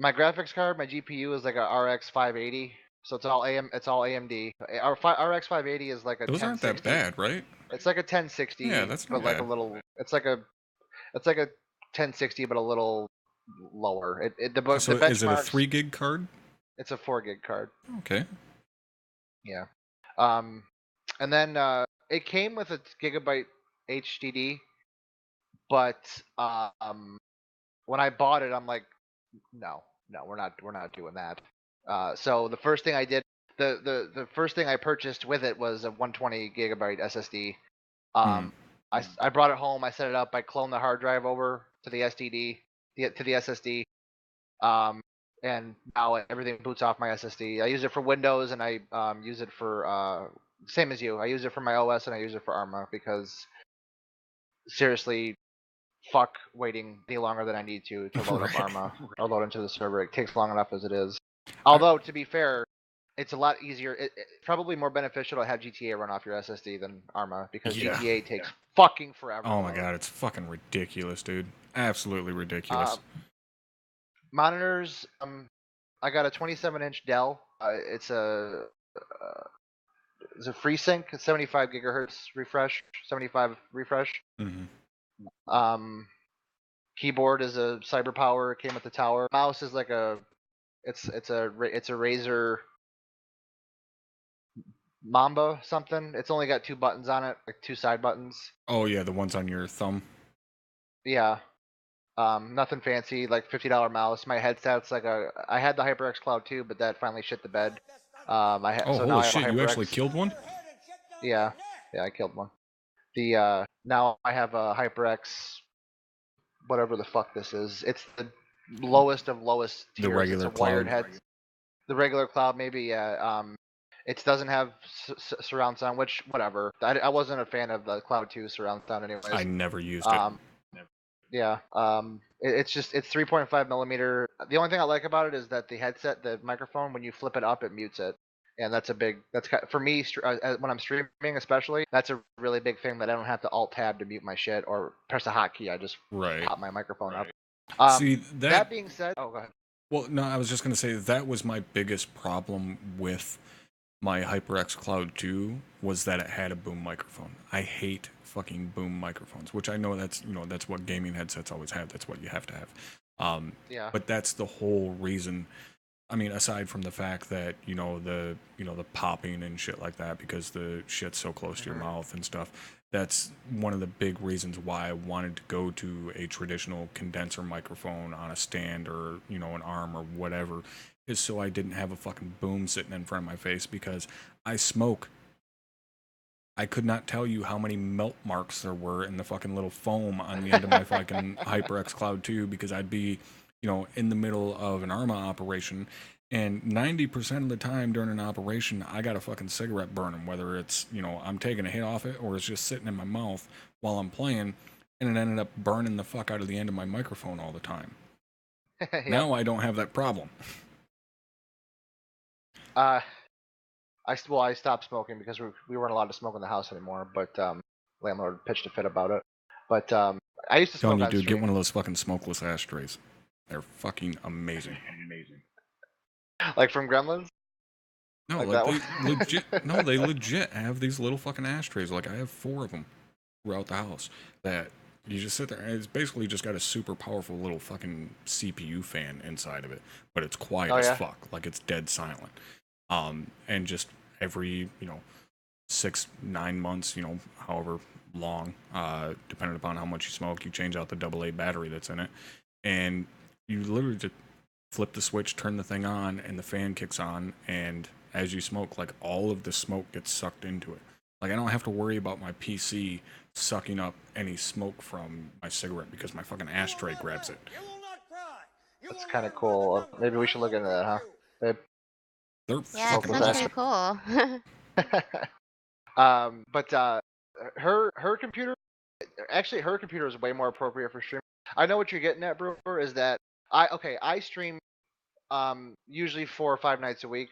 My graphics card, my GPU is like a RX 580, so it's all AMD. Our RX 580 is like a. Those 1060. aren't that bad, right? It's like a 1060. Yeah, that's not but like bad. a little. It's like a 1060, but a little lower. The benchmarks, is it a 3 gig card? It's a 4 gig card. Okay. Yeah. And then it came with a gigabyte HDD, but when I bought it, I'm like, no, we're not doing that. So the first thing I did, the first thing I purchased with it was a 120 gigabyte SSD. I brought it home, I set it up, I cloned the hard drive over to the SSD. and now everything boots off my SSD. I use it for Windows, and I use it for same as you. I use it for my OS, and I use it for ArmA because seriously, fuck waiting any longer than I need to load up Right. ArmA or load into the server. It takes long enough as it is. Although to be fair, it's a lot easier. It's probably more beneficial to have GTA run off your SSD than ArmA because Yeah. GTA takes fucking forever. Oh to my load. god, it's fucking ridiculous, dude. Absolutely ridiculous. Monitors. I got a 27-inch Dell. It's a FreeSync, 75 gigahertz refresh, 75 refresh. Mm-hmm. Keyboard is a CyberPower. It came with the tower. Mouse is like it's a Razer Mamba something. It's only got 2 buttons on it, like 2 side buttons. Oh yeah, the ones on your thumb. Yeah. Nothing fancy, like $50 mouse. My headset's like I had the HyperX Cloud 2, but that finally shit the bed. Oh, so now holy I have shit, a you HyperX. actually killed one? Yeah, I killed one. Now I have a HyperX, whatever the fuck this is. It's the lowest of lowest tiers. The regular it's a wired cloud. head. The regular cloud, maybe. Yeah. It doesn't have surround sound, which whatever. I wasn't a fan of the Cloud 2 surround sound, anyways. I never used it. Yeah. It's 3.5 millimeter. The only thing I like about it is that the microphone, when you flip it up, it mutes it. And that's for me when I'm streaming, especially. That's a really big thing that I don't have to alt tab to mute my shit or press a hotkey. I just pop my microphone up. See, that being said, oh, go ahead. Well, no, I was just gonna say that was my biggest problem with my HyperX Cloud 2 was that it had a boom microphone. I hate fucking boom microphones, which I know that's that's what gaming headsets always have. That's what you have to have. Yeah. But that's the whole reason. I mean, aside from the fact that the popping and shit like that because the shit's so close to your mouth and stuff. That's one of the big reasons why I wanted to go to a traditional condenser microphone on a stand or an arm or whatever, is so I didn't have a fucking boom sitting in front of my face because I smoke. I could not tell you how many melt marks there were in the fucking little foam on the end of my fucking HyperX Cloud 2 because I'd be in the middle of an ArmA operation, and 90% of the time during an operation, I got a fucking cigarette burning, whether it's, I'm taking a hit off it or it's just sitting in my mouth while I'm playing, and it ended up burning the fuck out of the end of my microphone all the time. Yep. Now I don't have that problem. I stopped smoking because we weren't allowed to smoke in the house anymore, but landlord pitched a fit about it. But I used to smoke on stream. Get one of those fucking smokeless ashtrays. They're fucking amazing. Like from Gremlins? No, like they legit. No, they legit have these little fucking ashtrays. Like I have 4 of them throughout the house that you just sit there. And it's basically just got a super powerful little fucking CPU fan inside of it, but it's quiet as fuck. Like it's dead silent. And just every 6-9 months, however long, depending upon how much you smoke, you change out the AA battery that's in it, and you literally just flip the switch, turn the thing on, and the fan kicks on, and as you smoke, like all of the smoke gets sucked into it. Like I don't have to worry about my PC sucking up any smoke from my cigarette because my fucking ashtray grabs it. That's kind of cool. Maybe we should look into that, huh? Babe? Yeah, it sounds pretty cool. But her computer, actually her computer is way more appropriate for streaming. I know what you're getting at, Brewer, is that I stream usually 4 or 5 nights a week,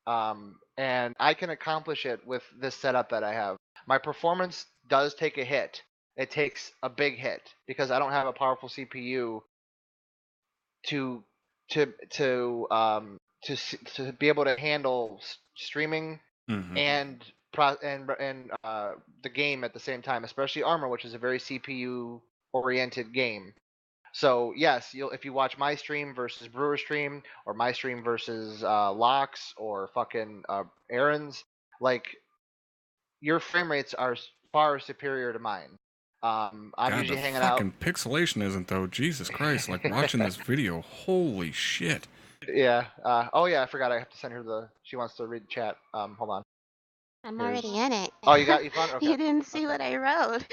and I can accomplish it with this setup that I have. My performance does take a hit. It takes a big hit because I don't have a powerful CPU to be able to handle streaming and the game at the same time, especially ArmA, which is a very CPU oriented game. So yes, if you watch my stream versus Brewer's stream, or my stream versus Locke's or fucking Aaron's, like your frame rates are far superior to mine. I'm usually hanging out. Fucking pixelation isn't though. Jesus Christ! Like watching this video, holy shit. Yeah. Oh yeah, I forgot. I have to send her she wants to read the chat. Hold on. I'm already in it. Oh, you found it? Okay. You didn't see what I wrote.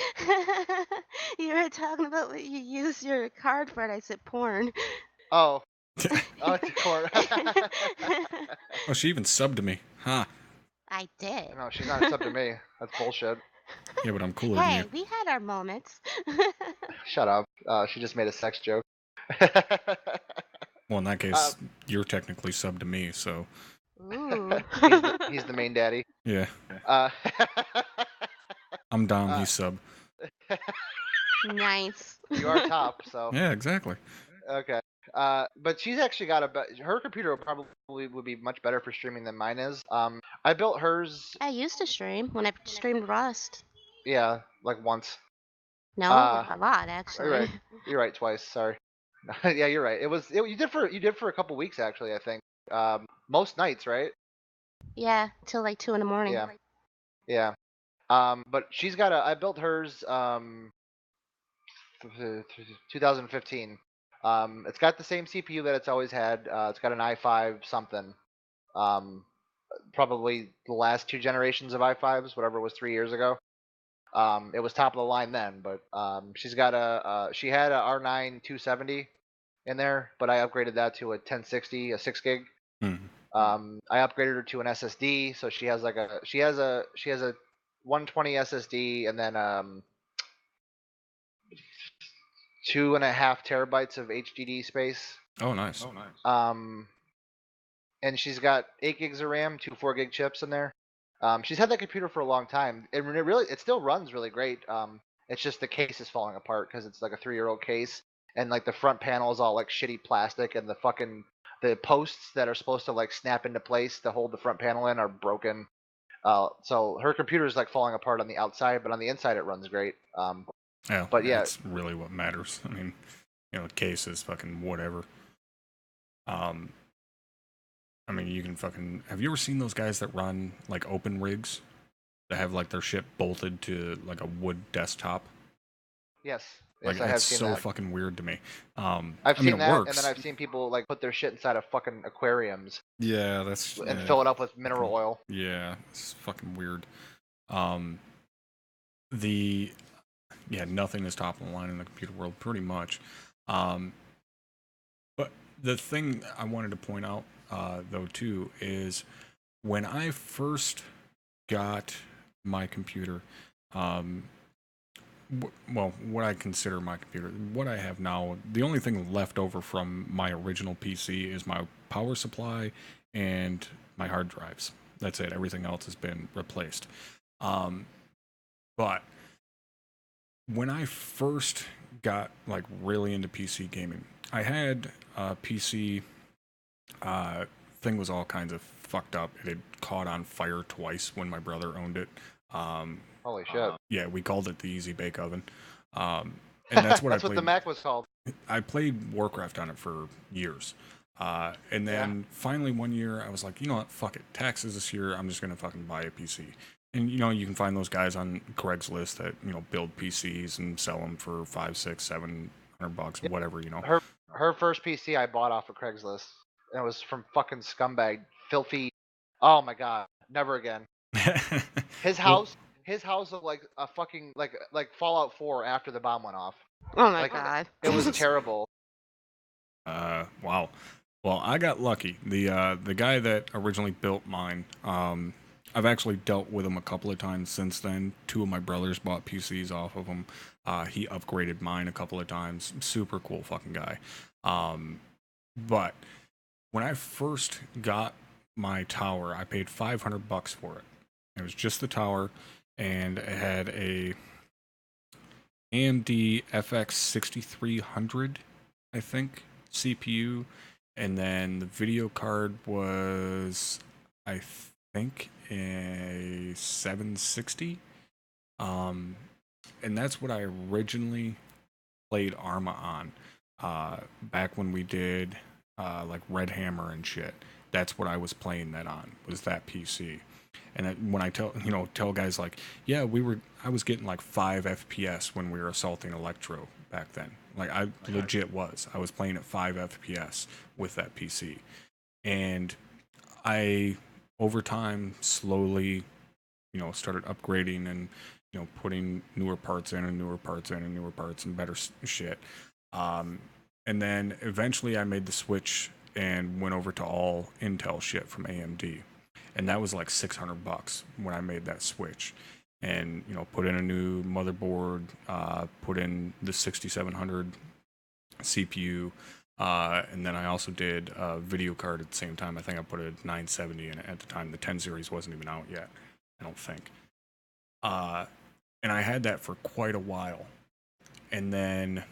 You were talking about what you use your card for, and I said porn. Oh, Oh, it's a core. Oh, she even subbed to me. Huh. I did. No, she's not a sub to me. That's bullshit. Yeah, but I'm cooler than Hey, you. we had our moments. Shut up. She just made a sex joke. Well, in that case, you're technically subbed to me, so Ooh. he's the main daddy. yeah. Uh, I'm Dom, he's sub. Nice. you are top, so Yeah, exactly. okay. But she's actually got her computer probably would be much better for streaming than mine is. I built hers, I used to stream when I streamed Rust. yeah, like once. No, Uh, a lot You're actually. right. You're right twice. Sorry. Yeah, you're right. You did for a couple weeks actually. I think. Most nights, right? Yeah, till like 2 in the morning. Yeah. Yeah. But she's got I built hers 2015. It's got the same CPU that it's always had. It's got an i5 something. Um, Probably the last two generations of i5s, whatever it was 3 years ago. It was top of the line then, but she's got she had a R9 270 in there, but I upgraded that to a 1060, a 6 gig. Mhm. I upgraded her to an SSD, so she has a 120 SSD and then 2.5 terabytes of HDD space. Oh, nice. Um, and she's got 8 gigs of RAM, two 4 gig chips in there. She's had that computer for a long time. It still runs really great. It's just the case is falling apart because it's like a 3-year-old case, and like the front panel is all like shitty plastic, and the posts that are supposed to like snap into place to hold the front panel in are broken. So her computer is like falling apart on the outside, but on the inside it runs great. Yeah, But yeah, that's really what matters. I mean, the case is fucking whatever. I mean, you can fucking. Have you ever seen those guys that run like open rigs that have like their shit bolted to like a wood desktop? yes, Like, I have it's seen so that. fucking weird to me. I've I mean, seen it that, works. and then I've seen people like put their shit inside of fucking aquariums Yeah, that's and fill it up with mineral oil. Yeah, it's fucking weird. Um, the yeah, nothing is top of the line in the computer world, pretty much. But the thing I wanted to point out, though, too, is when I first got my computer, well, what I consider my computer, what I have now, the only thing left over from my original PC is my power supply and my hard drives. That's it. Everything else has been replaced. But when I first got like really into PC gaming, I had a PC thing was all kinds of fucked up. It had caught on fire twice when my brother owned it. Holy shit! Yeah, we called it the Easy Bake Oven. And that's what That's I what played. the Mac was called. I played Warcraft on it for years. And then finally one year I was like, you know what, fuck it. Taxes this year, I'm just gonna fucking buy a PC. And you can find those guys on Craigslist that, build PCs and sell them for $500, $600, $700, whatever, Her first PC I bought off of Craigslist, and it was from fucking scumbag, filthy. Oh my god, never again. His house, was like a fucking like Fallout 4 after the bomb went off. Oh my Like, god. it was terrible. Wow. Well, I got lucky. The guy that originally built mine, I've actually dealt with him a couple of times since then. Two of my brothers bought PCs off of him. He upgraded mine a couple of times. Super cool fucking guy. But when I first got my tower, I paid $500 for it. It was just the tower, and it had a AMD FX 6300, I think, CPU, and then the video card was, I think, a 760. And that's what I originally played ArmA on. Back when we did like Red Hammer and shit. That's what I was playing that on, was that PC. And when I tell guys like, yeah, I was getting like 5 FPS when we were assaulting Electro back then. Like, I legit was. I was playing at 5 FPS with that PC. And I, over time, slowly, started upgrading and, putting newer parts in and newer parts in and newer parts and better shit. And then eventually I made the switch and went over to all Intel shit from AMD. And that was like $600 when I made that switch. And, you know, put in a new motherboard, put in the 6700 CPU, and then I also did a video card at the same time. I think I put a 970 in it at the time. The 10 series wasn't even out yet, I don't think. And I had that for quite a while. And then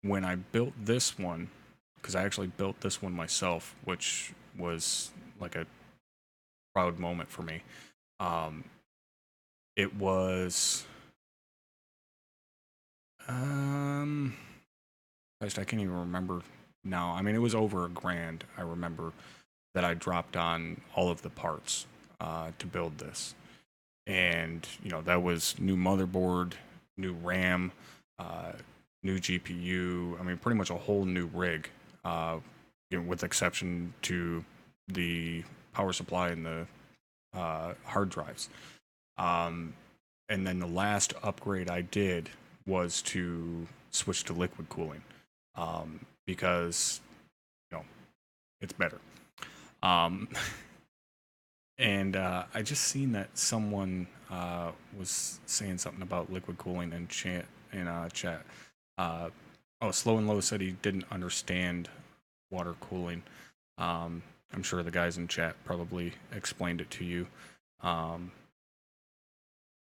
when I built this one, because I actually built this one myself, which was like a proud moment for me. It was I can't even remember now. I mean, it was over $1,000. I remember that I dropped on all of the parts to build this, and you know, that was new motherboard, new RAM, new GPU. I mean, pretty much a whole new rig, you know, with exception to the power supply and the hard drives. And then the last upgrade I did was to switch to liquid cooling, because, you know, it's better. And I just seen that someone was saying something about liquid cooling in chat. Slow and Low said he didn't understand water cooling. I'm sure the guys in chat probably explained it to you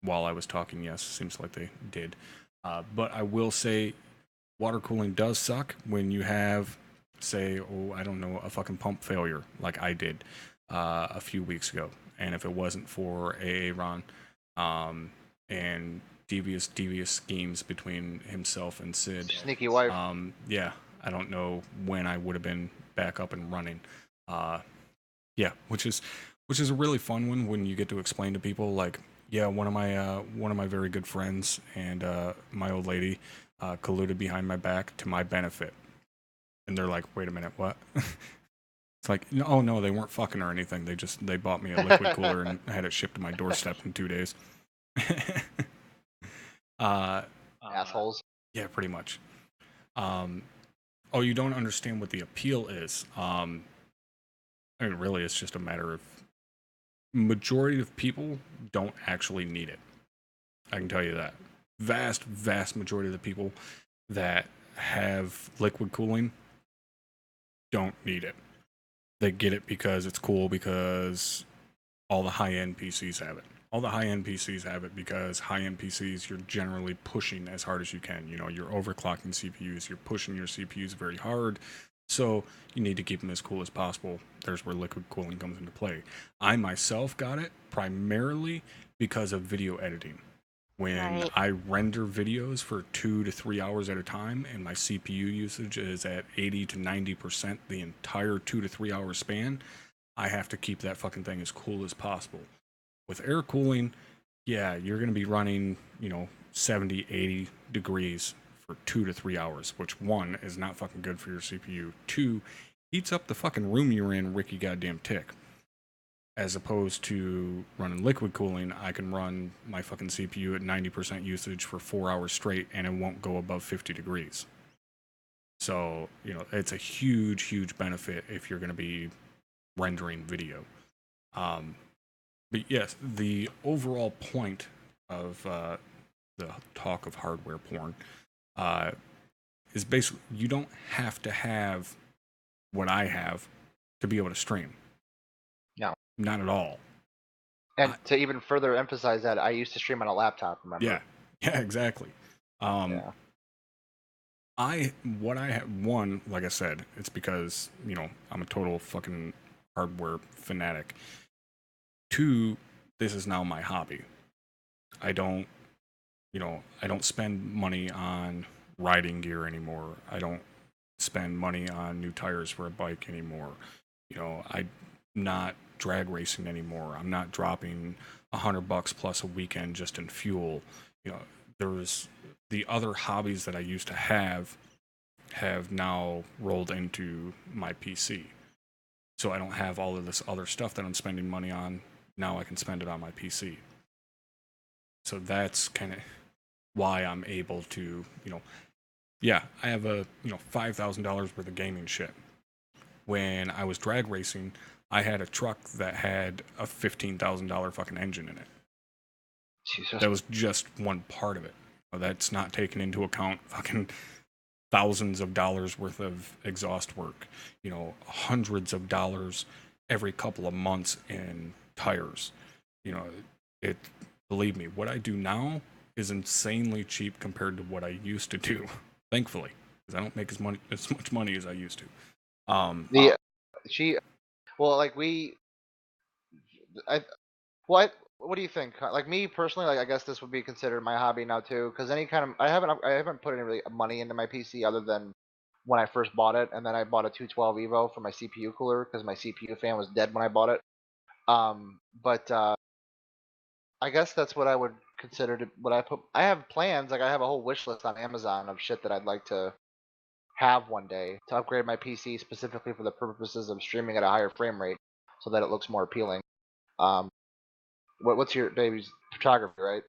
while I was talking. Yes, seems like they did. But I will say water cooling does suck when you have, say, a fucking pump failure like I did a few weeks ago. And if it wasn't for Aaron and devious schemes between himself and Sid, Sneaky wife. yeah, I don't know when I would have been back up and running. Yeah, which is a really fun one when you get to explain to people, like, yeah, one of my very good friends and my old lady colluded behind my back to my benefit, and they're like, wait a minute, what? It's like, oh no, they weren't fucking or anything. They bought me a liquid cooler and had it shipped to my doorstep in 2 days. Assholes. Yeah, pretty much. You don't understand what the appeal is. I mean, really, it's just a matter of majority of people don't actually need it. I can tell you that. Vast majority of the people that have liquid cooling don't need it. They get it because it's cool, because all the high-end PCs have it. All the high-end PCs have it because high-end PCs, you're generally pushing as hard as you can. You know, you're overclocking CPUs, you're pushing your CPUs very hard, so you need to keep them as cool as possible. There's where liquid cooling comes into play. I myself got it primarily because of video editing. When I render videos for 2 to 3 hours at a time and my CPU usage is at 80 to 90% the entire 2 to 3 hour span, I have to keep that fucking thing as cool as possible. With air cooling, yeah, you're going to be running, 70, 80 degrees for 2 to 3 hours, which, one, is not fucking good for your CPU. Two, heats up the fucking room you're in, Ricky goddamn tick. As opposed to running liquid cooling, I can run my fucking CPU at 90% usage for 4 hours straight, and it won't go above 50 degrees. So, it's a huge benefit if you're going to be rendering video. But yes, the overall point of the talk of hardware porn is basically, you don't have to have what I have to be able to stream. No. Not at all. And to even further emphasize that, I used to stream on a laptop, remember? Yeah, exactly. What I have, one, like I said, it's because, I'm a total fucking hardware fanatic. Two, this is now my hobby. I don't spend money on riding gear anymore. I don't spend money on new tires for a bike anymore. I'm not drag racing anymore. I'm not dropping $100 plus a weekend just in fuel. There's the other hobbies that I used to have now rolled into my PC. So I don't have all of this other stuff that I'm spending money on. Now I can spend it on my PC. So that's kind of why I'm able to, Yeah, I have a $5,000 worth of gaming shit. When I was drag racing, I had a truck that had a $15,000 fucking engine in it. Jesus. That was just one part of it. That's not taking into account fucking thousands of dollars worth of exhaust work, hundreds of dollars every couple of months in tires. It believe me, what I do now is insanely cheap compared to what I used to do, thankfully, because I don't make as much money as I used to. What do you think? Like me personally, like I guess this would be considered my hobby now too, because I haven't put any really money into my PC other than when I first bought it, and then I bought a 212 Evo for my CPU cooler because my CPU fan was dead when I bought it. But I guess that's what I would consider to what I put. I have plans, like I have a whole wish list on Amazon of shit that I'd like to have one day to upgrade my PC specifically for the purposes of streaming at a higher frame rate, so that it looks more appealing. Um, what's your baby's photography, right?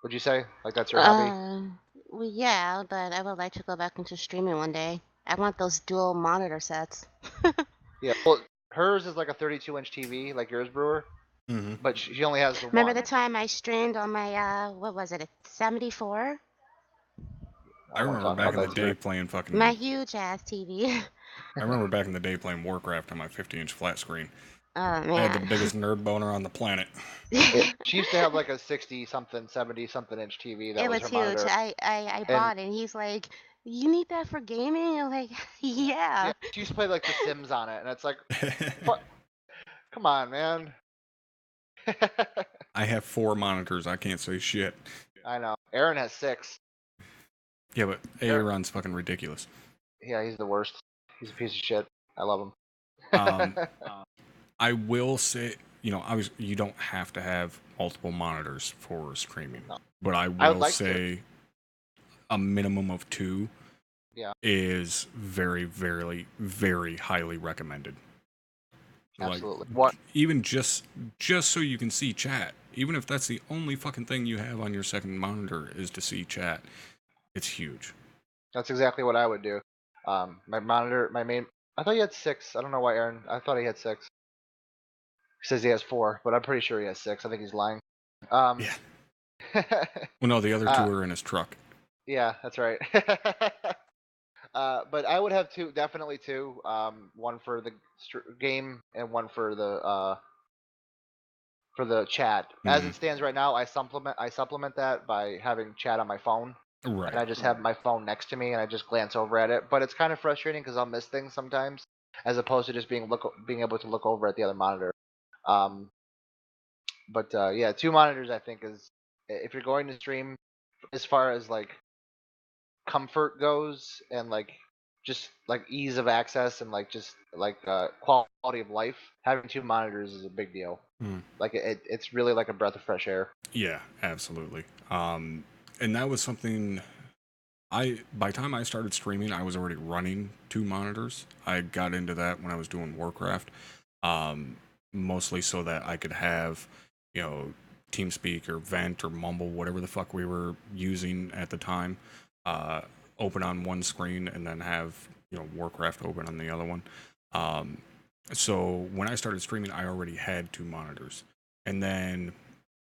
Would you say like that's your hobby? Well, yeah, but I would like to go back into streaming one day. I want those dual monitor sets. Yeah. Well, hers is like a 32-inch TV, like yours, Brewer, Mm-hmm. but she only has the Remember one. the time I streamed on my what was it, a 74? I don't want to remember talk back about in the that day screen. playing My fucking. huge ass TV. I remember back in the day playing Warcraft on my 50-inch flat screen. Oh I had the man. biggest nerd boner on the planet. She used to have like a 60 something, 70 something inch TV that It was was her huge. monitor, I and bought it, and he's like, "You need that for gaming?" I'm like, yeah, "Yeah." she used to play like The Sims on it, and it's like, come on, man. I have 4 monitors. I can't say shit. I know. Aaron has 6. Yeah, but Aaron's fucking ridiculous. Yeah, he's the worst. He's a piece of shit. I love him. Um, I will say, obviously you don't have to have multiple monitors for streaming, No. but I I would will like say a minimum of 2 Yeah. is very, very, very highly recommended. Absolutely. Like, even just so you can see chat, even if that's the only fucking thing you have on your second monitor is to see chat, it's huge. That's exactly what I would do. My monitor, my main. I thought he had 6. I don't know why, Aaron. I thought he had 6. He says he has 4, but I'm pretty sure he has 6. I think he's lying. Yeah. Well, no, the other 2 are in his truck. Yeah, that's right. But I would have 2, definitely 2. One for the game and one for the chat. As it stands right now, I supplement that by having chat on my phone. Right. And I just have my phone next to me and I just glance over at it. But it's kind of frustrating because I'll miss things sometimes, as opposed to just being able to look over at the other monitor. But yeah, 2 monitors I think is, if you're going to stream, as far as like comfort goes and like just like ease of access and like just like quality of life, having 2 monitors is a big deal. Like it's really like a breath of fresh air. Yeah, absolutely. And that was something by the time I started streaming, I was already running 2 monitors. I got into that when I was doing Warcraft, mostly so that I could have, TeamSpeak or Vent or Mumble, whatever the fuck we were using at the time, open on one screen and then have, Warcraft open on the other one. So when I started streaming, I already had 2 monitors. And then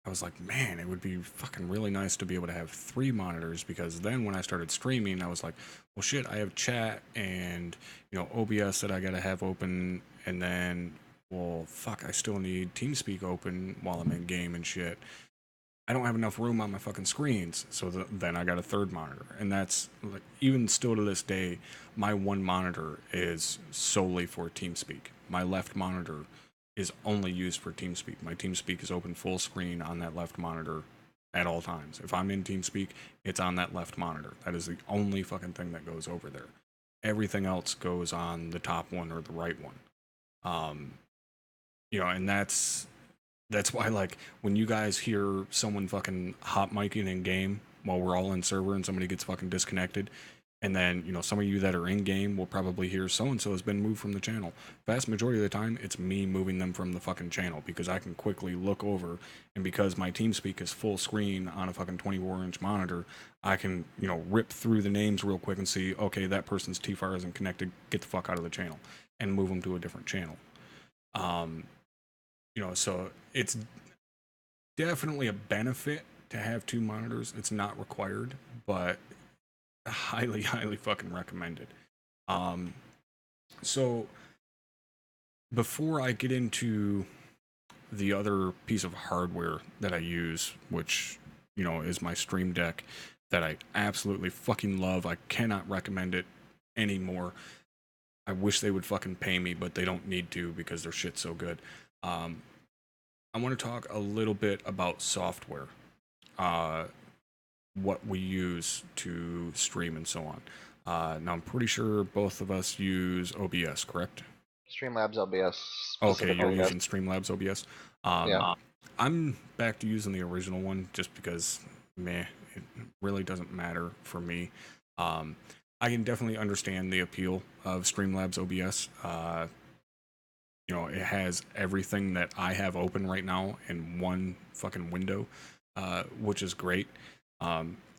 I was like, man, it would be fucking really nice to be able to have 3 monitors, because then when I started streaming, I was like, well, shit, I have chat and, OBS that I gotta have open, and then, well, fuck, I still need TeamSpeak open while I'm in game and shit. I don't have enough room on my fucking screens, so then I got a 3rd monitor, and that's like, even still to this day, my one monitor is solely for TeamSpeak. My left monitor is only used for TeamSpeak. My TeamSpeak is open full screen on that left monitor at all times. If I'm in TeamSpeak, it's on that left monitor. That is the only fucking thing that goes over there. Everything else goes on the top one or the right one. And that's why, like, when you guys hear someone fucking hot micing in game while we're all in server and somebody gets fucking disconnected, And then, some of you that are in game will probably hear so-and-so has been moved from the channel. Vast majority of the time, it's me moving them from the fucking channel because I can quickly look over, and because my TeamSpeak is full screen on a fucking 24-inch monitor, I can, rip through the names real quick and see, okay, that person's TFAR isn't connected, get the fuck out of the channel, and move them to a different channel. So it's definitely a benefit to have 2 monitors. It's not required, but highly fucking recommended. So before I get into the other piece of hardware that I use, which is my Stream Deck that I absolutely fucking love, I cannot recommend it anymore. I wish they would fucking pay me, but they don't need to because their shit's so good. I want to talk a little bit about software. What we use to stream and so on. Now, I'm pretty sure both of us use OBS, correct? Streamlabs OBS. Okay, you're yes. using Streamlabs OBS. Yeah. I'm back to using the original one just because, it really doesn't matter for me. I can definitely understand the appeal of Streamlabs OBS. It has everything that I have open right now in one fucking window, which is great.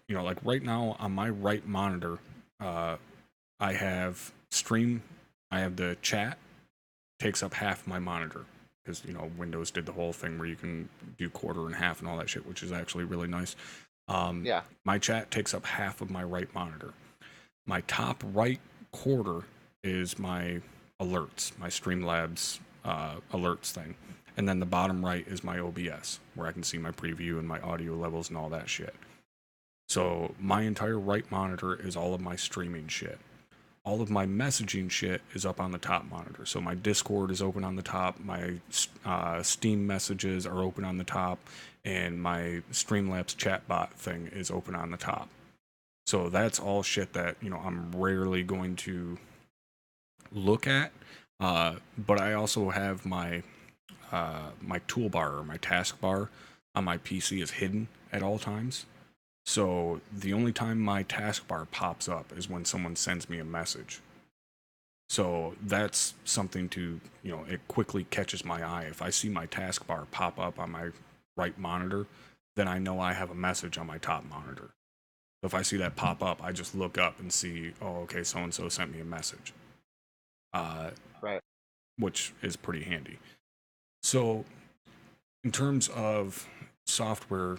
Like right now on my right monitor, I have the chat takes up half my monitor because, Windows did the whole thing where you can do quarter and half and all that shit, which is actually really nice. Yeah. My chat takes up half of my right monitor. My top right quarter is my alerts, my Streamlabs alerts thing. And then the bottom right is my OBS, where I can see my preview and my audio levels and all that shit. So my entire right monitor is all of my streaming shit. All of my messaging shit is up on the top monitor. So my Discord is open on the top, my Steam messages are open on the top, and my Streamlabs chatbot thing is open on the top. So that's all shit that, I'm rarely going to look at. But I also have my toolbar or my taskbar on my PC is hidden at all times. So the only time my taskbar pops up is when someone sends me a message. So that's something to, it quickly catches my eye. If I see my taskbar pop up on my right monitor, then I know I have a message on my top monitor. So if I see that pop up, I just look up and see, oh, okay, so-and-so sent me a message. Right. Which is pretty handy. So in terms of software,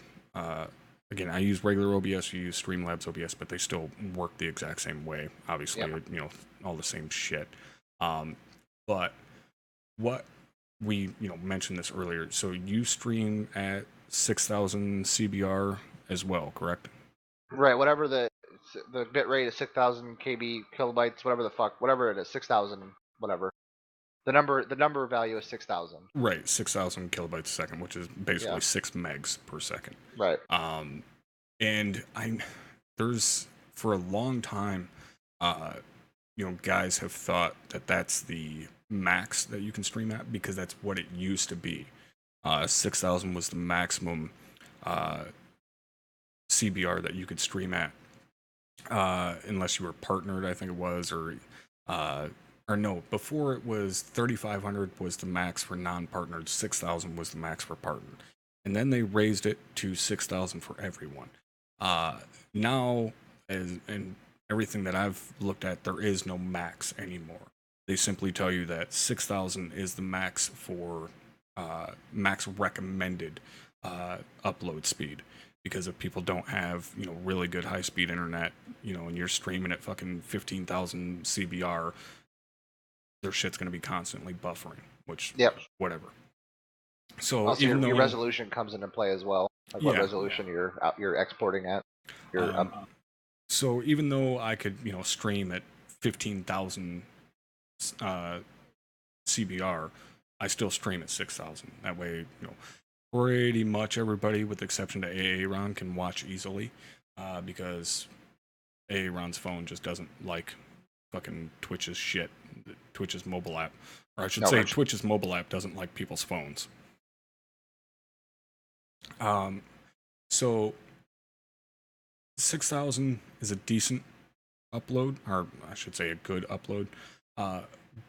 again, I use regular OBS, you use Streamlabs OBS, but they still work the exact same way. Obviously, Yep. All the same shit. But what we, mentioned this earlier. So you stream at 6,000 CBR as well, correct? Right. Whatever the bit rate is 6,000 KB kilobytes, whatever it is, 6,000, whatever. The number value is 6,000. Right, 6,000 kilobytes a second, which is basically Yeah. 6 megs per second. Right. And there's for a long time, guys have thought that that's the max that you can stream at because that's what it used to be. 6,000 was the maximum CBR that you could stream at, unless you were partnered, I think it was, or no, before it was 3,500 was the max for non-partnered, 6,000 was the max for partnered. And then they raised it to 6,000 for everyone. Now, and everything that I've looked at, there is no max anymore. They simply tell you that 6,000 is the max for max recommended upload speed. Because if people don't have, really good high-speed internet, and you're streaming at fucking 15,000 CBR, their shit's going to be constantly buffering, which, whatever. So Also, even though your resolution comes into play as well. Like what resolution you're exporting at. So even though I could, stream at 15,000 CBR, I still stream at 6,000. That way, pretty much everybody, with the exception to Aaron, can watch easily, because Aaron's phone just doesn't like fucking Twitch's shit. Twitch's mobile app, or I should say, Twitch's mobile app doesn't like people's phones. So 6,000 is a decent upload, or I should say a good upload,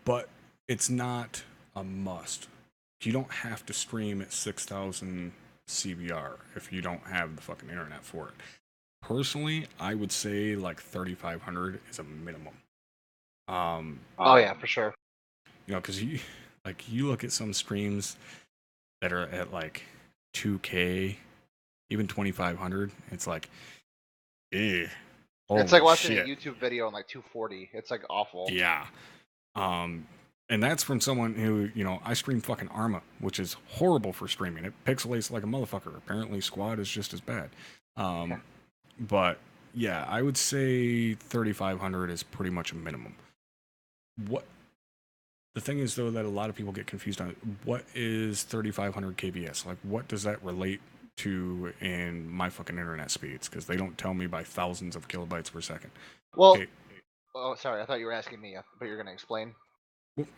but it's not a must. You don't have to stream at 6,000 CBR if you don't have the fucking internet for it. Personally, I would say like 3,500 is a minimum. Oh yeah, for sure. You know, because you look at some streams that are at like 2K, even 2,500. It's like, eh. It's like watching shit. a YouTube video on like 240. It's like awful. Yeah. And that's from someone who, you know, I stream fucking ArmA, which is horrible for streaming. It pixelates like a motherfucker. Apparently, Squad is just as bad. But yeah, I would say 3,500 is pretty much a minimum. The thing is, though, that a lot of people get confused on, what is 3,500 kbs? Like, what does that relate to in my fucking internet speeds? Because they don't tell me by thousands of kilobytes per second. Well, Okay. oh, sorry, I thought you were asking me, but you're gonna explain.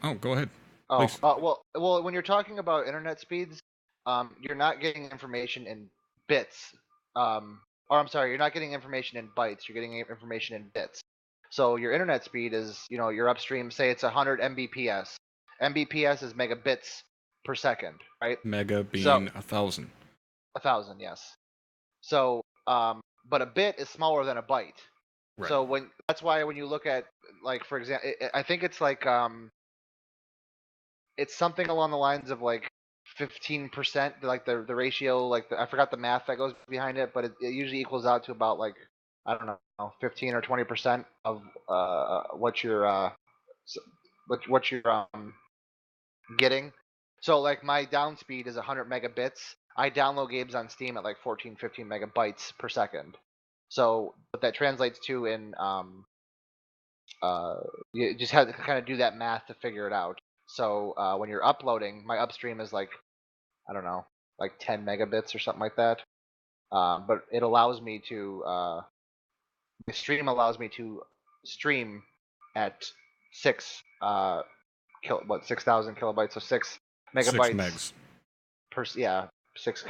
Oh, go ahead. Oh, Please. well, when you're talking about internet speeds, you're not getting information in bits. Or I'm sorry, you're not getting information in bytes. You're getting information in bits. So your internet speed is, you know, your upstream. Say it's 100 Mbps. Mbps is megabits per second, right? Mega being So 1,000. 1,000, yes. So, but a bit is smaller than a byte. Right. So that's why when you look at, like, for example, I think it's like it's something along the lines of like 15%, like the ratio, like I forgot the math that goes behind it, but it usually equals out to about like, I don't know, 15 or 20% of what you're getting. So like my down speed is 100 megabits. I download games on Steam at like 14, 15 megabytes per second. So what that translates to in you just have to kind of do that math to figure it out. So when you're uploading, my upstream is like, I don't know, like 10 megabits or something like that. But it allows me to, the stream allows me to stream at 6,000 kilobytes, so 6 megabytes 6 megs. per, yeah, 6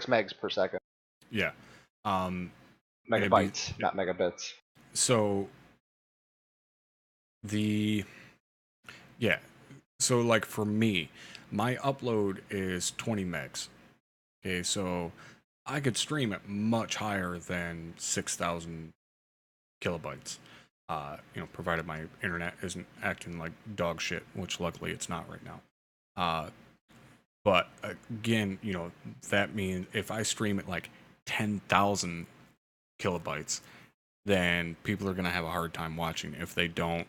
megs per second. Yeah. Megabytes, not megabits. So so like for me, my upload is 20 megs. Okay, so I could stream at much higher than 6,000 kilobytes. You know, provided my internet isn't acting like dog shit, which luckily it's not right now. But again, you know, that means if I stream at like 10,000 kilobytes, then people are going to have a hard time watching if they don't,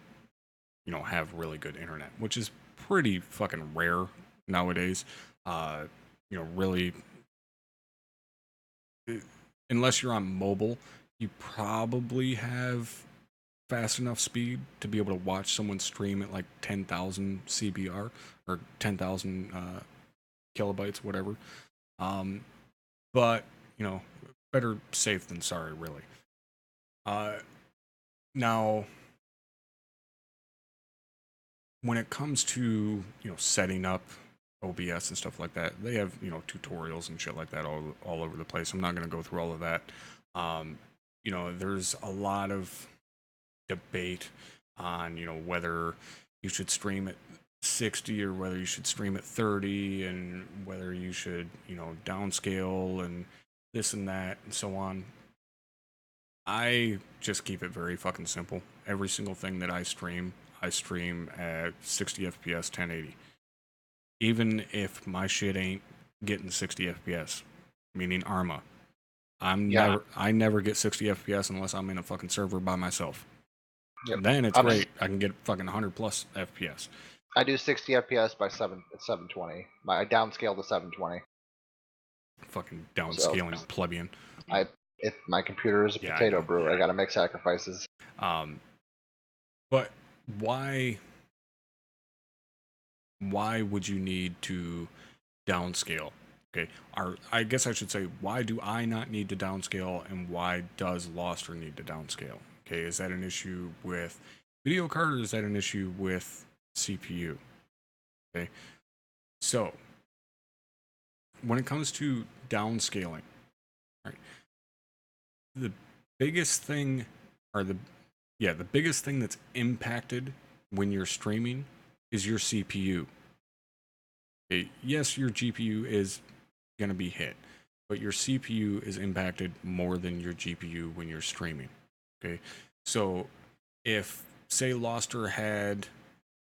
you know, have really good internet, which is pretty fucking rare nowadays. You know, really, unless you're on mobile, you probably have fast enough speed to be able to watch someone stream at like 10,000 CBR or 10,000 kilobytes, whatever. But, you know, better safe than sorry, really. Now, when it comes to, you know, setting up OBS and stuff like that, they have, you know, tutorials and shit like that all over the place. I'm not going to go through all of that. You know, there's a lot of debate on, you know, whether you should stream at 60 or whether you should stream at 30 and whether you should, you know, downscale and this and that and so on. I just keep it very fucking simple. Every single thing that I stream at 60 FPS 1080. Even if my shit ain't getting 60 FPS, meaning ArmA. I never get 60 FPS unless I'm in a fucking server by myself. Yep. Then it's great. I can get fucking 100 plus FPS. I do 60 FPS by 720. I downscale to 720. Fucking downscaling, so, plebeian. If my computer is a potato brewer, I gotta make sacrifices. But why would you need to downscale? Okay, I guess I should say, why do I not need to downscale, and why does Loster need to downscale? Okay, is that an issue with video card, or is that an issue with CPU? Okay, so when it comes to downscaling, right, the biggest thing, or Yeah, the biggest thing that's impacted when you're streaming is your CPU. Okay, yes, your GPU is going to be hit, but your CPU is impacted more than your GPU when you're streaming. Okay, so if, say, Loster had,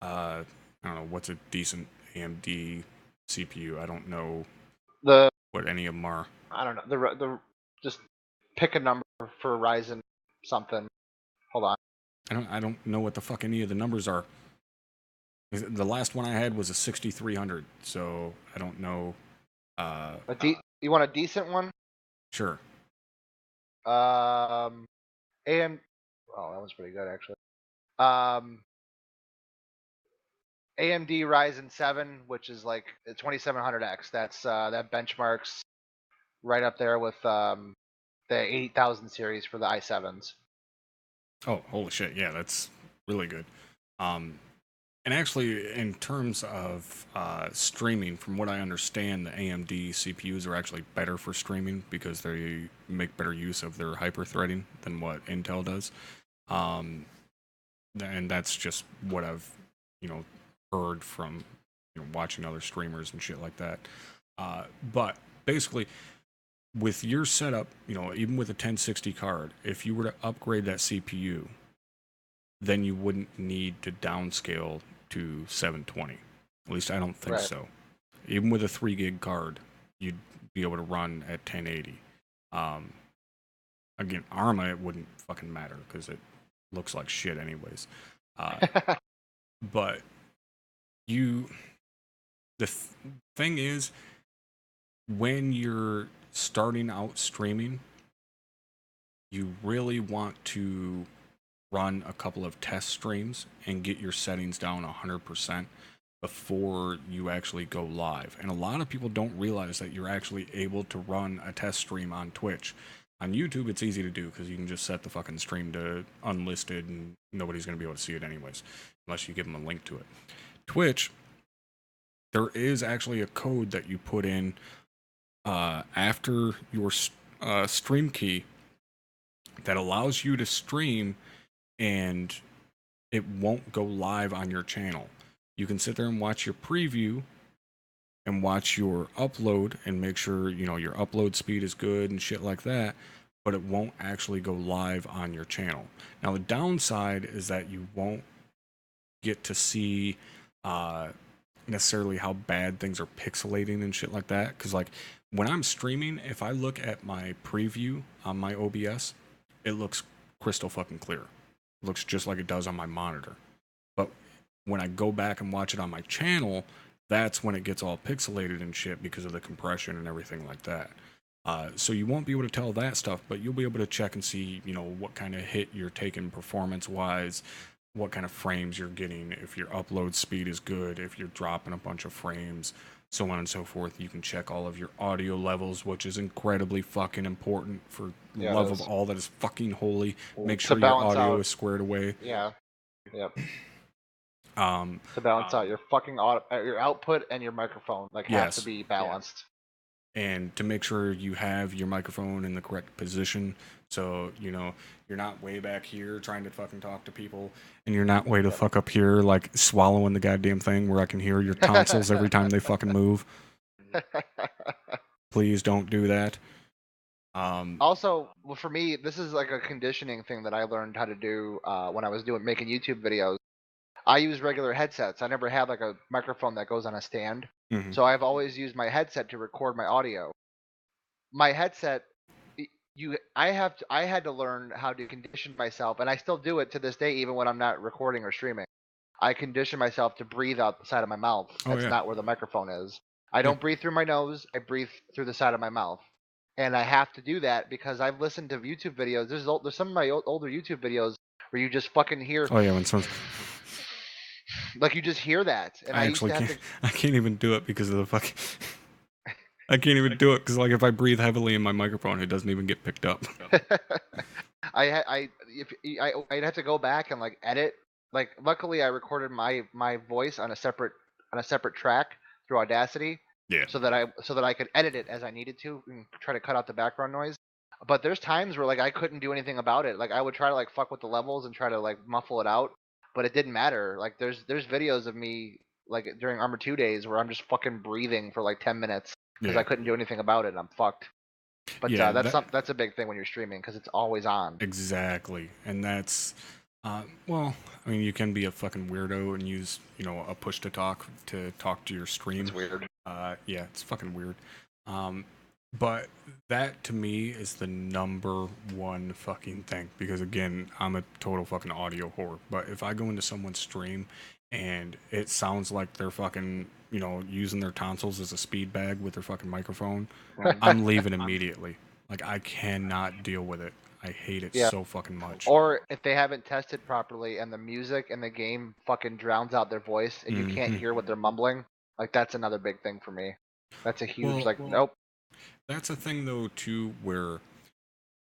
I don't know, what's a decent AMD CPU? I don't know The what any of them are. I don't know the just pick a number for Ryzen something. Hold on. I don't know what the fuck any of the numbers are. The last one I had was a 6300, so I don't know. You want a decent one? Sure. AM. Oh, that was pretty good actually. AMD Ryzen 7, which is like 2700X. That benchmarks right up there with the 8000 series for the i7s. Oh, holy shit! Yeah, that's really good. And actually, in terms of streaming, from what I understand, the AMD CPUs are actually better for streaming because they make better use of their hyper-threading than what Intel does. And that's just what I've, heard from, watching other streamers and shit like that. But basically, with your setup, even with a 1060 card, if you were to upgrade that CPU, then you wouldn't need to downscale to 720. At least I don't think so. Even with a 3 gig card, you'd be able to run at 1080. Again, ArmA, it wouldn't fucking matter because it looks like shit anyways. But the thing is, when you're starting out streaming, you really want to run a couple of test streams and get your settings down 100% before you actually go live. And a lot of people don't realize that you're actually able to run a test stream on Twitch. On YouTube, it's easy to do because you can just set the fucking stream to unlisted and nobody's going to be able to see it anyways, unless you give them a link to it. Twitch, there is actually a code that you put in after your stream key that allows you to stream and it won't go live on your channel. You can sit there and watch your preview and watch your upload and make sure, your upload speed is good and shit like that, but it won't actually go live on your channel. Now, the downside is that you won't get to see necessarily how bad things are pixelating and shit like that. Because, like, when I'm streaming, if I look at my preview on my OBS, it looks crystal fucking clear. It looks just like it does on my monitor. But when I go back and watch it on my channel, that's when it gets all pixelated and shit because of the compression and everything like that. So you won't be able to tell that stuff, but you'll be able to check and see, what kind of hit you're taking performance-wise, what kind of frames you're getting, if your upload speed is good, if you're dropping a bunch of frames, so on and so forth. You can check all of your audio levels, which is incredibly fucking important for love of all that is fucking holy. Make sure your audio is squared away. Yeah. Yep. To balance out your fucking your output and your microphone have to be balanced. And to make sure you have your microphone in the correct position, so you're not way back here trying to fucking talk to people, and you're not way the fuck up here like swallowing the goddamn thing where I can hear your tonsils every time they fucking move. Please don't do that. Also, for me, this is like a conditioning thing that I learned how to do when I was making YouTube videos. I use regular headsets. I never had like a microphone that goes on a stand. Mm-hmm. So I've always used my headset to record my audio. My headset, I had to learn how to condition myself, and I still do it to this day, even when I'm not recording or streaming. I condition myself to breathe out the side of my mouth. That's not where the microphone is. I don't breathe through my nose. I breathe through the side of my mouth. And I have to do that because I've listened to YouTube videos. There's some of my older YouTube videos where you just fucking hear. Oh yeah, when someone's like you just hear that, and I actually I can't even do it because of the fucking. I can't even do it because like if I breathe heavily in my microphone, it doesn't even get picked up. I'd have to go back and like edit. Like luckily, I recorded my voice on a separate track through Audacity. Yeah. So that I could edit it as I needed to and try to cut out the background noise. But there's times where like I couldn't do anything about it. Like I would try to like fuck with the levels and try to like muffle it out, but it didn't matter. Like there's videos of me like during Armor 2 days where I'm just fucking breathing for like 10 minutes because I Yeah. couldn't do anything about it and I'm fucked. But Yeah, that's a big thing when you're streaming because it's always on. exactly. And that's well, I mean, you can be a fucking weirdo and use, a push to talk to your stream. It's weird. Yeah, it's fucking weird. But that to me is the number one fucking thing because again, I'm a total fucking audio whore. But if I go into someone's stream and it sounds like they're fucking, using their tonsils as a speed bag with their fucking microphone, I'm leaving immediately. Like I cannot deal with it. I hate it Yeah. so fucking much. Or if they haven't tested properly and the music in the game fucking drowns out their voice and you can't Mhm. hear what they're mumbling, like that's another big thing for me. That's a huge Well, nope. that's a thing though too where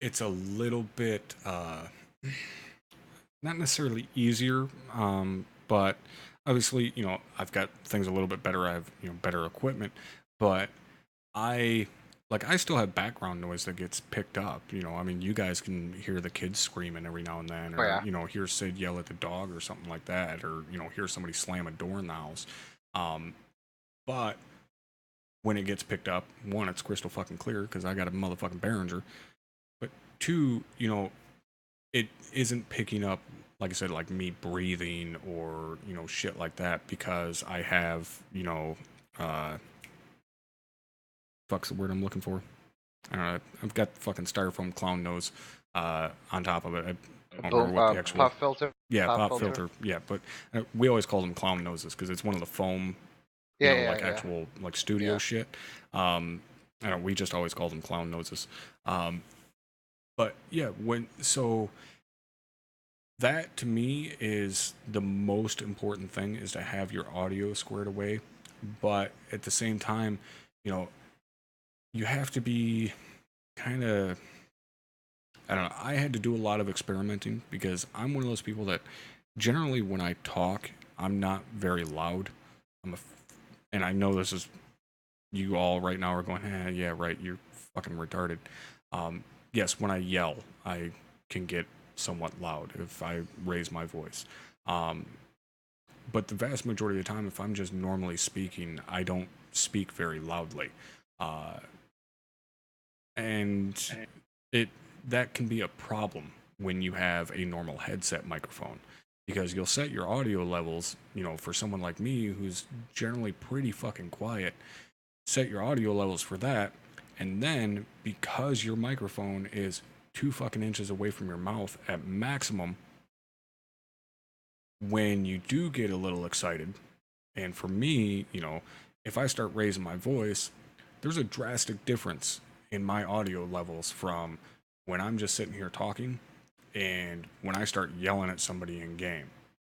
it's a little bit not necessarily easier, but obviously, I've got things a little bit better. I have, better equipment, but I I still have background noise that gets picked up. I mean, you guys can hear the kids screaming every now and then, Oh, or yeah. hear Sid yell at the dog or something like that, or hear somebody slam a door in the house. But when it gets picked up, one, it's crystal fucking clear because I got a motherfucking Behringer. But two, it isn't picking up, like I said, like me breathing or shit like that because I have fuck's the word I'm looking for. I don't know. I've got fucking styrofoam clown nose on top of it. I don't remember what the actual Puff filter. yeah pop filter. Yeah, but we always call them clown noses because it's one of the foam, Yeah, like actual like studio shit. I don't know, we just always call them clown noses. But yeah, so that to me is the most important thing is to have your audio squared away. But at the same time, you have to be kind of, I don't know, I had to do a lot of experimenting because I'm one of those people that generally when I talk, I'm not very loud. And I know this is, you all right now are going, yeah, right, you're fucking retarded. Yes, when I yell, I can get somewhat loud if I raise my voice. But the vast majority of the time, if I'm just normally speaking, I don't speak very loudly. And that can be a problem when you have a normal headset microphone because you'll set your audio levels, for someone like me who's generally pretty fucking quiet, set your audio levels for that, and then because your microphone is 2 fucking inches away from your mouth at maximum, when you do get a little excited, and for me, if I start raising my voice, there's a drastic difference in my audio levels from when I'm just sitting here talking and when I start yelling at somebody in game.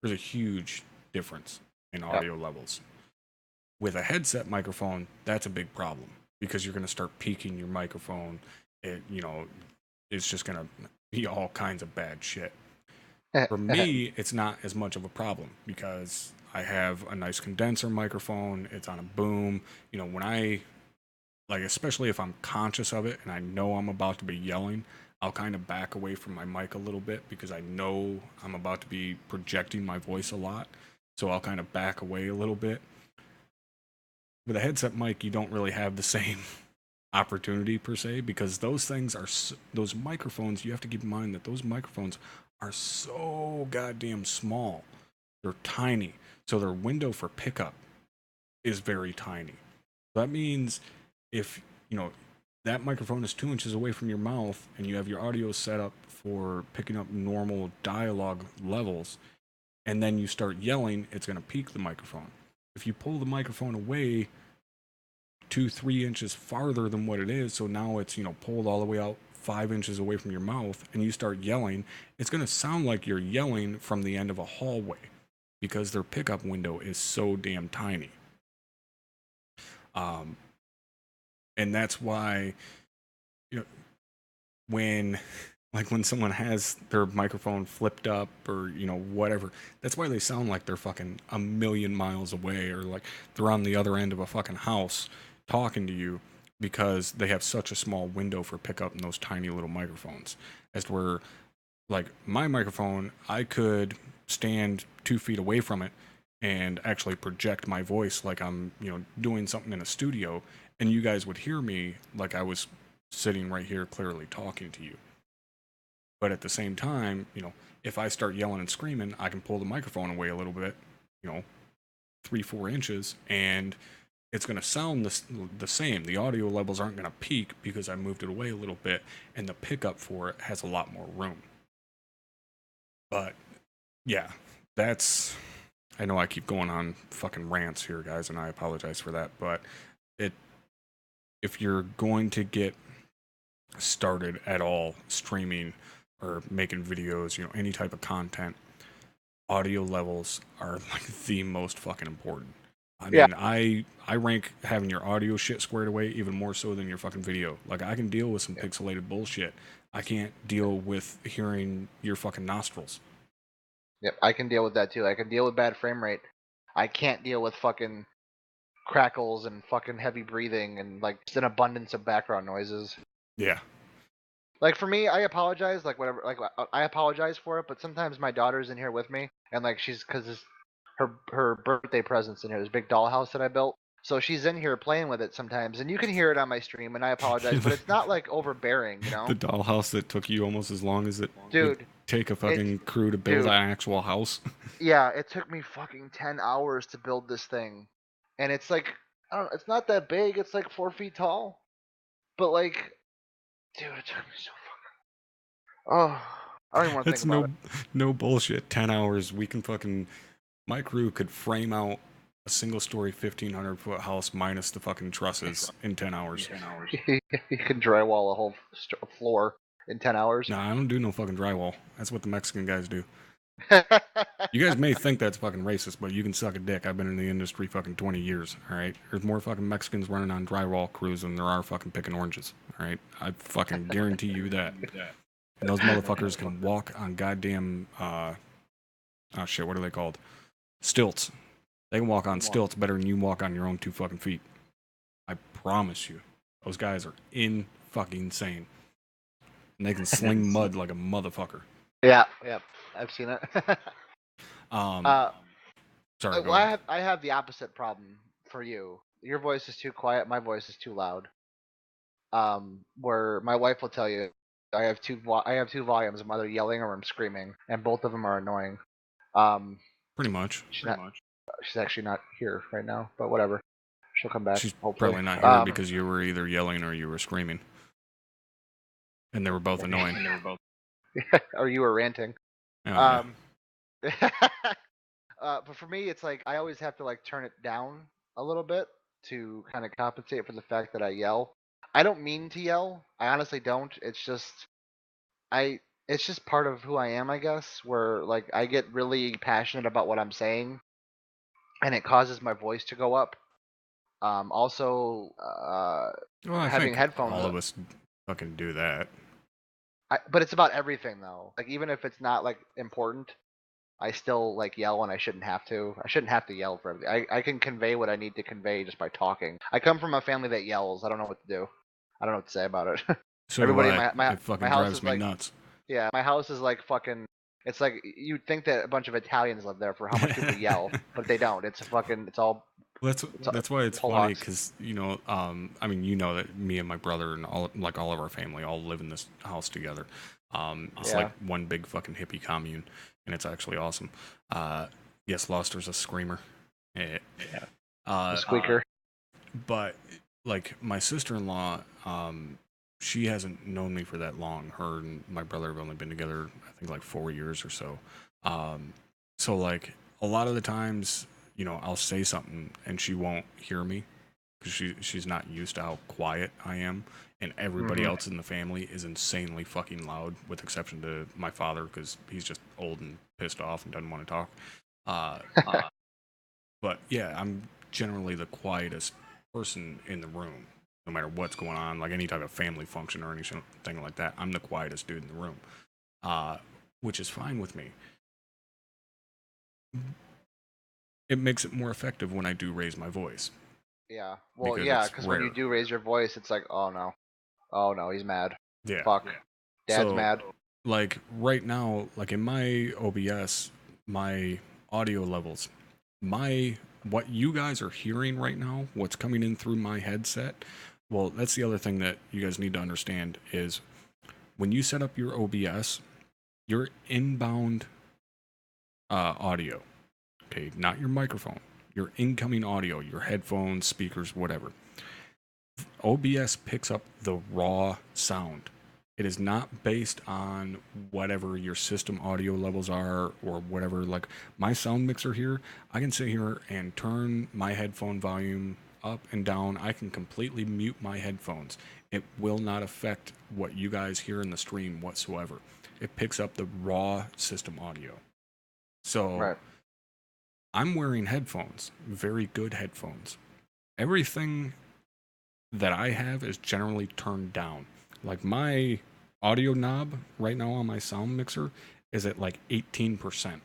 There's a huge difference in audio levels. With a headset microphone, that's a big problem because you're going to start peaking your microphone. It's just going to be all kinds of bad shit. For me, it's not as much of a problem because I have a nice condenser microphone. It's on a boom. When I, especially if I'm conscious of it and I know I'm about to be yelling, I'll kind of back away from my mic a little bit because I know I'm about to be projecting my voice a lot. So I'll kind of back away a little bit. With a headset mic, you don't really have the same opportunity per se because those microphones, you have to keep in mind that those microphones are so goddamn small. They're tiny. So their window for pickup is very tiny. That means if, that microphone is 2 inches away from your mouth and you have your audio set up for picking up normal dialogue levels and then you start yelling, it's going to peak the microphone. If you pull the microphone away 2-3 inches farther than what it is, so now it's pulled all the way out 5 inches away from your mouth and you start yelling, it's going to sound like you're yelling from the end of a hallway because their pickup window is so damn tiny. And that's why when someone has their microphone flipped up or whatever, that's why they sound like they're fucking a million miles away or like they're on the other end of a fucking house talking to you because they have such a small window for pickup in those tiny little microphones. As to where, like, my microphone, I could stand 2 feet away from it and actually project my voice like I'm, doing something in a studio, and you guys would hear me like I was sitting right here clearly talking to you. But at the same time, if I start yelling and screaming, I can pull the microphone away a little bit, 3-4 inches, and it's going to sound the same. The audio levels aren't going to peak because I moved it away a little bit, and the pickup for it has a lot more room. But yeah, I know I keep going on fucking rants here, guys, and I apologize for that, but if you're going to get started at all streaming or making videos, any type of content, audio levels are like the most fucking important. I mean, I rank having your audio shit squared away even more so than your fucking video. Like, I can deal with some pixelated bullshit. I can't deal with hearing your fucking nostrils. Yep, I can deal with that too. I can deal with bad frame rate. I can't deal with fucking crackles and fucking heavy breathing and like just an abundance of background noises. Yeah. Like for me, I apologize. Like whatever, like I apologize for it. But sometimes my daughter's in here with me, and like she's because her birthday present's in here. This big dollhouse that I built. So she's in here playing with it sometimes, and you can hear it on my stream. And I apologize, but it's not like overbearing, The dollhouse that took you almost as long as it Dude, would take a fucking crew to build an actual house. Yeah, it took me fucking 10 hours to build this thing, and it's like I don't know, it's not that big. It's like 4 feet tall, but like, dude, it took me so fucking. Oh, I don't even want to That's think about no bullshit. 10 hours. We can fucking. My crew could frame out a single story 1,500-foot house minus the fucking trusses in 10 hours. it. You can drywall a whole floor in 10 hours. Nah, I don't do no fucking drywall. That's what the Mexican guys do. You guys may think that's fucking racist, but you can suck a dick. I've been in the industry fucking 20 years, alright? There's more fucking Mexicans running on drywall crews than there are fucking picking oranges, alright? I fucking guarantee you that. And those motherfuckers can walk on goddamn, oh shit, what are they called? Stilts. They can walk on stilts better than you walk on your own 2 fucking feet. I promise you. Those guys are fucking insane. And they can sling mud like a motherfucker. Yeah, I've seen it. Sorry, well, I have the opposite problem for you. Your voice is too quiet. My voice is too loud. Where my wife will tell you, I have two volumes. I'm either yelling or I'm screaming, and both of them are annoying. Pretty much. She's actually not here right now, but whatever. She'll come back. She's hopefully. probably not here because you were either yelling or you were screaming, and they were both annoying. Or you were ranting. Oh, But for me, it's like I always have to like turn it down a little bit to kind of compensate for the fact that I yell. I don't mean to yell. I honestly don't. It's just it's just part of who I am, I guess, where like I get really passionate about what I'm saying and it causes my voice to go up. Also, having headphones. All of us fucking do that. But it's about everything though. Like even if it's not like important, I still like yell when I shouldn't have to. I shouldn't have to yell for everything. I can convey what I need to convey just by talking. I come from a family that yells. I don't know what to do. I don't know what to say about it. So everybody, it fucking my house drives is me like, nuts. Yeah, my house is like fucking. It's like you'd think that a bunch of Italians live there for how much people yell, but they don't. It's it's all. That's why it's funny because I mean that me and my brother and all of our family all live in this house together. It's like one big fucking hippie commune, and it's actually awesome. Yes, Loster's a screamer. Yeah. Squeaker. But like my sister-in-law, she hasn't known me for that long. Her and my brother have only been together, I think, like 4 years or so. So like a lot of the times, I'll say something and she won't hear me because she's not used to how quiet I am, and everybody else in the family is insanely fucking loud, with exception to my father because he's just old and pissed off and doesn't want to talk. But yeah, I'm generally the quietest person in the room. No matter what's going on, like any type of family function or anything like that, I'm the quietest dude in the room, which is fine with me. It makes it more effective when I do raise my voice. Yeah. Well, because yeah, it's because when rare. you do raise your voice, it's like, oh no, he's mad. Yeah. Fuck. Dad's So, mad. like right now, like in my OBS, my audio levels, what you guys are hearing right now, what's coming in through my headset. Well, that's the other thing that you guys need to understand is when you set up your OBS, your inbound audio, okay, not your microphone, your incoming audio, your headphones, speakers, whatever. OBS picks up the raw sound. It is not based on whatever your system audio levels are or whatever. Like my sound mixer here, I can sit here and turn my headphone volume up and down. I can completely mute my headphones. It will not affect what you guys hear in the stream whatsoever. It picks up the raw system audio. So Right. I'm wearing headphones, very good headphones. Everything that I have is generally turned down. Like my audio knob right now on my sound mixer is at like 18%.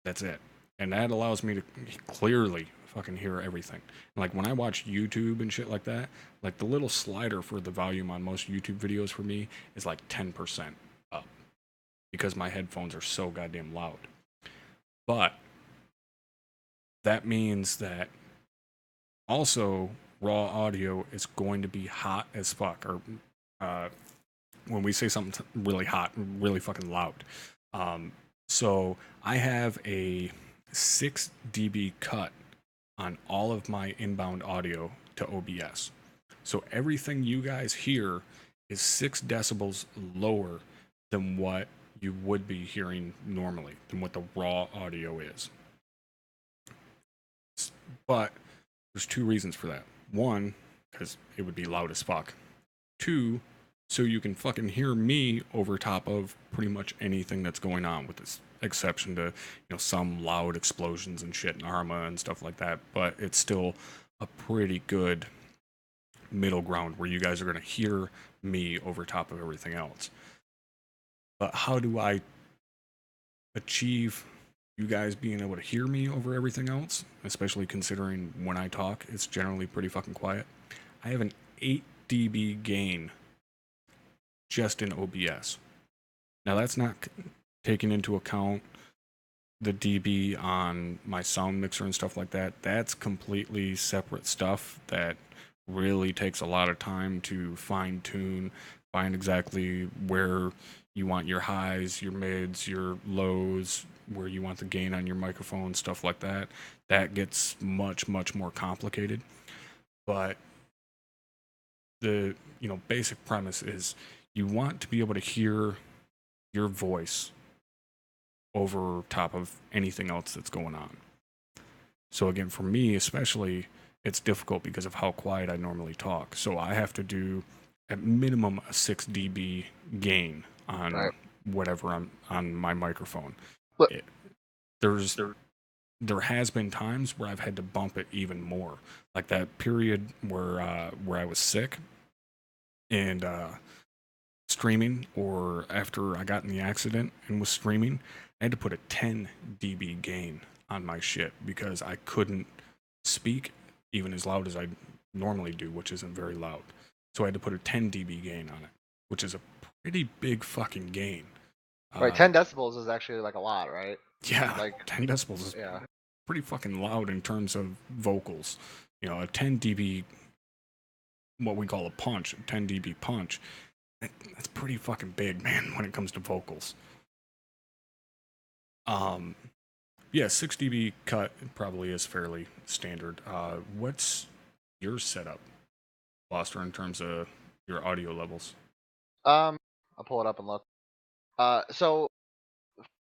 That's it. And that allows me to clearly fucking hear everything. Like when I watch YouTube and shit like that, like the little slider for the volume on most YouTube videos for me is like 10% up because my headphones are so goddamn loud. But that means that also raw audio is going to be hot as fuck, or when we say something really hot, really fucking loud. So I have a 6 dB cut on all of my inbound audio to OBS. So everything you guys hear is 6 decibels lower than what you would be hearing normally, than what the raw audio is. But there's 2 reasons for that. 1, because it would be loud as fuck. 2, so you can fucking hear me over top of pretty much anything that's going on, with this exception to, some loud explosions and shit in ArmA and stuff like that. But it's still a pretty good middle ground where you guys are going to hear me over top of everything else. But how do I achieve you guys being able to hear me over everything else, especially considering when I talk, it's generally pretty fucking quiet? I have an 8 dB gain just in OBS. Now that's not taking into account the dB on my sound mixer and stuff like that. That's completely separate stuff that really takes a lot of time to fine tune, find exactly where you want your highs, your mids, your lows, where you want the gain on your microphone, stuff like that. That gets much, much more complicated. But the basic premise is you want to be able to hear your voice over top of anything else that's going on. So again, for me especially, it's difficult because of how quiet I normally talk. So I have to do at minimum a 6 dB gain on whatever I'm on my microphone. There has been times where I've had to bump it even more. Like that period where I was sick and streaming, or after I got in the accident and was streaming, I had to put a 10 dB gain on my shit because I couldn't speak even as loud as I normally do, which isn't very loud. So I had to put a 10 dB gain on it, which is a pretty big fucking gain. Right, 10 decibels is actually like a lot, right? Yeah, Like 10 decibels is pretty fucking loud in terms of vocals. A 10 dB, what we call a punch, a 10 dB punch, that's pretty fucking big, man, when it comes to vocals. 6 dB cut probably is fairly standard. What's your setup, Foster, in terms of your audio levels? I'll pull it up and look. So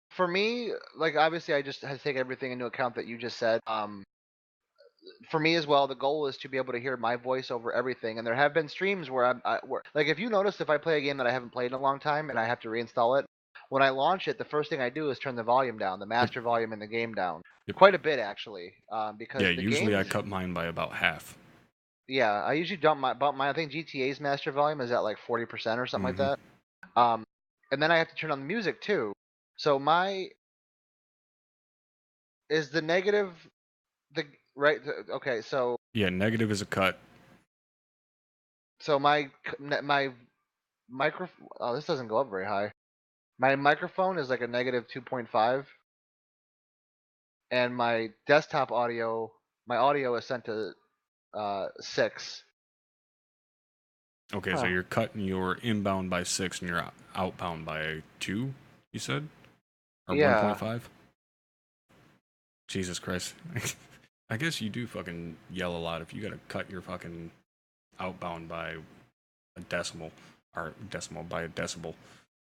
for me, like obviously I just had to take everything into account that you just said. For me as well, the goal is to be able to hear my voice over everything. And there have been streams where where, like if you notice, if I play a game that I haven't played in a long time and I have to reinstall it, when I launch it, the first thing I do is turn the volume down, the master volume in the game down, quite a bit actually, because the usually I games, cut mine by about half. Yeah, I usually bump my I think GTA's master volume is at like 40% or something like that. And then I have to turn on the music too. So is the negative, right? Okay, so Yeah, negative is a cut. my microphone. Oh, this doesn't go up very high. My microphone is like a negative 2.5, and my desktop audio, my audio is sent to 6. Okay, so you're cutting your inbound by 6 and you're outbound by 2, you said? Or Yeah. 1.5? Jesus Christ. I guess you do fucking yell a lot if you gotta cut your fucking outbound by a decimal, or decimal by a decibel.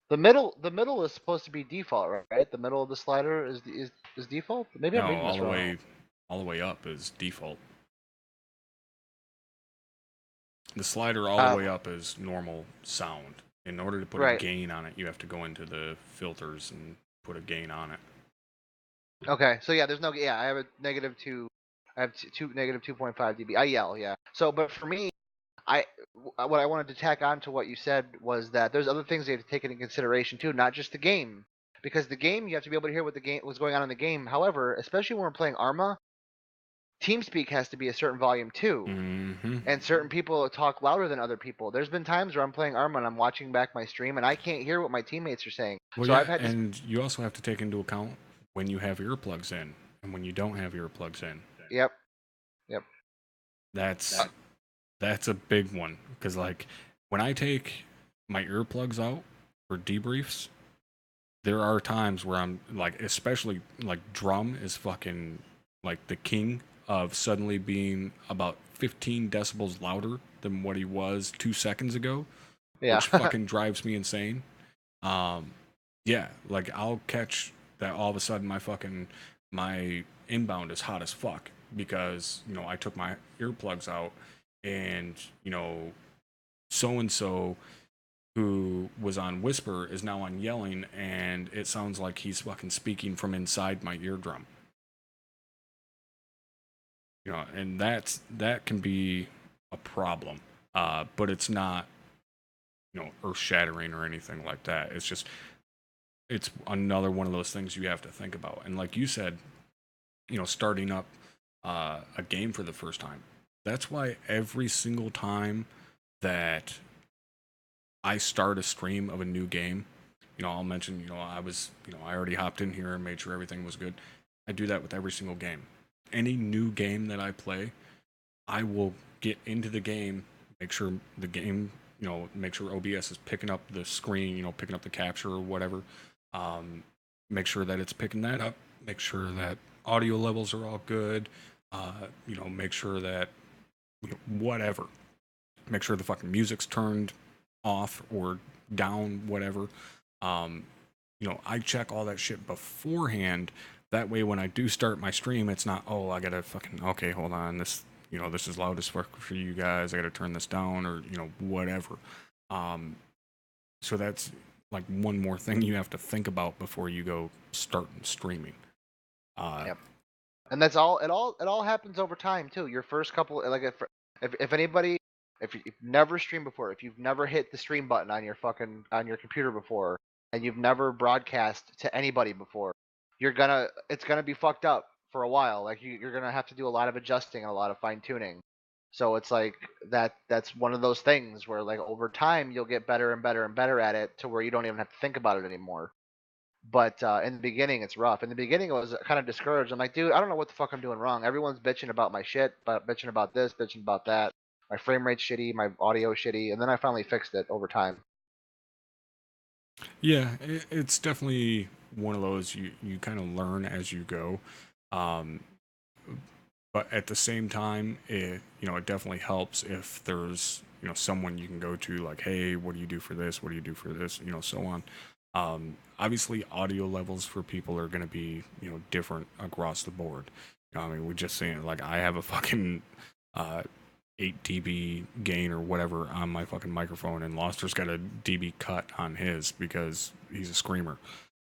The middle is supposed to be default, right? The middle of the slider is default. Maybe I'm No, reading this wrong. all the way up is default. The slider all the way up is normal sound. In order to put a Right. gain on it, you have to go into the filters and put a gain on it. Okay, so yeah, there's no I have a negative 2. I have negative 2.5 dB. I yell, yeah. So, but for me, what I wanted to tack on to what you said was that there's other things you have to take into consideration too, not just the game, because the game you have to be able to hear what's going on in the game. However, especially when we're playing ArmA, TeamSpeak has to be a certain volume too. Mm-hmm. And certain people talk louder than other people. There's been times where I'm playing ArmA and I'm watching back my stream and I can't hear what my teammates are saying. Well, So yeah, I've had to. and you also have to take into account when you have earplugs in and when you don't have earplugs in. Yep. That's a big one, because like when I take my earplugs out for debriefs, there are times where I'm like, especially like drum is fucking like the king of suddenly being about 15 decibels louder than what he was 2 seconds ago, Yeah. which fucking drives me insane. Yeah, like I'll catch that all of a sudden my inbound is hot as fuck because, you know, I took my earplugs out and, you know, so and so who was on whisper is now on yelling, and it sounds like he's fucking speaking from inside my eardrum. You know, and that can be a problem. But it's not, you know, earth shattering or anything like that. It's another one of those things you have to think about. And like you said, you know, starting up a game for the first time. That's why every single time that I start a stream of a new game, you know, I'll mention, you know, I already hopped in here and made sure everything was good. I do that with every single game. Any new game that I play, I will get into the game, make sure the game, you know, make sure OBS is picking up the screen, you know, picking up the capture or whatever. Make sure that it's picking that up. Make sure that audio levels are all good. You know, make sure that, you know, whatever. Make sure the fucking music's turned off or down, whatever. You know, I check all that shit beforehand. That way, when I do start my stream, it's not, oh, I gotta fucking, okay, hold on, this, you know, this is loud as fuck for you guys. I gotta turn this down, or, you know, whatever. So that's like one more thing you have to think about before you go start streaming. Yep. And that's all. It all happens over time too. Your first couple, like if anybody, if you've never streamed before, if you've never hit the stream button on your computer before, and you've never broadcast to anybody before, it's gonna be fucked up for a while. Like you're gonna have to do a lot of adjusting and a lot of fine tuning. So it's like that's one of those things where like over time you'll get better and better and better at it to where you don't even have to think about it anymore. But in the beginning, it's rough. In the beginning, I was kind of discouraged. I'm like, dude, I don't know what the fuck I'm doing wrong. Everyone's bitching about my shit, but bitching about this, bitching about that. My frame rate's shitty, my audio shitty, and then I finally fixed it over time. Yeah, it's definitely one of those you kind of learn as you go. But at the same time, it definitely helps if there's, you know, someone you can go to, like, hey, what do you do for this? What do you do for this? You know, so on. Obviously, audio levels for people are going to be, you know, different across the board. You know, I mean, we're just saying, like, I have a fucking 8 dB gain or whatever on my fucking microphone, and Loster's got a dB cut on his because he's a screamer.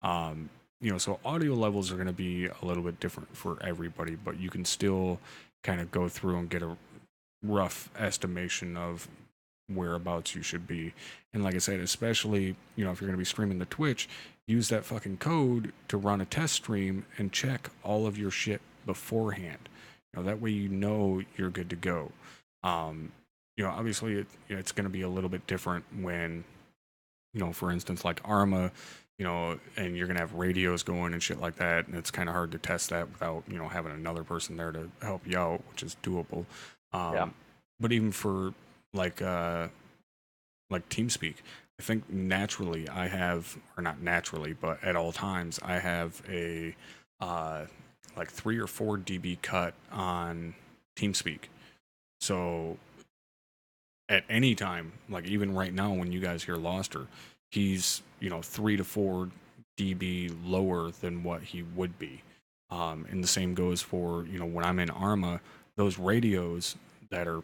You know, so audio levels are going to be a little bit different for everybody, but you can still kind of go through and get a rough estimation of whereabouts you should be. And like I said, especially, you know, if you're going to be streaming to Twitch, use that fucking code to run a test stream and check all of your shit beforehand. That way you're good to go. Obviously it's going to be a little bit different when, for instance, like ArmA, and you're going to have radios going and shit like that, and it's kind of hard to test that without, having another person there to help you out, which is doable. But even for like TeamSpeak, I think naturally I have, or not naturally, but at all times I have a like 3 or 4 dB cut on TeamSpeak. So at any time, like even right now when you guys hear Loster, he's 3 to 4 dB lower than what he would be. And the same goes for when I'm in ArmA, those radios that are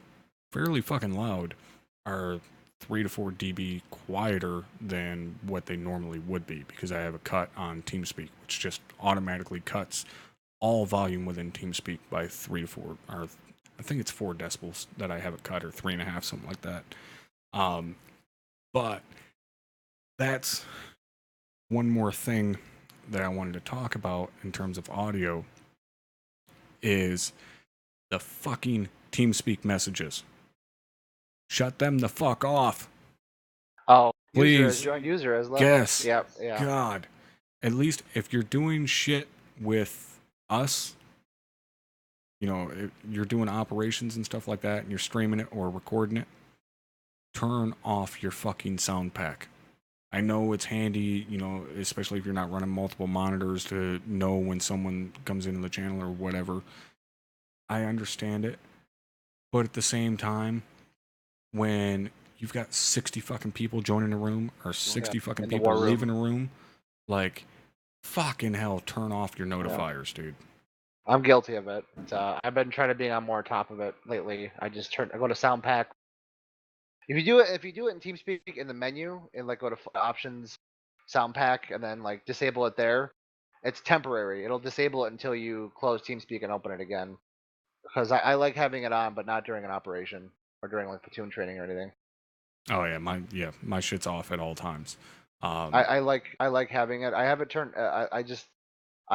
fairly fucking loud are 3 to 4 dB quieter than what they normally would be, because I have a cut on TeamSpeak, which just automatically cuts all volume within TeamSpeak by 3 to 4, or I think it's 4 decibels that I have it cut, or 3.5, something like that. But that's one more thing that I wanted to talk about in terms of audio is the fucking TeamSpeak messages. Shut them the fuck off. Oh, please. User has left. Yes. Yep. Yeah. God. At least if you're doing shit with us, if you're doing operations and stuff like that, and you're streaming it or recording it, turn off your fucking sound pack. I know it's handy, especially if you're not running multiple monitors, to know when someone comes into the channel or whatever. I understand it. But at the same time, when you've got 60 fucking people joining a room, or 60 fucking people leaving a room, like, fucking hell, turn off your notifiers, dude. I'm guilty of it. I've been trying to be on more top of it lately. I go to sound pack. If you do it in TeamSpeak in the menu, and like go to options, sound pack, and then like disable it there, it's temporary. It'll disable it until you close TeamSpeak and open it again. Because I like having it on, but not during an operation or during like platoon training or anything. Oh yeah, my shit's off at all times. I like having it. I have it turned. I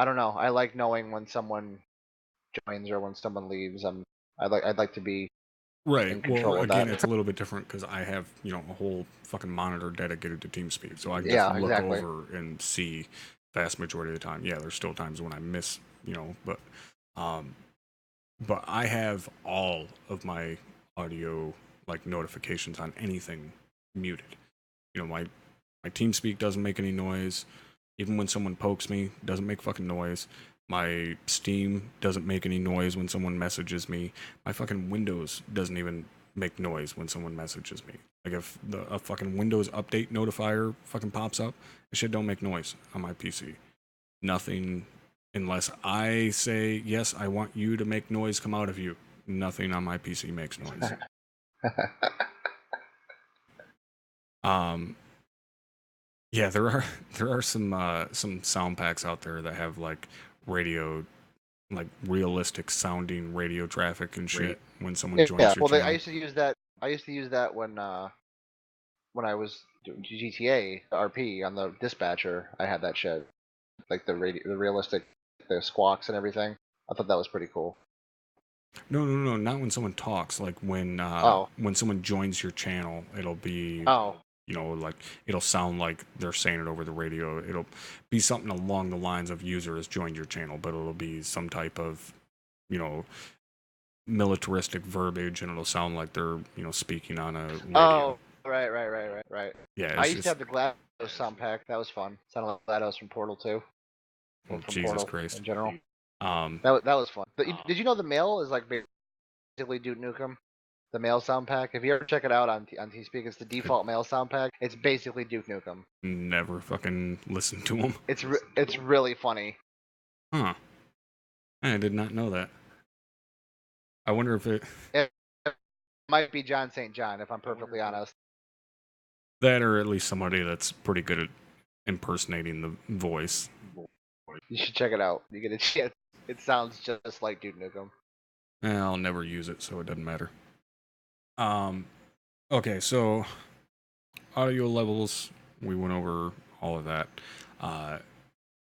don't know. I like knowing when someone joins or when someone leaves. I'd like to be right. Well, again, it's a little bit different because I have a whole fucking monitor dedicated to TeamSpeak, so I can just look over and see vast majority of the time. Yeah, there's still times when I miss, but I have all of my audio like notifications on anything muted. My TeamSpeak doesn't make any noise. Even when someone pokes me, doesn't make fucking noise. My Steam doesn't make any noise when someone messages me. My fucking Windows doesn't even make noise when someone messages me. Like if a fucking Windows update notifier fucking pops up, the shit don't make noise on my PC. Nothing, unless I say, yes, I want you to make noise come out of you. Nothing on my PC makes noise. Yeah, there are some sound packs out there that have like radio, like realistic sounding radio traffic and shit when someone joins your channel. I used to use that. I used to use that when I was doing GTA RP on the dispatcher. I had that shit, like the realistic, the squawks and everything. I thought that was pretty cool. No, not when someone talks. Like when someone joins your channel, it'll be like it'll sound like they're saying it over the radio. It'll be something along the lines of "user has joined your channel," but it'll be some type of militaristic verbiage, and it'll sound like they're speaking on a radio. Oh, right. Yeah, I used to have the GLaDOS sound pack. That was fun. Sounded like GLaDOS from Portal 2. From Jesus Portal Christ. In general. That was fun. Did you know the male is like basically Duke Nukem? The male sound pack. If you ever check it out on TeamSpeak, it's the default male sound pack. It's basically Duke Nukem. Never fucking listened to him. It's really funny. Huh. I did not know that. I wonder if it might be John St. John, if I'm perfectly honest. That, or at least somebody that's pretty good at impersonating the voice. You should check it out. You get a chance. It sounds just like Duke Nukem. I'll never use it, so it doesn't matter. Okay, so audio levels, we went over all of that.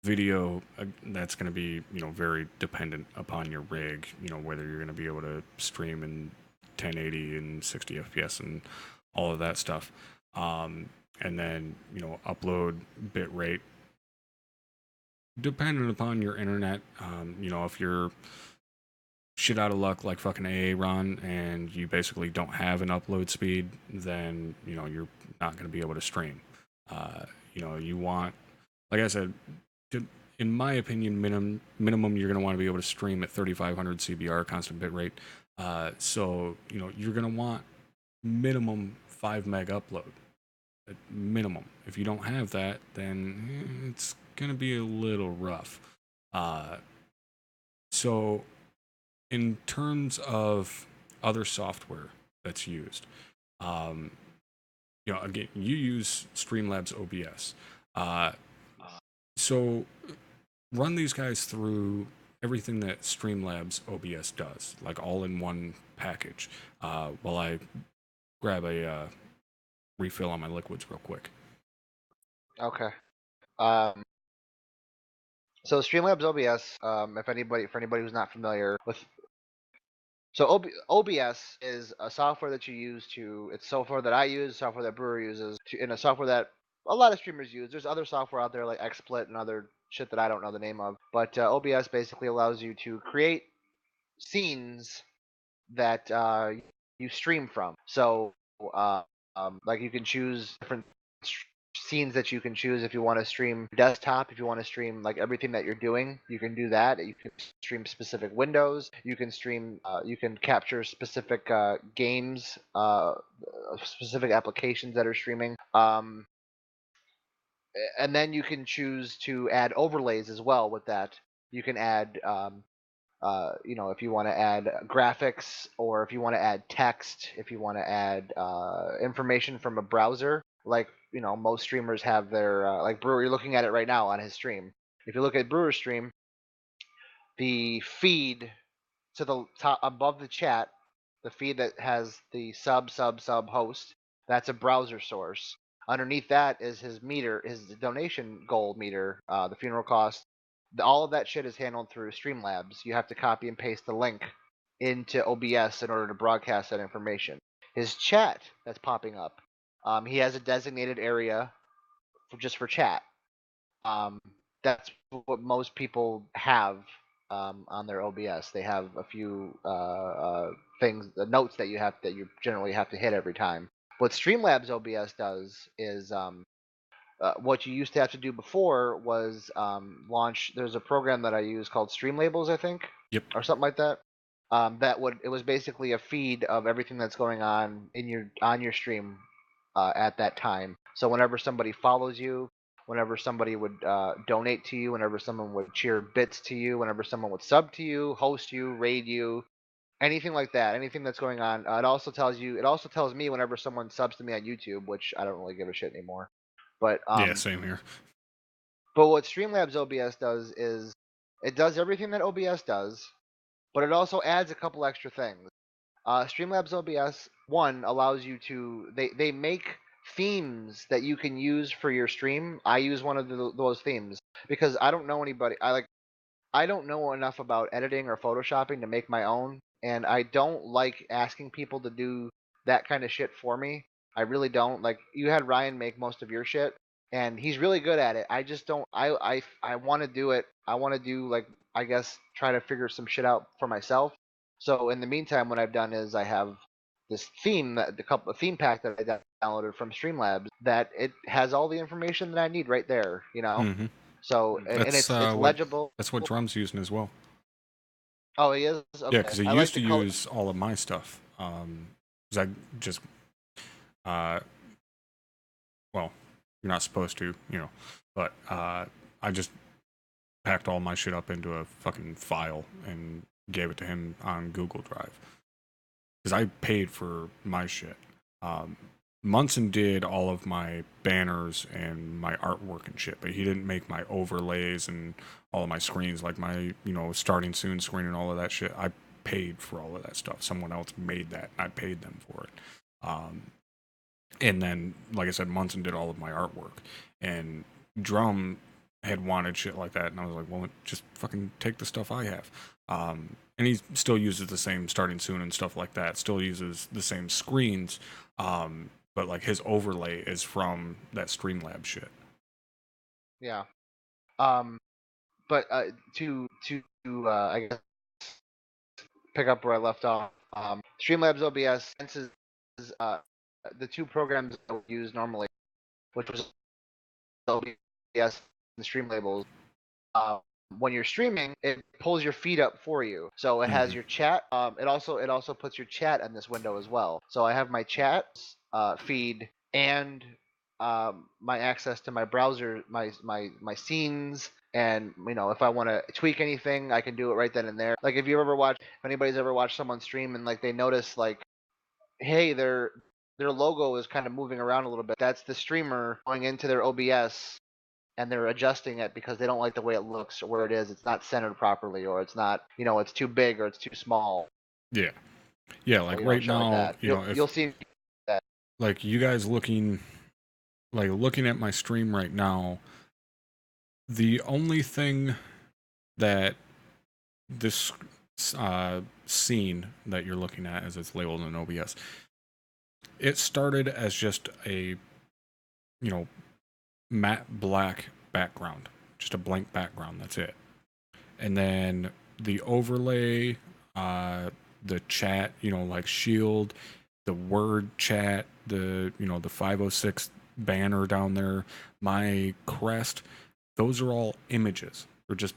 Video, that's going to be, very dependent upon your rig, whether you're going to be able to stream in 1080 and 60 FPS and all of that stuff. And then, upload bit rate dependent upon your internet. If you're shit out of luck like fucking Aaron and you basically don't have an upload speed, then, you're not going to be able to stream. You want, like I said, in my opinion, minimum you're going to want to be able to stream at 3500 CBR constant bitrate. So you're going to want minimum 5 meg upload at minimum. If you don't have that, then it's going to be a little rough. So in terms of other software that's used, again, you use Streamlabs OBS. So run these guys through everything that Streamlabs OBS does, like all in one package, while I grab a refill on my liquids real quick. Okay. So Streamlabs OBS, for anybody who's not familiar with, so OBS is a software that you use it's software that I use, software that Brewer uses, and a software that a lot of streamers use. There's other software out there like XSplit and other shit that I don't know the name of, but OBS basically allows you to create scenes that you stream from. So, like you can choose different scenes that you can choose if you want to stream desktop, if you want to stream like everything that you're doing, you can do that. You can stream specific windows. You can stream. You can capture specific games, specific applications that are streaming. And then you can choose to add overlays as well with that. You can add if you want to add graphics, or if you want to add text, if you want to add information from a browser, like most streamers have their like Brewer. You're looking at it right now on his stream. If you look at Brewer's stream, the feed to the top above the chat, the feed that has the sub host, that's a browser source. Underneath that is his meter, his donation goal meter, the funeral cost. All of that shit is handled through Streamlabs. You have to copy and paste the link into OBS in order to broadcast that information. His chat that's popping up, he has a designated area just for chat. That's what most people have on their OBS. They have a few things, the notes that you generally have to hit every time. What Streamlabs OBS does is what you used to have to do before was launch. There's a program that I use called Streamlabels, I think, or something like that. It was basically a feed of everything that's going on on your stream at that time. So whenever somebody follows you, whenever somebody would donate to you, whenever someone would cheer bits to you, whenever someone would sub to you, host you, raid you, anything like that, anything that's going on. It also tells me whenever someone subs to me on YouTube, which I don't really give a shit anymore. But yeah, same here. But what Streamlabs OBS does is it does everything that OBS does, but it also adds a couple extra things. Streamlabs OBS allows you to they make themes that you can use for your stream. I use one of those themes because I don't know anybody. I don't know enough about editing or photoshopping to make my own, and I don't like asking people to do that kind of shit for me. I really don't. Like, you had Ryan make most of your shit, and he's really good at it. I just don't. I want to do it. I want to do, like, I guess, try to figure some shit out for myself. So in the meantime, what I've done is I have this theme, the theme pack that I downloaded from Streamlabs, that it has all the information that I need right there. Mm-hmm. So and it's legible. That's what Drum's using as well. Oh, he is? Okay. Yeah, because he used to use all of my stuff. Because I just, well, you're not supposed to, but I just packed all my shit up into a fucking file and gave it to him on Google Drive. Because I paid for my shit. Munson did all of my banners and my artwork and shit, but he didn't make my overlays and all of my screens, like my, starting soon screen and all of that shit. I paid for all of that stuff. Someone else made that, and I paid them for it. And then, like I said, Munson did all of my artwork. And Drum had wanted shit like that, and I was like, well, just fucking take the stuff I have. And he still uses the same starting soon and stuff like that. Still uses the same screens, but like his overlay is from that Streamlabs shit. Yeah. But to I guess pick up where I left off. Streamlabs OBS senses the two programs that we use normally, which was OBS and Streamlabs. When you're streaming, it pulls your feed up for you. So it has your chat. It also puts your chat in this window as well. So I have my chat feed and my access to my browser, my scenes, and if I want to tweak anything, I can do it right then and there. Like if anybody's ever watched someone stream and like they notice like, hey, their logo is kind of moving around a little bit. That's the streamer going into their OBS and they're adjusting it because they don't like the way it looks or where it is. It's not centered properly, or it's not, it's too big or it's too small. Yeah. Like right now, like you'll see that. Like you guys looking at my stream right now, the only thing that this scene that you're looking at, as it's labeled in OBS, it started as just a matte black background, just a blank background, that's it. And then the overlay, the chat, like shield, the word chat, the the 506 banner down there, my crest, those are all images. They're just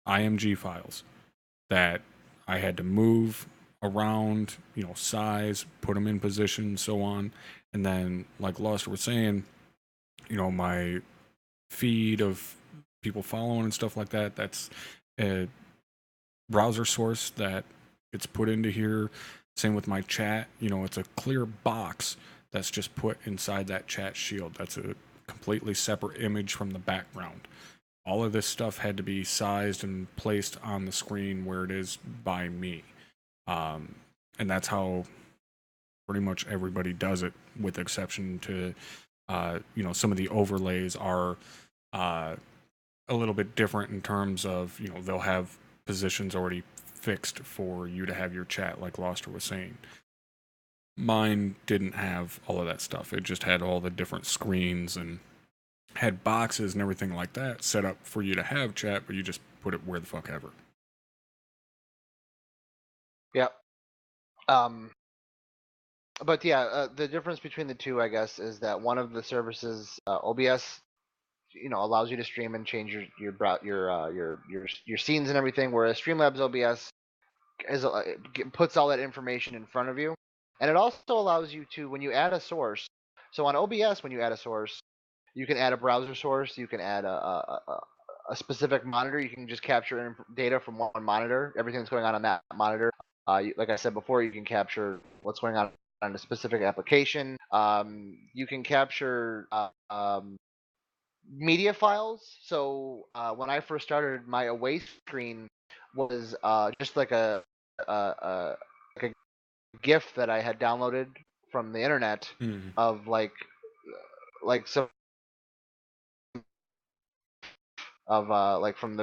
IMG files that I had to move around, size, put them in position, so on. And then, like Loster was saying, my feed of people following and stuff like that, that's a browser source that it's put into here. Same with my chat, it's a clear box that's just put inside that chat shield. That's a completely separate image from the background. All of this stuff had to be sized and placed on the screen where it is by me. And that's how pretty much everybody does it, with exception to, some of the overlays are a little bit different in terms of, they'll have positions already fixed for you to have your chat, like Loster was saying. Mine didn't have all of that stuff. It just had all the different screens and had boxes and everything like that set up for you to have chat, but you just put it where the fuck ever. Yep. But yeah, the difference between the two, I guess, is that one of the services, OBS, allows you to stream and change your scenes and everything, whereas Streamlabs OBS puts all that information in front of you, and it also allows you to, when you add a source. So on OBS, when you add a source, you can add a browser source, you can add a specific monitor. You can just capture data from one monitor, everything that's going on that monitor. Like I said before, you can capture what's going on a specific application. You can capture media files. So when I first started, my away screen was just like a GIF that I had downloaded from the internet of like some of like from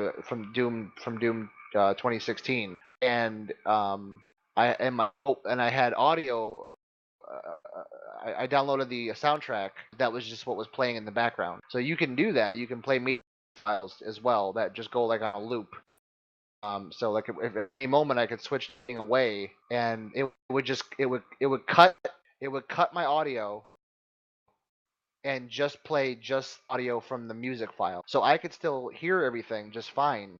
Doom 2016, and I had audio. I downloaded the soundtrack that was just what was playing in the background. So you can do that. You can play media files as well that just go like on a loop. So like if at any moment I could switch thing away, and it would cut my audio and just play just audio from the music file. So I could still hear everything just fine,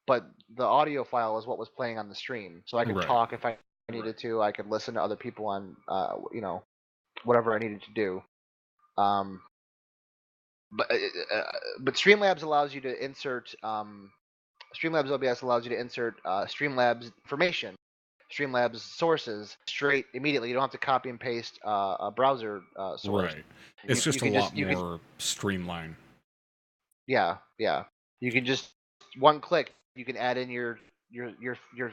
but the audio file is what was playing on the stream. So I could talk if I needed to. I could listen to other people on, whatever I needed to do. But Streamlabs allows you to insert. Streamlabs OBS allows you to insert Streamlabs information, Streamlabs sources straight immediately. You don't have to copy and paste a browser source. Right. It's just a lot more streamlined. Yeah. You can just one click. You can add in your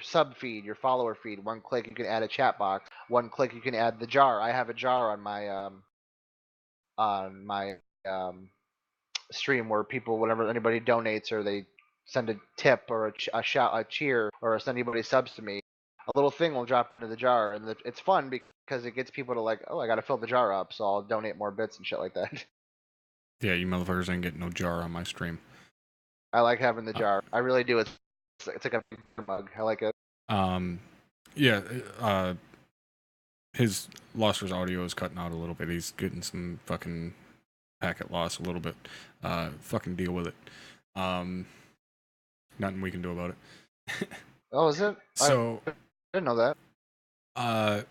sub feed, your follower feed. One click, you can add a chat box. One click, you can add the jar. I have a jar on my stream where people, whenever anybody donates or they send a tip or a shout, a cheer, or send anybody subs to me, a little thing will drop into the jar, and it's fun because it gets people to like, oh, I got to fill the jar up, so I'll donate more bits and shit like that. Yeah, you motherfuckers ain't getting no jar on my stream. I like having the jar. I really do. It's like a mug. I like it. Yeah, his Loster's audio is cutting out a little bit. He's getting some fucking packet loss a little bit. Fucking deal with it. Nothing we can do about it. Oh, is it? So I didn't know that.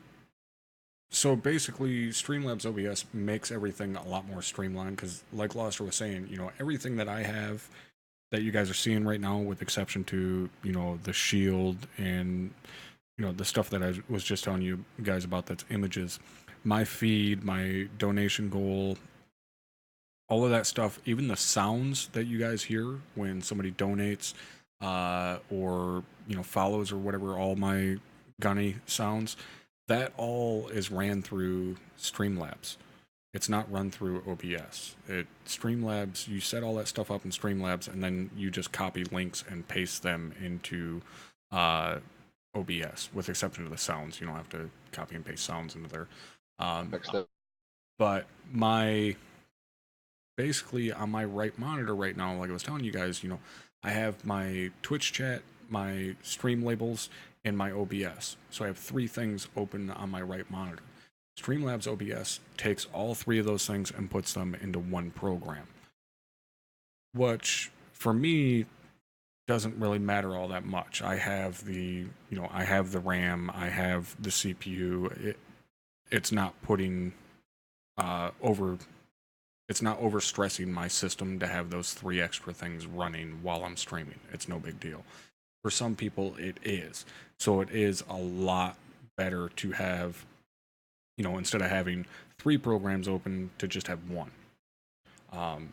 So basically, Streamlabs OBS makes everything a lot more streamlined because, like Loster was saying, you know, everything that I have that you guys are seeing right now, with exception to, you know, the shield and, you know, the stuff that I was just telling you guys about, that's images, my feed, my donation goal, all of that stuff, even the sounds that you guys hear when somebody donates or, you know, follows or whatever, all my gunny sounds, that all is ran through Streamlabs. It's not run through OBS. Streamlabs, you set all that stuff up in Streamlabs, and then you just copy links and paste them into OBS, with exception of the sounds. You don't have to copy and paste sounds into there. But basically on my right monitor right now, like I was telling you guys, you know, I have my Twitch chat, my stream labels, and my OBS. So I have 3 things open on my right monitor. Streamlabs OBS takes all 3 of those things and puts them into one program, which for me doesn't really matter all that much. I have the RAM, I have the CPU. It's not putting it's not overstressing my system to have those 3 extra things running while I'm streaming. It's no big deal. For some people, it is. So it is a lot better to have, you know, instead of having 3 programs open, to just have 1.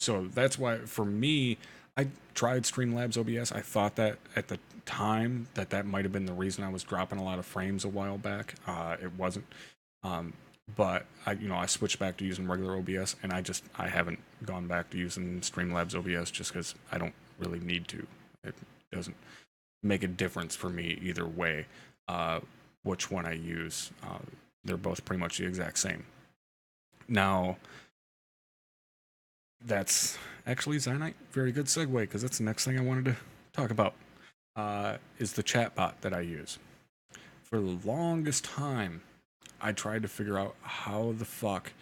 So that's why, for me, I tried Streamlabs OBS. I thought that at the time that might have been the reason I was dropping a lot of frames a while back. It wasn't. But I switched back to using regular OBS, and I haven't gone back to using Streamlabs OBS just because I don't really need to. It doesn't make a difference for me either way, which one I use. They're both pretty much the exact same. Now, that's actually, Zionite, very good segue, because that's the next thing I wanted to talk about, is the chatbot that I use. For the longest time, I tried to figure out how the fuck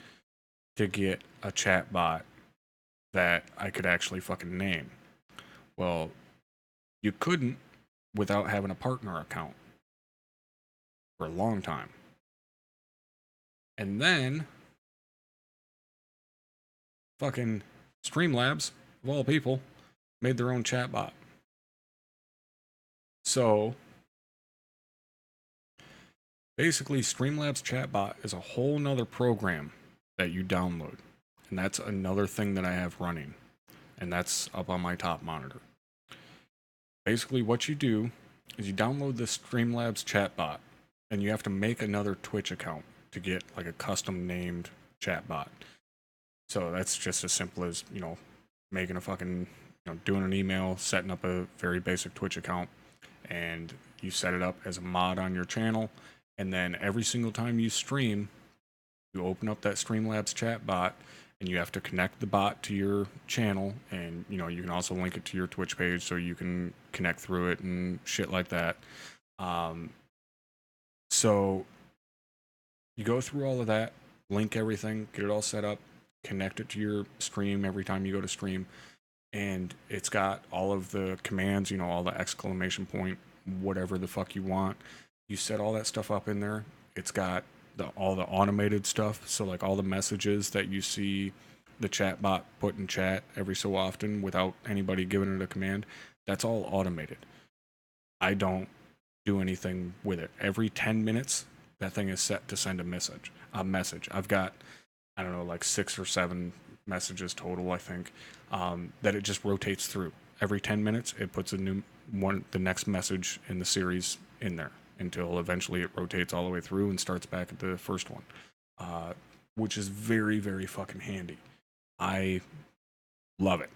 to get a chatbot that I could actually fucking name. Well, you couldn't without having a partner account for a long time. And then fucking Streamlabs, of all people, made their own chatbot. So basically, Streamlabs chatbot is a whole nother program that you download. And that's another thing that I have running. And that's up on my top monitor. Basically, what you do is you download the Streamlabs chatbot, and you have to make another Twitch account to get like a custom named chatbot. So that's just as simple as, you know, making a fucking, you know, doing an email, setting up a very basic Twitch account, and you set it up as a mod on your channel. And then every single time you stream, you open up that Streamlabs chatbot, and you have to connect the bot to your channel, and, you know, you can also link it to your Twitch page so you can connect through it and shit like that. So you go through all of that, link everything, get it all set up, connect it to your stream every time you go to stream, and it's got all of the commands, you know, all the exclamation point, whatever the fuck you want. You set all that stuff up in there. It's got all the automated stuff, so like all the messages that you see the chatbot put in chat every so often without anybody giving it a command, that's all automated. I don't do anything with it. Every 10 minutes, that thing is set to send a message. I've got, I don't know, like 6 or 7 messages total, I think, that it just rotates through. Every 10 minutes, it puts a new one, the next message in the series in there, until eventually it rotates all the way through and starts back at the first one, which is very, very fucking handy. I Love it.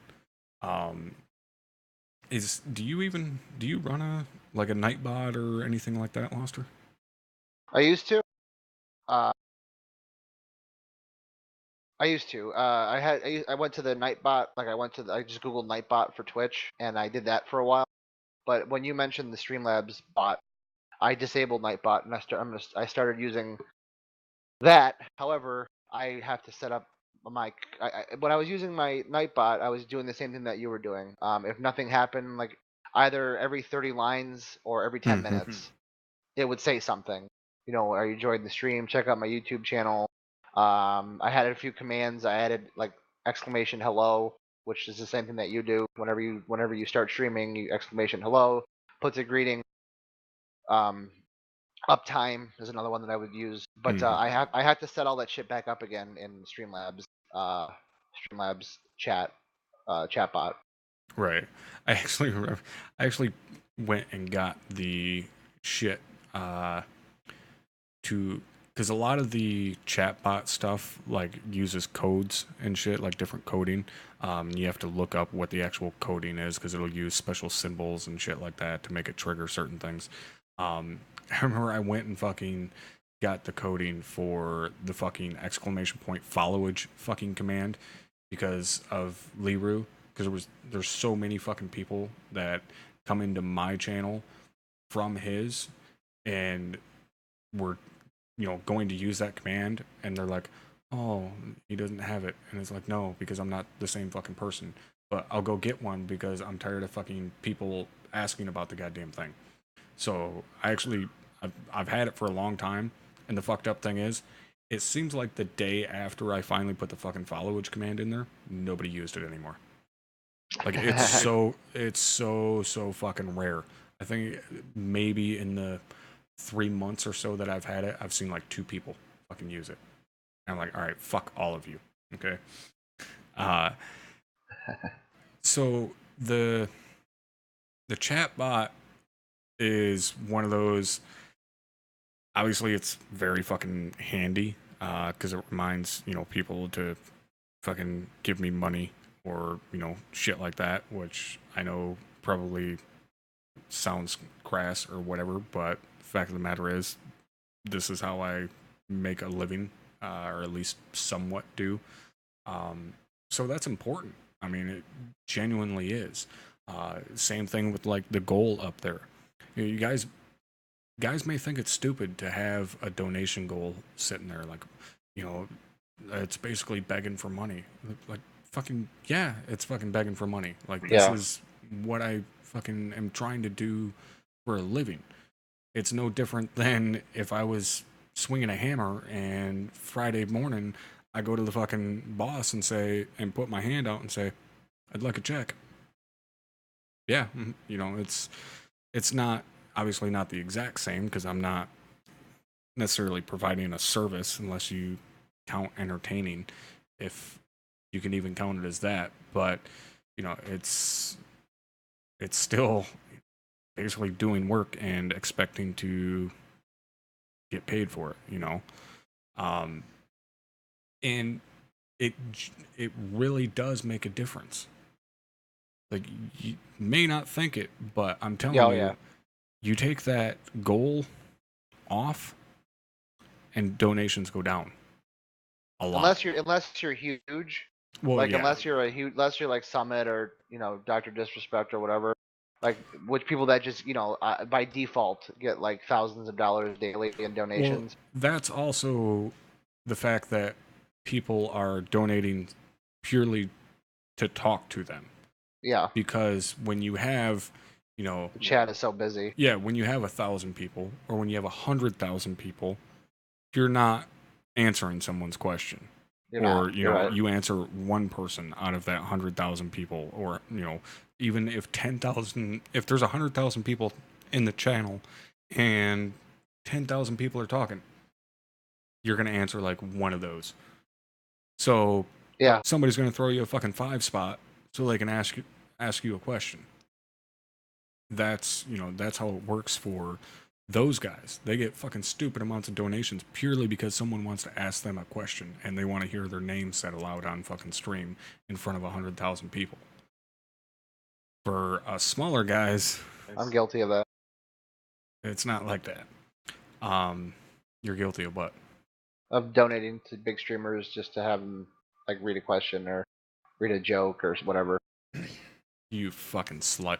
Do you run a Nightbot or anything like that, Loster? I used to. Uh, I went to the Nightbot. I just googled Nightbot for Twitch, and I did that for a while. But when you mentioned the Streamlabs bot, I disabled Nightbot, and I started using that. However, I have to set up my. When I was using my Nightbot, I was doing the same thing that you were doing. If nothing happened, like either every 30 lines or every 10 minutes, it would say something. Are you enjoying the stream? Check out my YouTube channel. I had a few commands. I added like exclamation hello, which is the same thing that you do. Whenever you start streaming, you exclamation hello, puts a greeting. Uptime is another one that I would use, but I had to set all that shit back up again in Streamlabs chatbot. Right. I actually went and got the shit because a lot of the chatbot stuff like uses codes and shit, like different coding. You have to look up what the actual coding is because it'll use special symbols and shit like that to make it trigger certain things. I remember I went and fucking got the coding for the fucking exclamation point followage fucking command because of Liru. Because there's so many fucking people that come into my channel from his and were going to use that command, and they're like, oh, he doesn't have it, and it's like, no, because I'm not the same fucking person, but I'll go get one because I'm tired of fucking people asking about the goddamn thing. So I've had it for a long time, and the fucked up thing is, it seems like the day after I finally put the fucking followage command in there, nobody used it anymore. Like it's so fucking rare. I think maybe in the 3 months or so that I've had it, I've seen like 2 people fucking use it. And I'm like, all right, fuck all of you. Okay. So the chat bot is one of those. Obviously, it's very fucking handy because it reminds people to fucking give me money or shit like that, which I know probably sounds crass or whatever, but the fact of the matter is, this is how I make a living, or at least somewhat do. So that's important. I mean, it genuinely is. Same thing with like the goal up there. You guys may think it's stupid to have a donation goal sitting there, like, it's basically begging for money. Like, fucking, yeah, it's fucking begging for money. Like, this is what I fucking am trying to do for a living. It's no different than if I was swinging a hammer and Friday morning I go to the fucking boss and put my hand out and say, I'd like a check. Yeah, it's not, obviously not the exact same because I'm not necessarily providing a service unless you count entertaining, if you can even count it as that. But it's still basically doing work and expecting to get paid for it, and it really does make a difference. Like, you may not think it, but I'm telling you, you take that goal off and donations go down a lot. Unless you're huge. Well, like, yeah. unless you're like Summit or Dr. Disrespect or whatever, like, which people that just by default get like thousands of dollars daily in donations. Well, that's also the fact that people are donating purely to talk to them. Yeah. Because when you have, the chat is so busy. Yeah, when you have 1,000 people or when you have 100,000 people, you're not answering someone's question. You answer one person out of that 100,000 people, or even if there's 100,000 people in the channel and 10,000 people are talking, you're gonna answer like one of those. So somebody's gonna throw you a fucking 5 spot so they can ask you a question. That's how it works for those guys, they get fucking stupid amounts of donations purely because someone wants to ask them a question and they want to hear their name said aloud on fucking stream in front of 100,000 people. For us smaller guys, I'm guilty of that. it's not like that. You're guilty of what? Of donating to big streamers just to have them like read a question or read a joke or whatever. You fucking slut.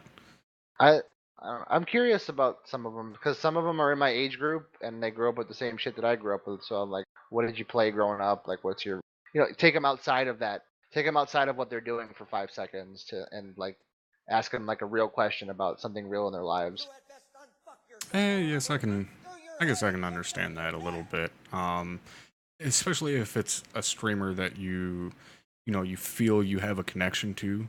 I'm curious about some of them because some of them are in my age group and they grew up with the same shit that I grew up with. So I'm like, what did you play growing up? Like, what's your, take them outside of that. Take them outside of what they're doing for 5 seconds and like ask them like a real question about something real in their lives. Yes, I guess I can understand that a little bit. Especially if it's a streamer that you feel you have a connection to.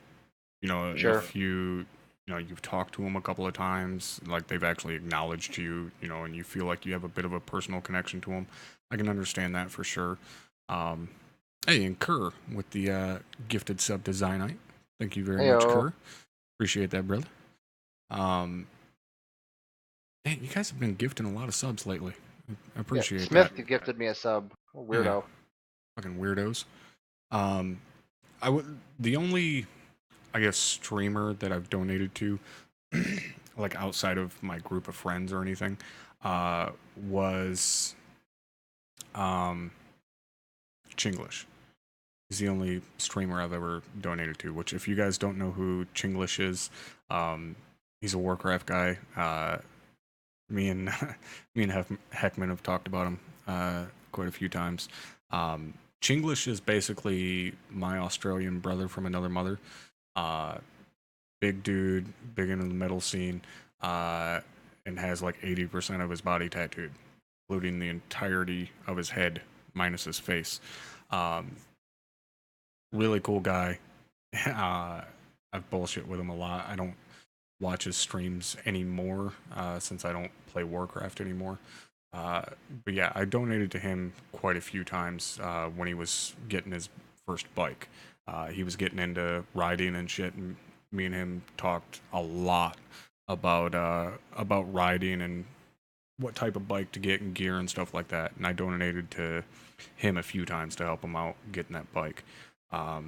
Sure. If you've talked to them a couple of times, like they've actually acknowledged you, and you feel like you have a bit of a personal connection to them. I can understand that for sure. Hey, and Kerr with the gifted sub to Zionite. Thank you very much, Kerr. Appreciate that, brother. Man, you guys have been gifting a lot of subs lately. I appreciate Smith that. gifted me a sub. Weirdo. Yeah. Fucking weirdos. The only, I guess, streamer that I've donated to, like outside of my group of friends or anything, was Chinglish. He's the only streamer I've ever donated to, which if you guys don't know who Chinglish is, he's a Warcraft guy. Me and Heckman have talked about him quite a few times. Chinglish is basically my Australian brother from another mother. Big dude, big into the metal scene, and has like 80% of his body tattooed, including the entirety of his head minus his face. Really cool guy. I've bullshit with him a lot. I don't watch his streams anymore since I don't play Warcraft anymore. But yeah, I donated to him quite a few times when he was getting his first bike. He was getting into riding and shit, and me and him talked a lot about riding and what type of bike to get and gear and stuff like that. And I donated to him a few times to help him out getting that bike. Yeah,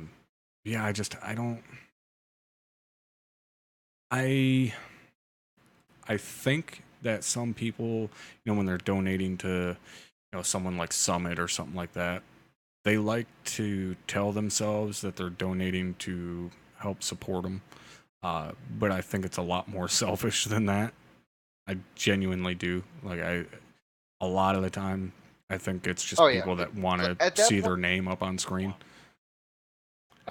I think that some people, when they're donating to, someone like Summit or something like that, they like to tell themselves that they're donating to help support them. But I think it's a lot more selfish than that. I genuinely do. Like a lot of the time, I think it's just people that want to see their name up on screen.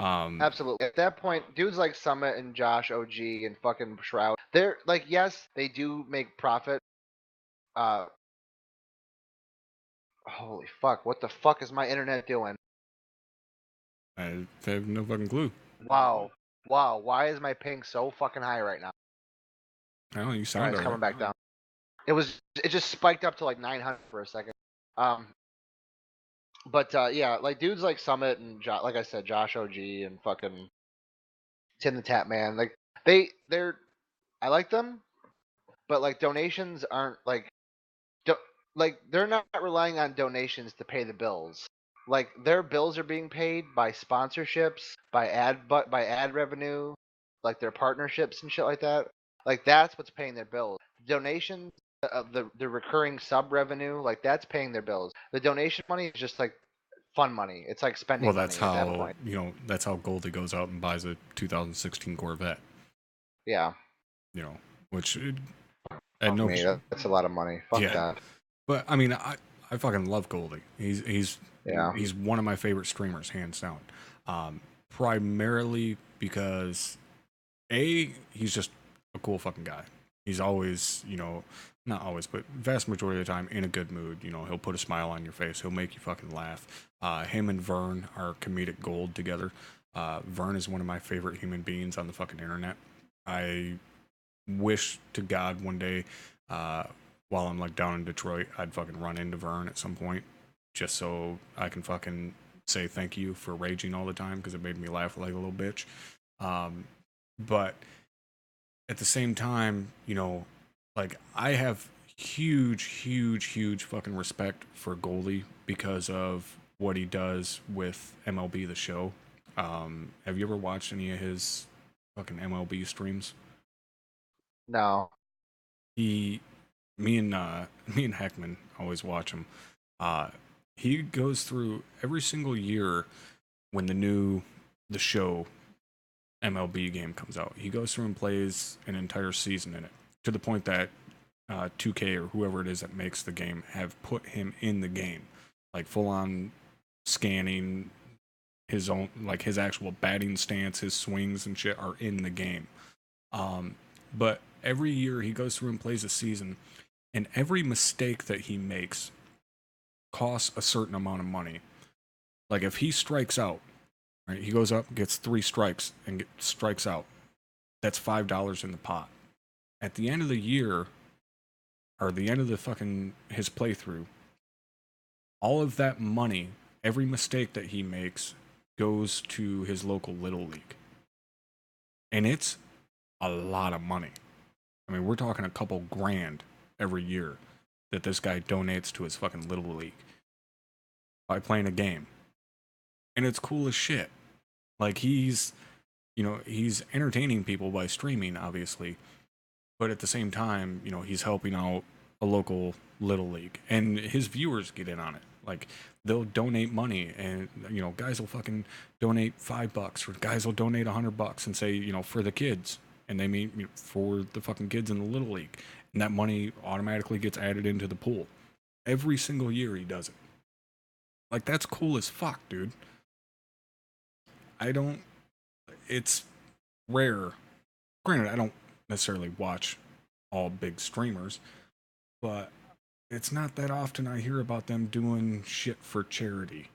Absolutely. At that point, dudes like Summit and Josh OG and fucking Shroud, they're like, yes, they do make profit. Holy fuck, what the fuck is my internet doing? I have no fucking clue. Wow, why is my ping so fucking high right now? I don't know, you sound it's coming back down. It just spiked up to like 900 for a second. But yeah, like dudes like Summit and like I said, Josh OG and fucking Tim the Tap Man, like they're I like them, but like donations aren't like they're not relying on donations to pay the bills. Like their bills are being paid by sponsorships, by ad revenue, like their partnerships and shit like that. Like that's what's paying their bills. Donations of the recurring sub revenue, like that's paying their bills. The donation money is just like fun money. It's like spending money at that point. That's how Goldie goes out and buys a 2016 Corvette. Yeah. Which that's a lot of money. Fuck that. But I mean, I fucking love Goldie. He's one of my favorite streamers, hands down. Primarily because he's just a cool fucking guy. He's always, not always, but vast majority of the time in a good mood. He'll put a smile on your face. He'll make you fucking laugh. Him and Vern are comedic gold together. Vern is one of my favorite human beings on the fucking internet. I wish to God one day, while I'm like down in Detroit, I'd fucking run into Vern at some point, just so I can fucking say thank you for raging all the time, because it made me laugh like a little bitch. But at the same time, like I have huge fucking respect for Goldie because of what he does with MLB The Show. Have you ever watched any of his fucking MLB streams? No. Me and Heckman always watch him. He goes through every single year when the show MLB game comes out. He goes through and plays an entire season in it, to the point that 2K or whoever it is that makes the game have put him in the game, like full on scanning his own, like his actual batting stance, his swings and shit are in the game. But every year he goes through and plays a season, and every mistake that he makes costs a certain amount of money. Like if he strikes out, right, he goes up, gets 3 strikes, and strikes out. That's $5 in the pot. At the end of the year, or the end of the fucking his playthrough, all of that money, every mistake that he makes, goes to his local Little League. And it's a lot of money. I mean, we're talking a couple grand every year that this guy donates to his fucking Little League by playing a game. And it's cool as shit. Like he's entertaining people by streaming, obviously. But at the same time, he's helping out a local Little League. And his viewers get in on it. Like, they'll donate money, and, guys will fucking donate $5, or guys will donate $100 and say, for the kids. And they mean for the fucking kids in the Little League. And that money automatically gets added into the pool. Every single year he does it. Like, that's cool as fuck, dude. It's rare. Granted, I don't necessarily watch all big streamers, but it's not that often I hear about them doing shit for charity.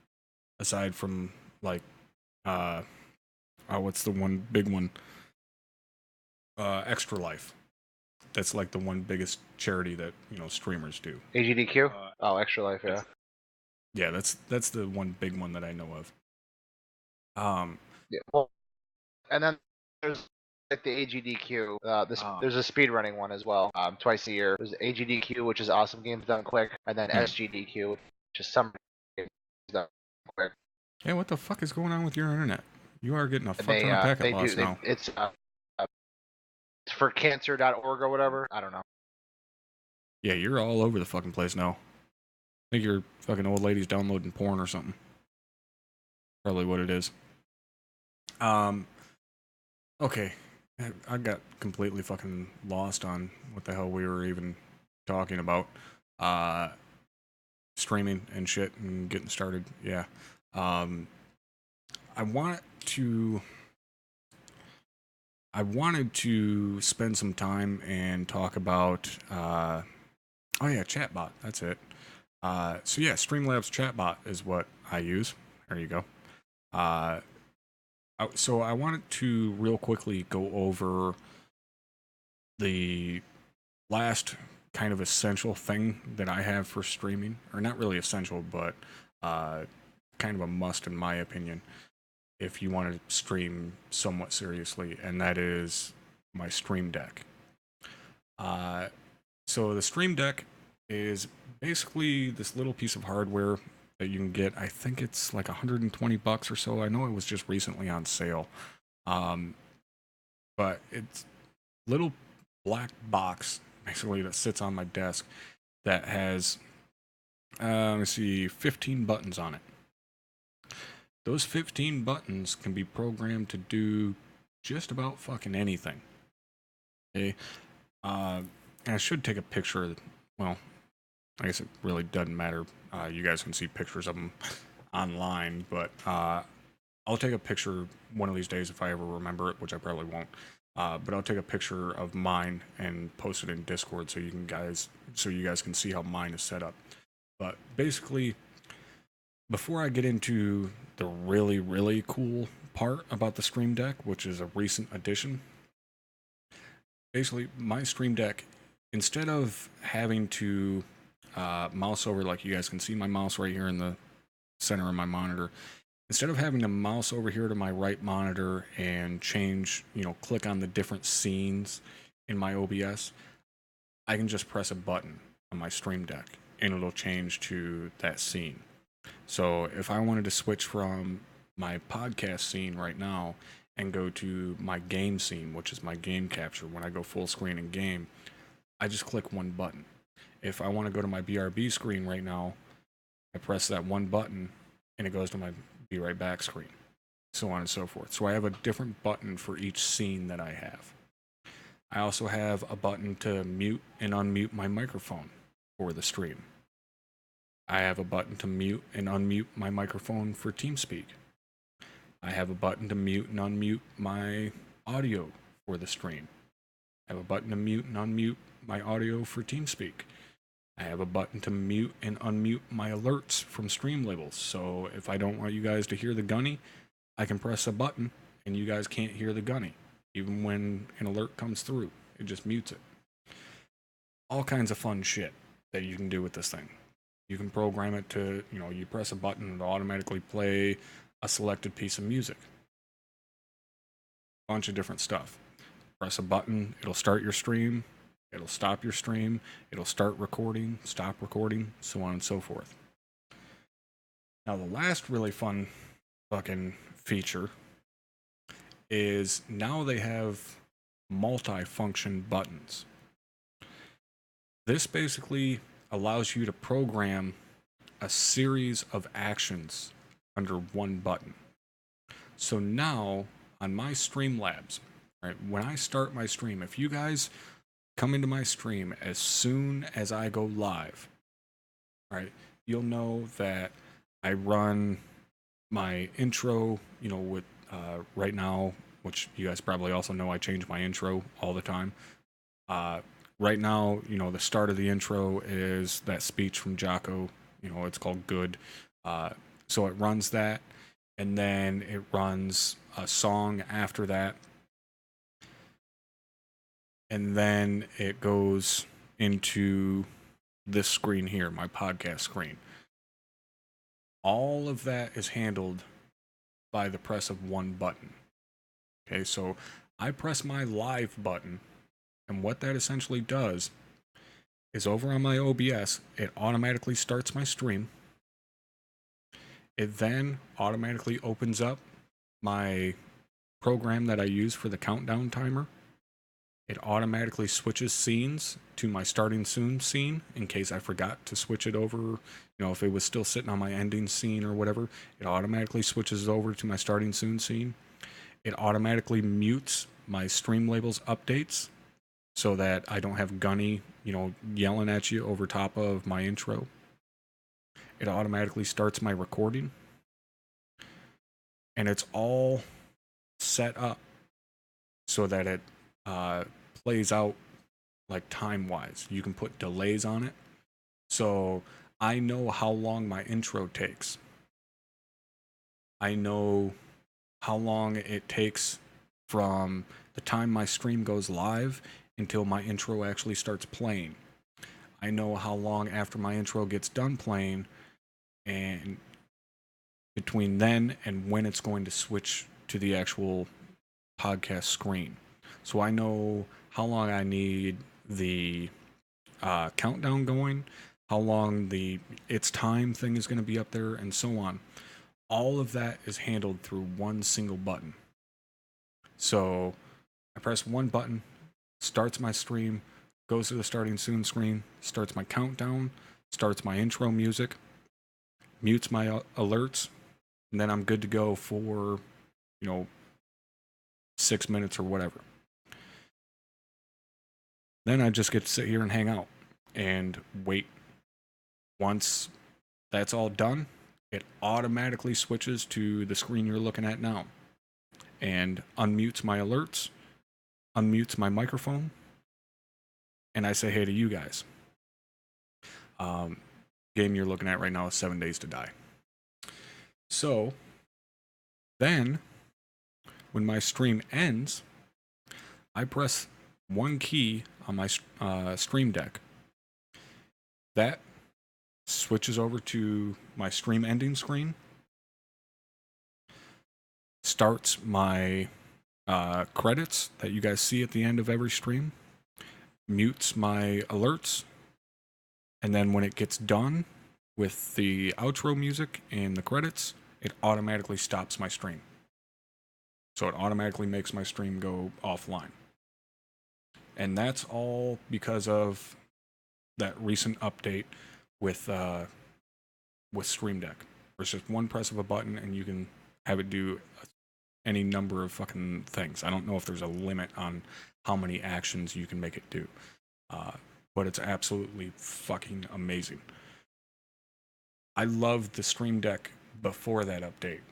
Aside from, like, what's the one big one? Extra Life. That's like the one biggest charity that, streamers do. AGDQ? Extra Life, yeah. Yeah, that's the one big one that I know of. Yeah. Well, and then there's like the AGDQ. There's a speedrunning one as well. Twice a year. There's AGDQ, which is Awesome Games Done Quick, and then SGDQ, which is Summer Games Done Quick. Hey, what the fuck is going on with your internet? You are getting a fuck ton of packet loss now. It's for cancer.org or whatever. I don't know. Yeah, you're all over the fucking place now. I think your fucking old lady's downloading porn or something. Probably what it is. Okay. I got completely fucking lost on what the hell we were even talking about. Streaming and shit and getting started. Yeah. I wanted to spend some time and talk about chatbot. That's it. So yeah, Streamlabs chatbot is what I use. There you go. So I wanted to real quickly go over the last kind of essential thing that I have for streaming, or not really essential, but kind of a must in my opinion, if you want to stream somewhat seriously, and that is my Stream Deck. So the Stream Deck is basically this little piece of hardware that you can get. I think it's like $120 or so. I know it was just recently on sale. But it's a little black box basically that sits on my desk that has 15 buttons on it. Those 15 buttons can be programmed to do just about fucking anything. Okay. And I should take a picture. Well, I guess it really doesn't matter. You guys can see pictures of them online, but I'll take a picture one of these days if I ever remember it, which I probably won't. But I'll take a picture of mine and post it in Discord so you guys can see how mine is set up. But basically, before I get into the really, really cool part about the Stream Deck, which is a recent addition, basically my Stream Deck, instead of having to mouse over, like you guys can see my mouse right here in the center of my monitor, instead of having to mouse over here to my right monitor and change, click on the different scenes in my OBS, I can just press a button on my Stream Deck, and it'll change to that scene. So if I wanted to switch from my podcast scene right now and go to my game scene, which is my game capture, when I go full screen in game, I just click one button. If I want to go to my BRB screen right now, I press that one button and it goes to my Be Right Back screen, so on and so forth. So I have a different button for each scene that I have. I also have a button to mute and unmute my microphone for the stream. I have a button to mute and unmute my microphone for TeamSpeak. I have a button to mute and unmute my audio for the stream. I have a button to mute and unmute my audio for TeamSpeak. I have a button to mute and unmute my alerts from stream labels. So if I don't want you guys to hear the gunny, I can press a button and you guys can't hear the gunny. Even when an alert comes through, it just mutes it. All kinds of fun shit that you can do with this thing. You can program it to, you press a button and it'll automatically play a selected piece of music. Bunch of different stuff. Press a button, it'll start your stream, it'll stop your stream, it'll start recording, stop recording, so on and so forth. Now the last really fun fucking feature is now they have multi-function buttons. This basically allows you to program a series of actions under one button. So now on my Streamlabs, right, when I start my stream, if you guys come into my stream as soon as I go live, right, you'll know that I run my intro, with right now, which you guys probably also know I change my intro all the time. Right now, the start of the intro is that speech from Jocko. It's called Good. So it runs that, and then it runs a song after that. And then it goes into this screen here, my podcast screen. All of that is handled by the press of one button. Okay, so I press my live button, and what that essentially does is over on my OBS, it automatically starts my stream. It then automatically opens up my program that I use for the countdown timer. It automatically switches scenes to my starting soon scene in case I forgot to switch it over. If it was still sitting on my ending scene or whatever, it automatically switches over to my starting soon scene. It automatically mutes my stream labels updates so that I don't have Gunny, yelling at you over top of my intro. It automatically starts my recording. And it's all set up so that it plays out like time-wise. You can put delays on it. So I know how long my intro takes. I know how long it takes from the time my stream goes live until my intro actually starts playing. I know how long after my intro gets done playing and between then and when it's going to switch to the actual podcast screen. So I know how long I need the countdown going, how long the it's time thing is going to be up there, and so on. All of that is handled through one single button. So I press one button, starts my stream, goes to the starting soon screen, starts my countdown, starts my intro music, mutes my alerts, and then I'm good to go for, 6 minutes or whatever. Then I just get to sit here and hang out and wait. Once that's all done, it automatically switches to the screen you're looking at now and unmutes my alerts, unmutes my microphone, and I say hey to you guys. Game you're looking at right now is 7 Days to Die. So then when my stream ends, I press one key on my Stream Deck. That switches over to my stream ending screen, starts my credits that you guys see at the end of every stream, mutes my alerts, And then when it gets done with the outro music and the credits, it automatically stops my stream. So it automatically makes my stream go offline. And that's all because of that recent update with Stream Deck. It's just one press of a button and you can have it do any number of fucking things. I don't know if there's a limit on how many actions you can make it do. But it's absolutely fucking amazing. I loved the Stream Deck before that update.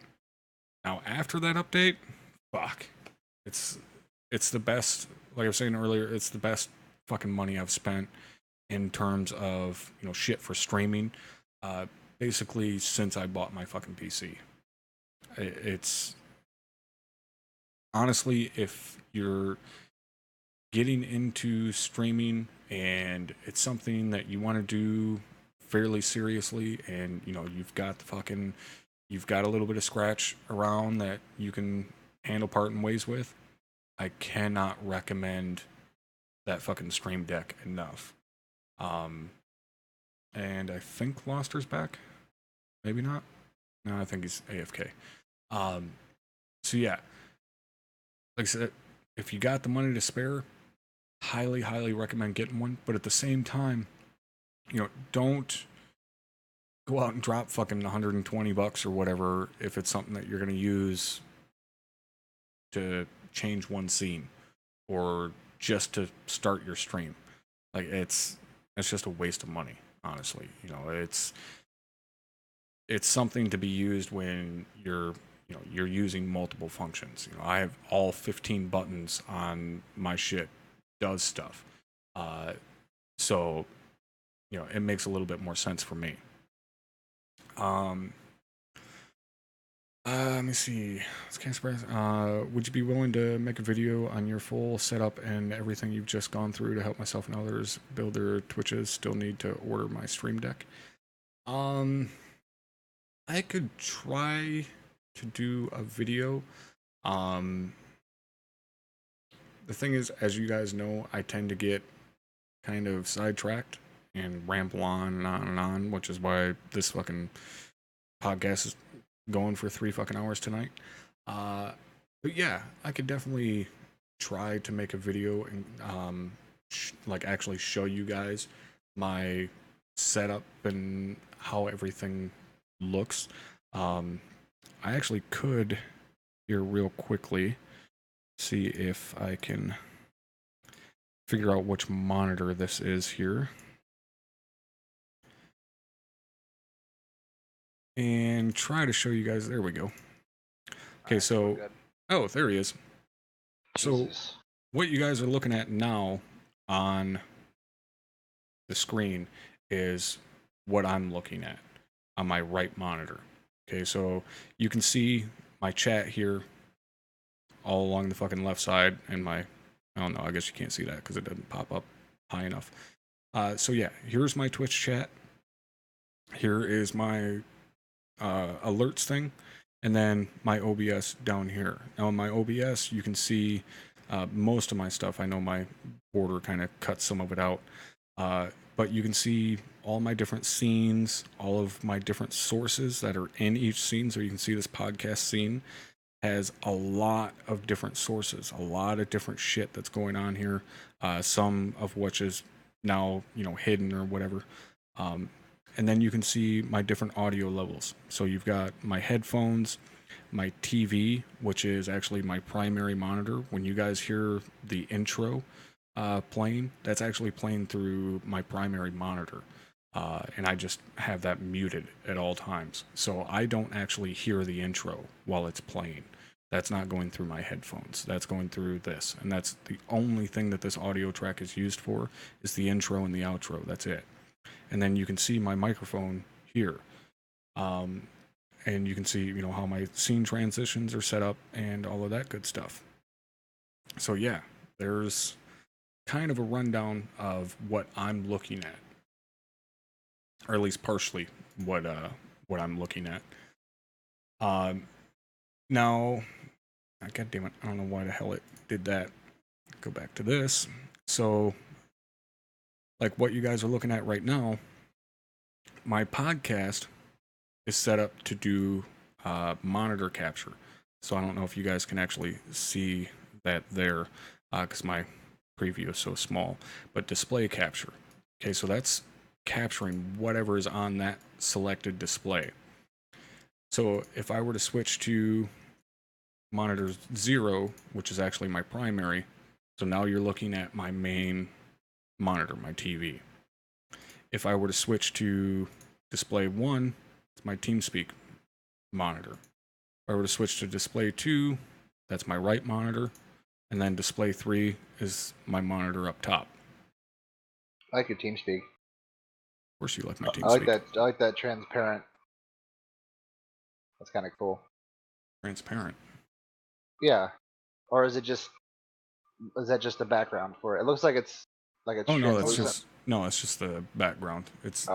Now, after that update, fuck. It's the best, like I was saying earlier, it's the best fucking money I've spent in terms of, you know, shit for streaming. Basically, since I bought my fucking PC. It's honestly, if you're getting into streaming and it's something that you want to do fairly seriously, and you know you've got a little bit of scratch around that you can handle parting ways with, I cannot recommend that fucking Stream Deck enough. And I think Loster's back. Maybe not. No, I think he's AFK. So yeah, like I said, if you got the money to spare, highly recommend getting one. But at the same time, you know, don't go out and drop fucking $120 or whatever if it's something that you're going to use to change one scene or just to start your stream. Like it's just a waste of money, honestly. You know, it's something to be used when you're using multiple functions. You know, I have all 15 buttons on my shit does stuff. So, you know, it makes a little bit more sense for me. Let me see. Would you be willing to make a video on your full setup and everything you've just gone through to help myself and others build their Twitches? Still need to order my Stream Deck. I could try to do a video. The thing is, as you guys know, I tend to get kind of sidetracked and ramble on and on and on, which is why this fucking podcast is going for 3 fucking hours tonight. But yeah, I could definitely try to make a video and like actually show you guys my setup and how everything looks. I actually could here real quickly see if I can figure out which monitor this is here. And try to show you guys. There we go. Okay, so oh, there he is. So what you guys are looking at now on the screen is what I'm looking at on my right monitor. Okay, so you can see my chat here all along the fucking left side, and my, I don't know, I guess you can't see that because it doesn't pop up high enough. So yeah, here's my Twitch chat. Here is my alerts thing, and then my OBS down here. Now in my OBS, you can see most of my stuff. I know my border kind of cuts some of it out, but you can see all my different scenes, all of my different sources that are in each scene. So you can see this podcast scene has a lot of different sources, a lot of different shit that's going on here, some of which is now, you know, hidden or whatever. And then you can see my different audio levels. So you've got my headphones, my TV, which is actually my primary monitor. When you guys hear the intro playing, that's actually playing through my primary monitor. And I just have that muted at all times. So I don't actually hear the intro while it's playing. That's not going through my headphones. That's going through this. And that's the only thing that this audio track is used for, is the intro and the outro. That's it. And then you can see my microphone here. And you can see, you know, how my scene transitions are set up and all of that good stuff. So yeah, there's kind of a rundown of what I'm looking at. Or at least partially what I'm looking at. Now, God damn it, I don't know why the hell it did that. Go back to this. So, like what you guys are looking at right now my podcast is set up to do monitor capture. So I don't know if you guys can actually see that there, because my preview is so small. But display capture. Okay, so that's capturing whatever is on that selected display. So if I were to switch to monitor 0, which is actually my primary, so now you're looking at my main monitor, my TV. If I were to switch to display 1, it's my TeamSpeak monitor. If I were to switch to display 2, that's my right monitor, and then display 3 is my monitor up top. I like your TeamSpeak. Of course you like my TeamSpeak. I like that. I like that transparent. That's kind of cool. Transparent. Yeah. Or is it just? Is that just the background for it? It looks like it's Oh no, that's translucent. it's just the background. It's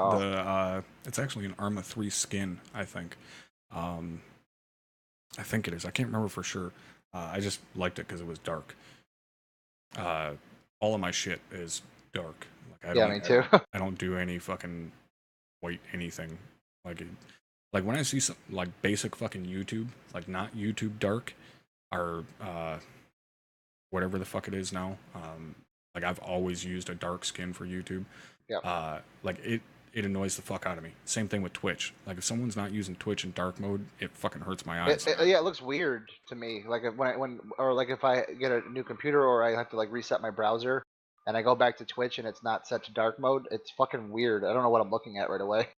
it's actually an ArmA 3 skin, I think. I think it is. I can't remember for sure. I just liked it because it was dark. All of my shit is dark. Like Me too. I don't do any fucking white anything. Like when I see some like basic fucking YouTube, like not YouTube dark, or whatever the fuck it is now. Like I've always used a dark skin for YouTube. Yeah. Like it annoys the fuck out of me. Same thing with Twitch. Like if someone's not using Twitch in dark mode, it fucking hurts my eyes. It looks weird to me. Like if I get a new computer or I have to like reset my browser and I go back to Twitch and it's not set to dark mode, it's fucking weird. I don't know what I'm looking at right away.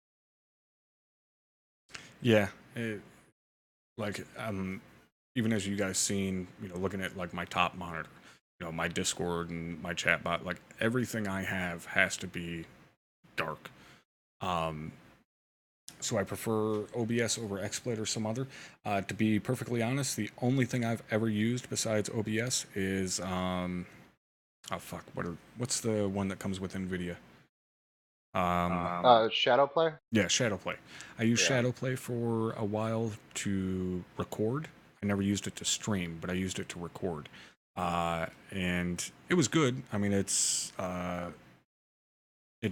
Yeah, even as you guys seen, looking at like my top monitor, my Discord and my chat bot, like everything I have has to be dark. So I prefer OBS over XSplit or some other. To be perfectly honest, the only thing I've ever used besides OBS is what's the one that comes with NVIDIA? Shadowplay? Yeah, Shadowplay. I used Shadowplay for a while to record. I never used it to stream, but I used it to record. And it was good. I mean, it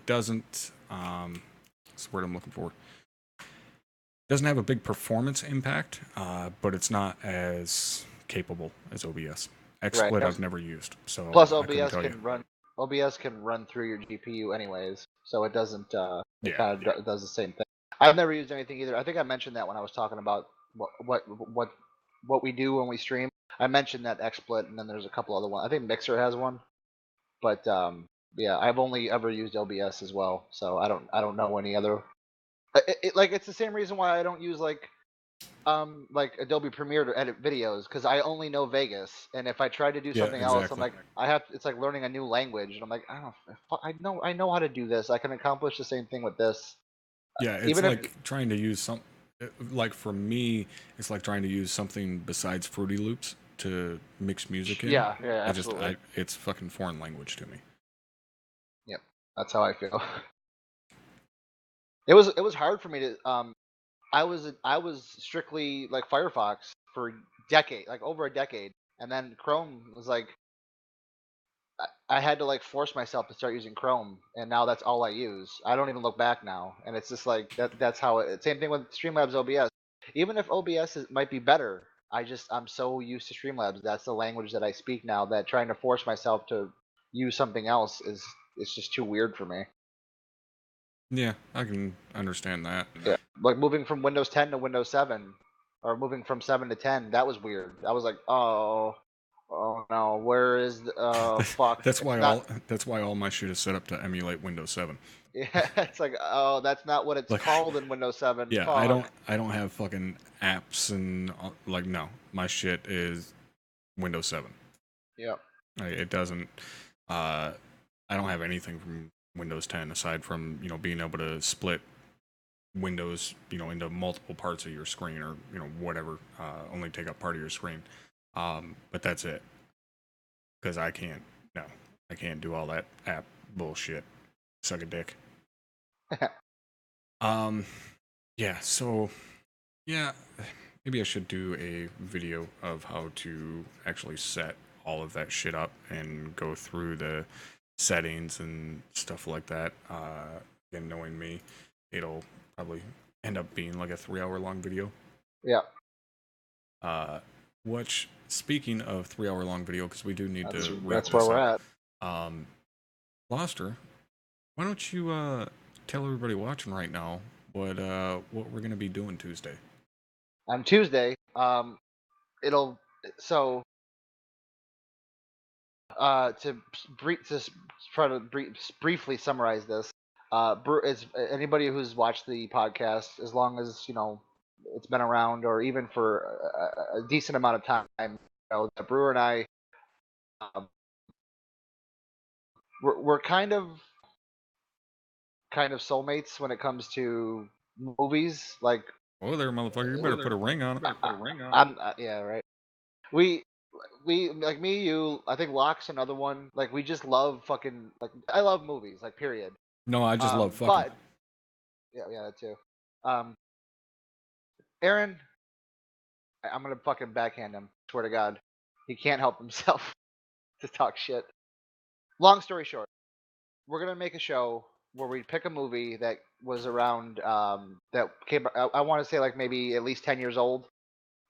doesn't, what's the word I'm looking for? It doesn't have a big performance impact, but it's not as capable as OBS. XSplit Right. I've never used. So Plus OBS can run through your GPU anyways, so it doesn't. It kind of does the same thing. I've never used anything either. I think I mentioned that when I was talking about what we do when we stream. I mentioned that XSplit, and then there's a couple other ones. I think Mixer has one, but yeah, I've only ever used OBS as well, so I don't know any other. It's the same reason why I don't use like Adobe Premiere to edit videos, because I only know Vegas, and if I try to do something else, I'm like, it's like learning a new language, and I'm like, I know how to do this. I can accomplish the same thing with this. Yeah, it's trying to use some, like for me, it's like trying to use something besides Fruity Loops to mix music in. Yeah, absolutely. It's fucking foreign language to me. Yep, that's how I feel. It was hard for me to I was strictly like Firefox for over a decade, and then Chrome was like, I had to like force myself to start using Chrome, and now that's all I use. I don't even look back now, and it's just like that's how it. Same thing with Streamlabs OBS. Even if OBS might be better, I'm so used to Streamlabs. That's the language that I speak now. That trying to force myself to use something else it's just too weird for me. Yeah, I can understand that. Yeah, like moving from Windows 10 to Windows 7, or moving from 7 to 10, that was weird. I was like, oh no, where is fuck? That's why all my shit is set up to emulate Windows 7. Yeah, it's like, oh, that's not what it's called in Windows 7. Yeah, fuck. I don't have fucking apps and no, my shit is Windows 7. Yeah. It doesn't. I don't have anything from Windows 10 aside from being able to split Windows into multiple parts of your screen, or whatever, only take up part of your screen. But that's it, because I can't do all that app bullshit. Suck a dick. Yeah, so yeah, maybe I should do a video of how to actually set all of that shit up and go through the settings and stuff like that. Again, knowing me, it'll probably end up being like a 3-hour long video. Yeah. Which, speaking of 3-hour long video, because we do need to wrap That's where this we're up. at. Loster, why don't you tell everybody watching right now what we're gonna be doing Tuesday? On Tuesday, it'll so to try to briefly summarize this. Is anybody who's watched the podcast as long as it's been around, or even for a decent amount of time, that Brewer and I, um, we're kind of soulmates when it comes to movies. Like, Oh, there, motherfucker! You better put a ring on it. yeah, right. We like me, you. I think Locke's another one. Like, we just love fucking I love movies. Like, period. No, I just love fucking. But yeah, that too. Aaron, I'm gonna fucking backhand him. Swear to God, he can't help himself to talk shit. Long story short, we're gonna make a show where we pick a movie that was around that came. I want to say like maybe at least 10 years old.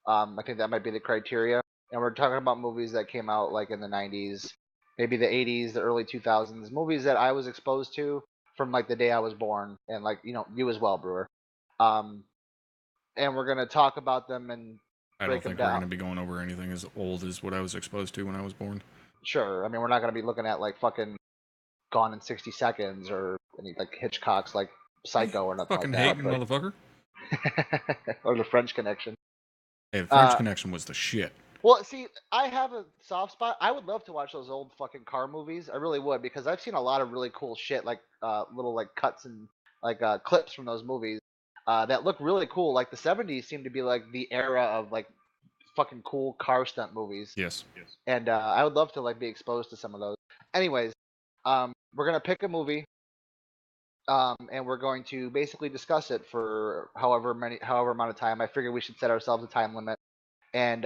I think that might be the criteria. And we're talking about movies that came out like in the 90s, maybe the 80s, the early 2000s, movies that I was exposed to from like the day I was born, and like you as well, Brewer. And we're gonna talk about them and I break don't think them we're down. gonna be going over anything as old as what I was exposed to when I was born. Sure. I mean, we're not gonna be looking at like fucking Gone in 60 Seconds or any like Hitchcock's like Psycho or nothing Fucking like hating that. motherfucker. Or The French Connection. Hey, the French Connection was the shit. Well, see, I have a soft spot. I would love to watch those old fucking car movies. I really would, because I've seen a lot of really cool shit, like little like cuts and like clips from those movies that look really cool. Like the 70s seemed to be like the era of like fucking cool car stunt movies. Yes. And I would love to like be exposed to some of those. Anyways, we're gonna pick a movie, and we're going to basically discuss it for however amount of time. I figure we should set ourselves a time limit. And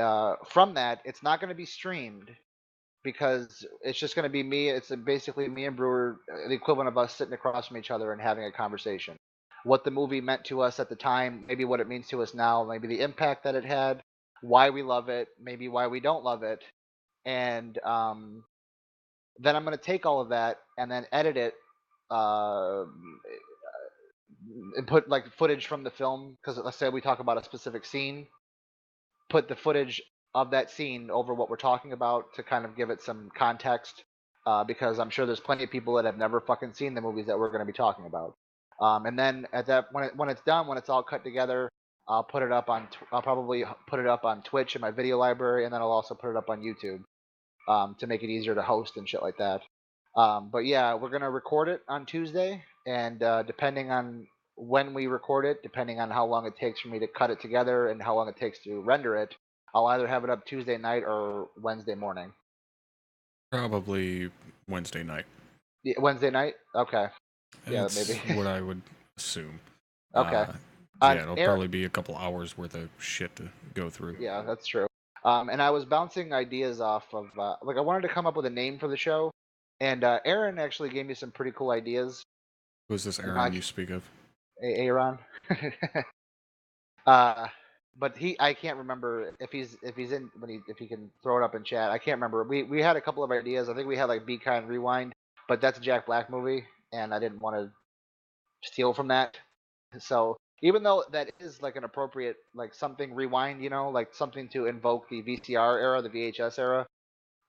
from that, it's not going to be streamed because it's just going to be me. It's basically me and Brewer, the equivalent of us sitting across from each other and having a conversation. What the movie meant to us at the time, maybe what it means to us now, maybe the impact that it had, why we love it, maybe why we don't love it. And then I'm going to take all of that and then edit it uh, and put like footage from the film. Because let's say we talk about a specific scene, put the footage of that scene over what we're talking about to kind of give it some context, because I'm sure there's plenty of people that have never fucking seen the movies that we're going to be talking about. And then at that when it's done, when it's all cut together, I'll put it up on I'll probably put it up on Twitch in my video library, and then I'll also put it up on YouTube to make it easier to host and shit like that. But yeah, we're gonna record it on Tuesday, and depending on when we record it, depending on how long it takes for me to cut it together and how long it takes to render it, I'll either have it up Tuesday night or Wednesday morning. Probably Wednesday night. Yeah, Wednesday night? Okay. Yeah, It's maybe. what I would assume. Okay. Yeah, it'll probably be a couple hours worth of shit to go through. Yeah, that's true. And I was bouncing ideas off of like I wanted to come up with a name for the show, and Aaron actually gave me some pretty cool ideas. Who's this Aaron you speak of? Aaron. But I can't remember if he's in if he can throw it up in chat. I can't remember. We had a couple of ideas. I think we had like Be Kind Rewind, but that's a Jack Black movie, and I didn't want to steal from that. So even though that is like an appropriate like something rewind, like something to invoke the VCR era, the VHS era,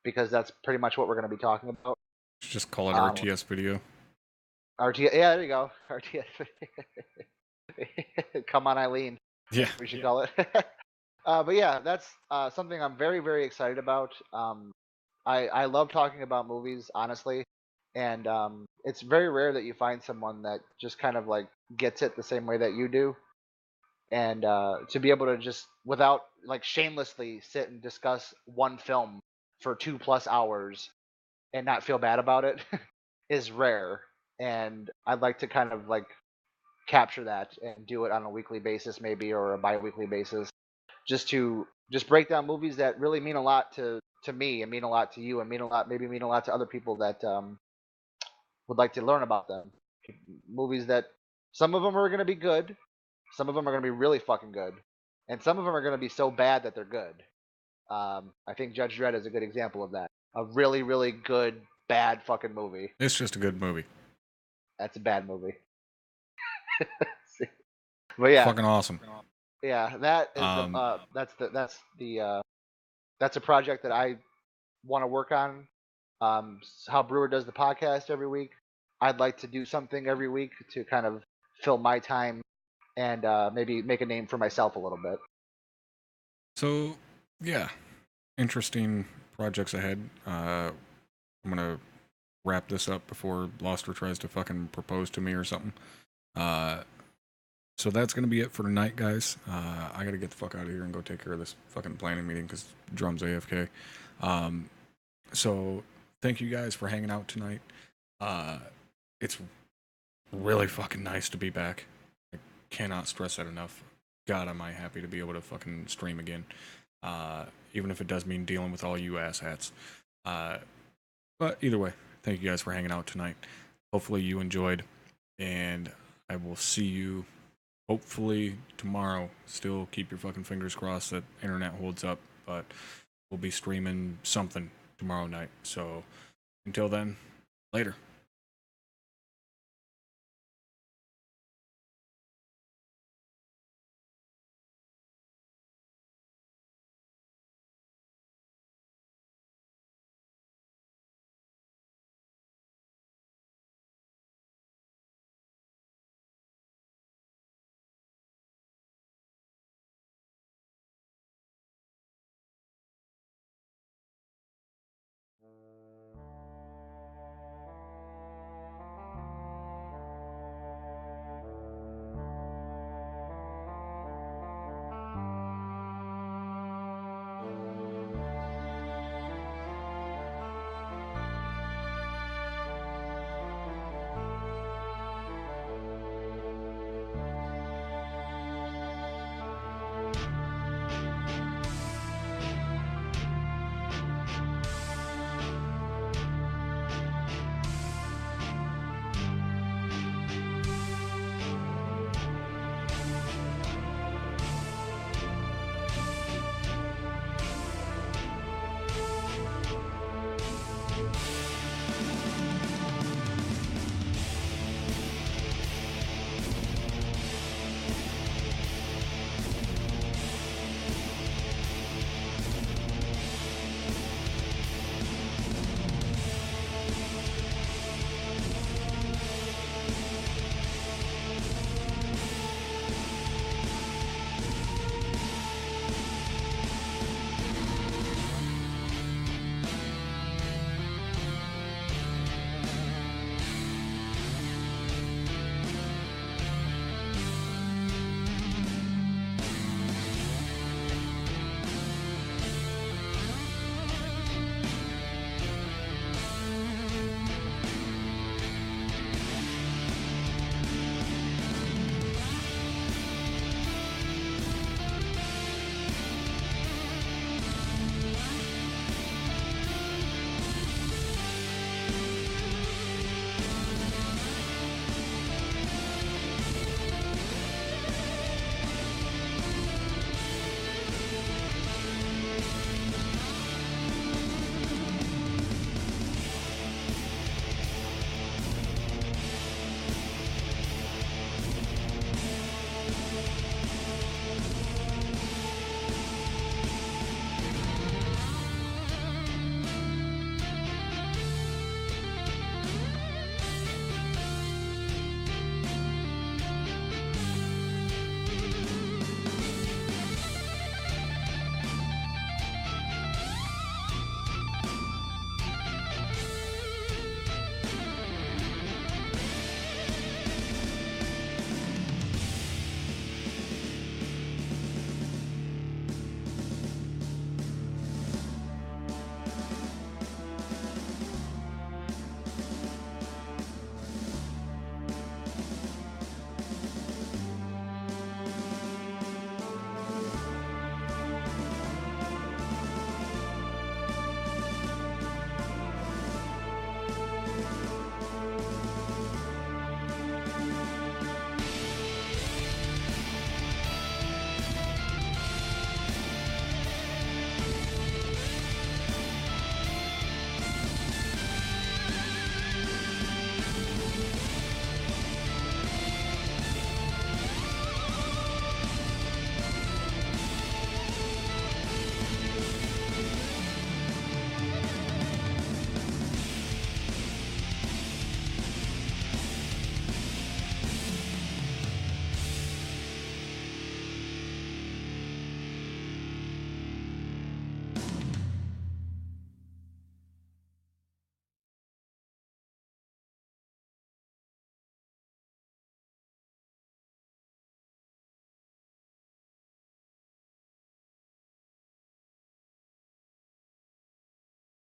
because that's pretty much what we're going to be talking about. Just call it RTS video. RTS, yeah, there you go. RTS. Come on, Eileen. Yeah. We should call it. But yeah, that's something I'm very, very excited about. I love talking about movies, honestly, and it's very rare that you find someone that just kind of like gets it the same way that you do, and to be able to just without like shamelessly sit and discuss one film for 2+ hours and not feel bad about it is rare. And I'd like to kind of like capture that and do it on a weekly basis, maybe, or a bi-weekly basis, just to break down movies that really mean a lot to me and mean a lot to you and mean a lot to other people that would like to learn about them. Movies that Some of them are going to be good. Some of them are going to be really fucking good. And some of them are going to be so bad that they're good. I think Judge Dredd is a good example of that. A really, really good, bad fucking movie. It's just a good movie. That's a bad movie. But yeah, Fucking awesome. yeah, that is that's a project that I want to work on. How Brewer does the podcast every week. I'd like to do something every week to kind of fill my time and maybe make a name for myself a little bit. So, yeah, interesting projects ahead. I'm gonna wrap this up before Loster tries to fucking propose to me or something. So that's gonna be it for tonight, guys. I gotta get the fuck out of here and go take care of this fucking planning meeting because Drum's AFK. So thank you guys for hanging out tonight. It's really fucking nice to be back. I cannot stress that enough. God, am I happy to be able to fucking stream again. Even if it does mean dealing with all you asshats. But either way, thank you guys for hanging out tonight. Hopefully you enjoyed, and I will see you hopefully tomorrow. Still keep your fucking fingers crossed that internet holds up, but we'll be streaming something tomorrow night. So until then, later.